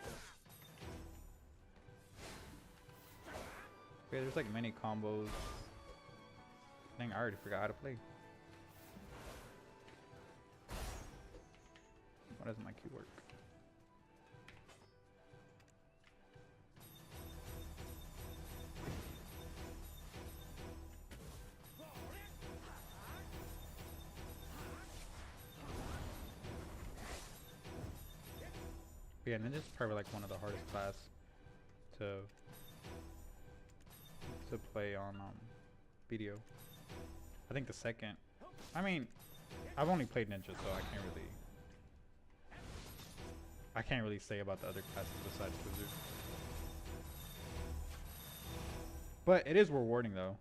Okay, there's like many combos. Dang, I already forgot how to play. Why doesn't my key work? But yeah, ninja's probably like one of the hardest class to play on BDO. I think the second. I mean, I've only played ninja, so I can't really say about the other classes besides Wizard. But it is rewarding though.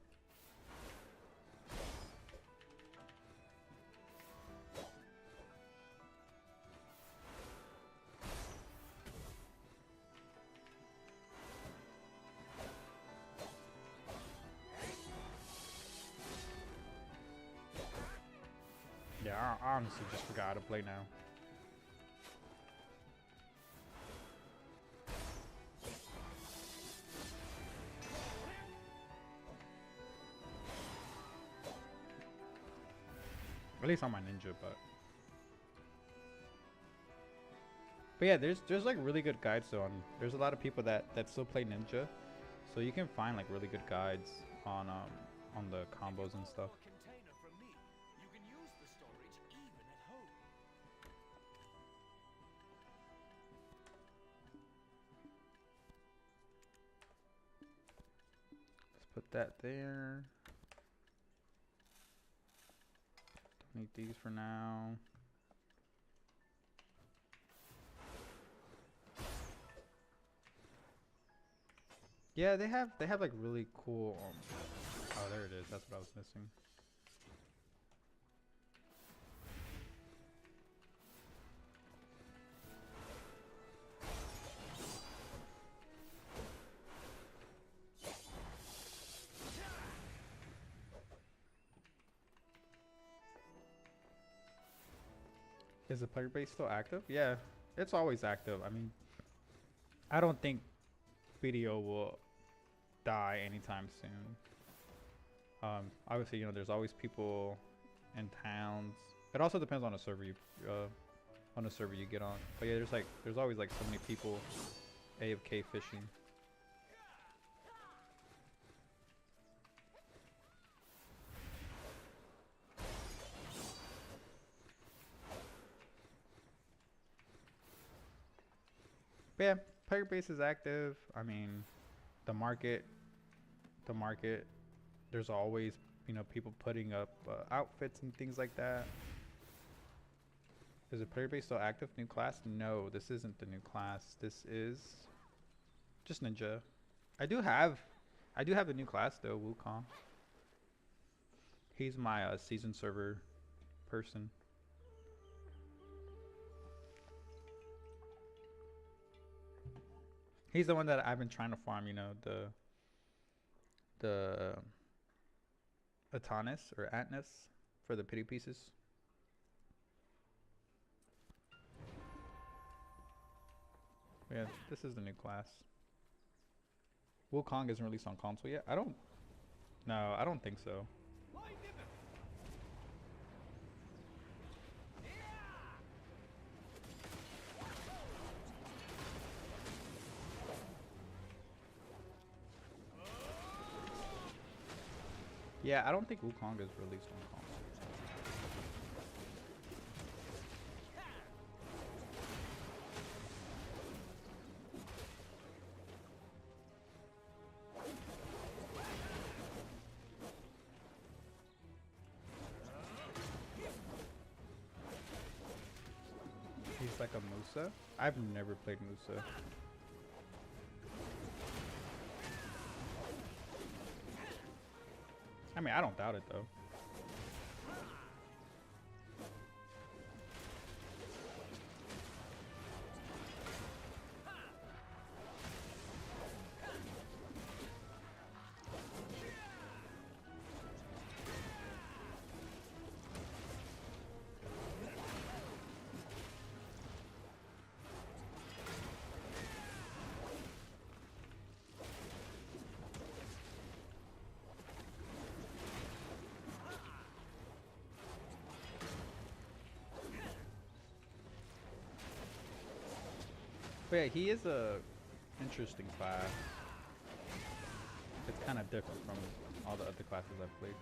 Yeah, I honestly just forgot how to play now. At least on my ninja, but yeah, there's like really good guides though. There's a lot of people that still play ninja, so you can find like really good guides on the combos and stuff. Let's put that there. Don't need these for now. Yeah, they have like really cool. Oh, there it is. That's what I was missing. Is the player base still active? Yeah, it's always active. I mean, I don't think BDO will die anytime soon. Obviously, there's always people in towns. It also depends on the server you get on. But yeah, there's always like so many people AFK fishing. But yeah, player base is active. I mean, the market, there's always, people putting up outfits and things like that. Is the player base still active? New class? No, this isn't the new class. This is just ninja. I do have the new class though, Wukong. He's my season server person. He's the one that I've been trying to farm, you know, the Atanis or Atnus for the pity pieces. Yeah, this is the new class. Wukong isn't released on console yet. I don't think so. Yeah, I don't think Wukong is released on console. He's like a Musa? I've never played Musa. I mean, I don't doubt it though. But yeah, he is a interesting class. It's kind of different from all the other classes I've played.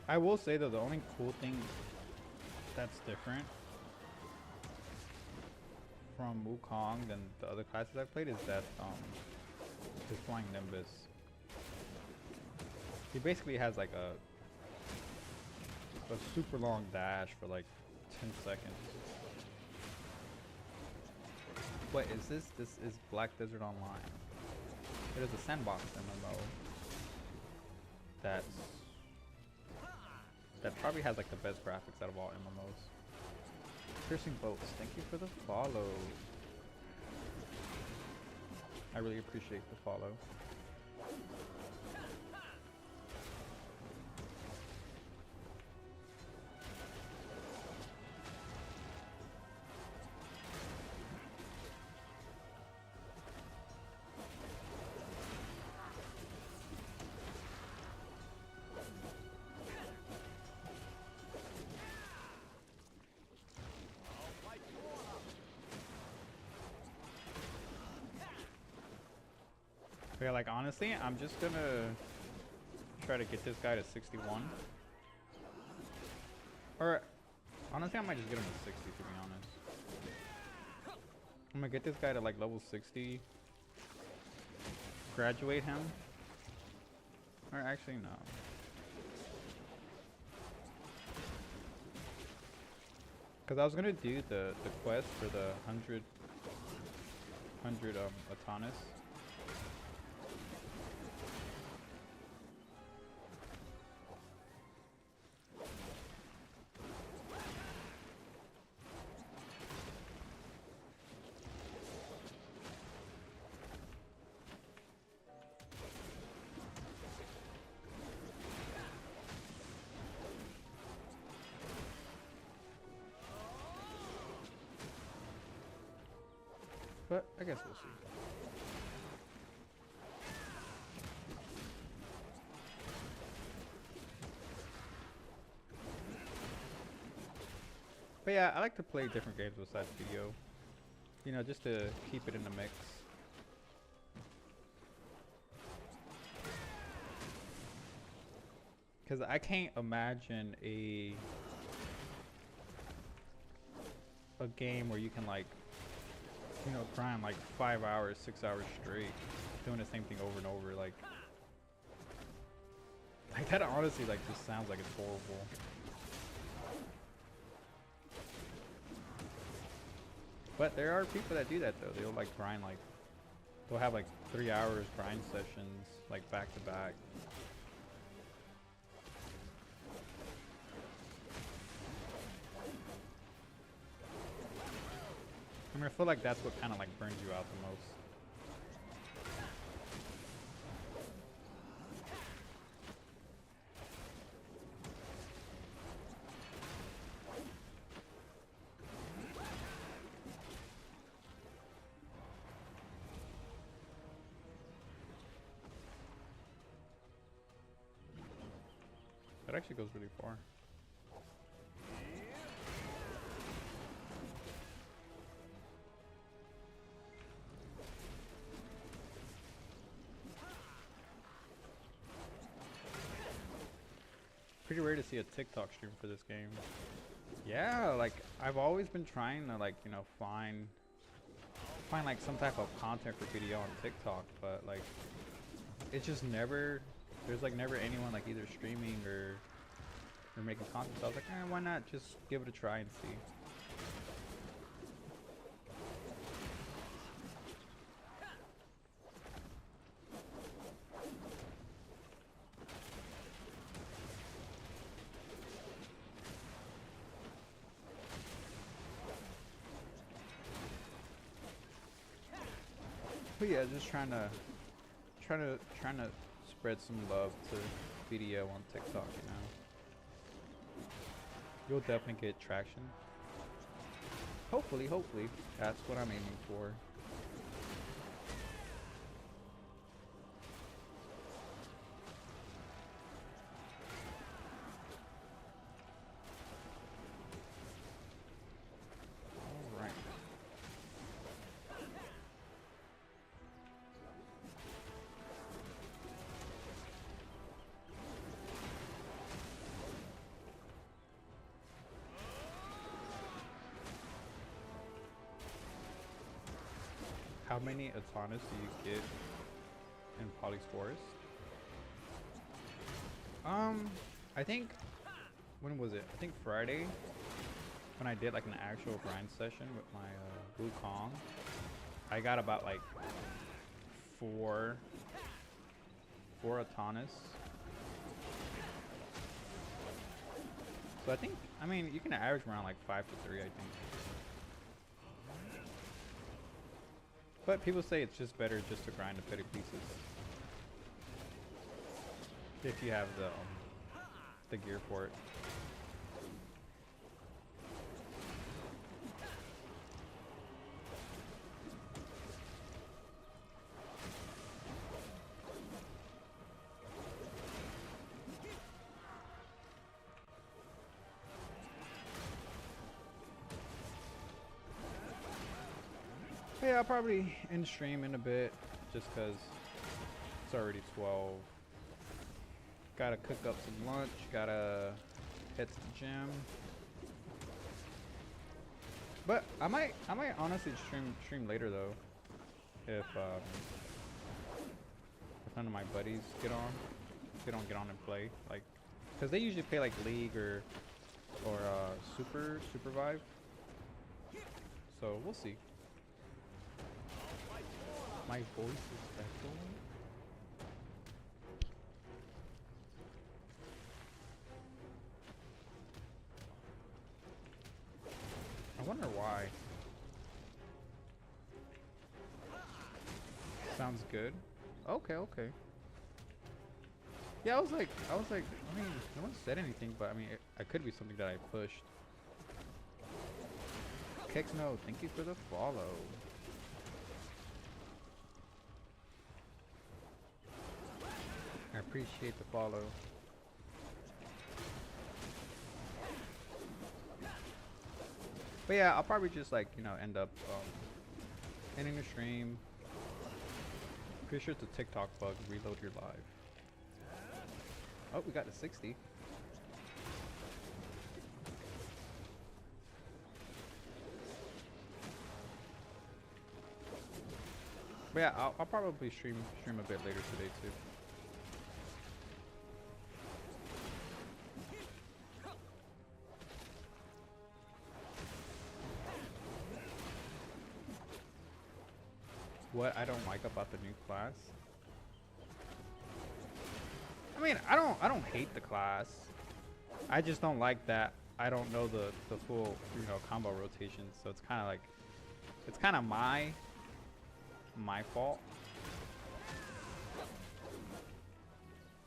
I will say though, the only cool thing that's different from Wukong than the other classes I've played is that his flying Nimbus. He basically has like a super long dash for like 10 seconds. What is this? This is Black Desert Online. It is a sandbox MMO that probably has like the best graphics out of all MMOs. Piercing Bolts, thank you for the follow. I really appreciate the follow. Yeah, like honestly, I'm just gonna try to get this guy to 61. Or honestly, I might just get him to 60 to be honest. I'm gonna get this guy to like level 60. Graduate him. Or actually no. Cause I was gonna do the quest for the 100 Atanis. But I guess we'll see. But yeah, I like to play different games besides BDO. You know, just to keep it in the mix. Because I can't imagine a game where you can like, you know, grind like 5 hours, 6 hours straight, doing the same thing over and over. Like that honestly like just sounds like it's horrible. But there are people that do that though. They'll like grind like, they'll have like 3 hours grind sessions like back to back. I mean, I feel like that's what kind of like burns you out the most. That actually goes really far. Pretty rare to see a TikTok stream for this game. Yeah, like I've always been trying to like, you know, find like some type of content for BDO on TikTok, but like it's just never, there's like never anyone like either streaming or making content. So I was like, why not just give it a try and see. But yeah, just trying to spread some love to BDO on TikTok, you know. You'll definitely get traction. Hopefully, that's what I'm aiming for. How many Atanas do you get in Polly's Forest? I think, when was it? I think Friday, when I did like an actual grind session with my Wukong, I got about like four Atanas. So I think, I mean, you can average around like 5 to 3, I think. But people say it's just better just to grind the petty pieces if you have the gear for it. Yeah, I'll probably end stream in a bit, just cause it's already 12. Gotta cook up some lunch, gotta head to the gym. But I might honestly stream later though, if none of my buddies get on. If they don't get on and play, like, cause they usually play like League or Super Vive. So we'll see. My voice is echoing. I wonder why. Sounds good. Okay. Yeah, I was like, I mean, no one said anything, but I mean, it could be something that I pushed. Kexno, thank you for the follow. I appreciate the follow. But yeah, I'll probably just like, you know, end up ending the stream. Pretty sure it's a TikTok bug, reload your live. Oh, we got to 60. But yeah, I'll probably stream a bit later today too. What I don't like about the new class? I mean, I don't hate the class. I just don't like that I don't know the full, you know, combo rotation. So it's kind of like, it's kind of my fault.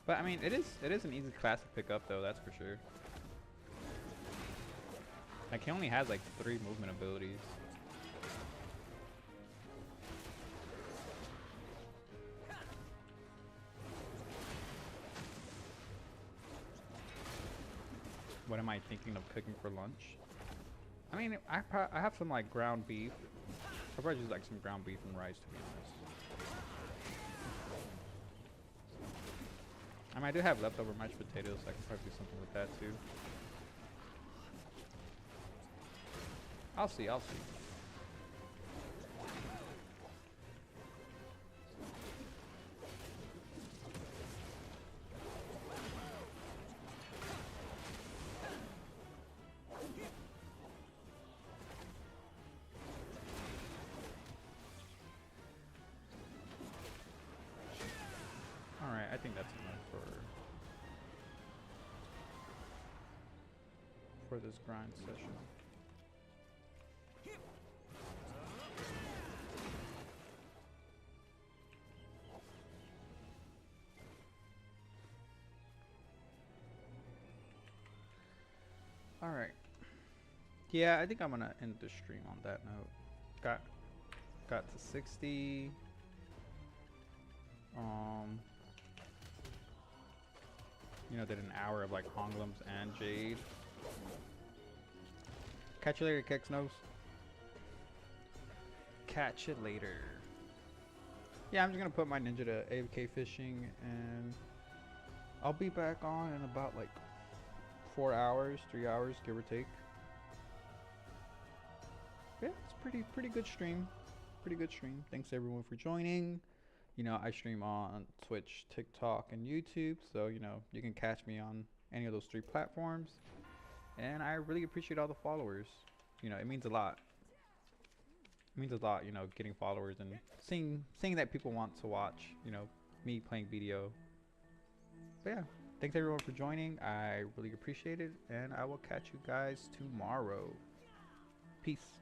But I mean, it is an easy class to pick up though, that's for sure. Like, he only has like 3 movement abilities. What am I thinking of cooking for lunch? I mean, I have some like ground beef. I'll probably just like some ground beef and rice, to be honest. I mean, I do have leftover mashed potatoes, so I can probably do something with that too. I'll see, I'll see. Alright, I think that's enough for this grind session. Alright. Yeah, I think I'm gonna end the stream on that note. Got to 60. You know, did an hour of like Honglums and Jade. Catch you later, Kex Nose. Catch you later. Yeah, I'm just gonna put my ninja to AFK fishing, and I'll be back on in about like 4 hours, 3 hours, give or take. Yeah, it's pretty good stream. Pretty good stream. Thanks everyone for joining. You know, I stream on Twitch, TikTok, and YouTube, so you know, you can catch me on any of those 3 platforms. And I really appreciate all the followers. You know, it means a lot. It means a lot, you know, getting followers and seeing that people want to watch, you know, me playing BDO. But yeah, thanks everyone for joining. I really appreciate it, and I will catch you guys tomorrow. Peace.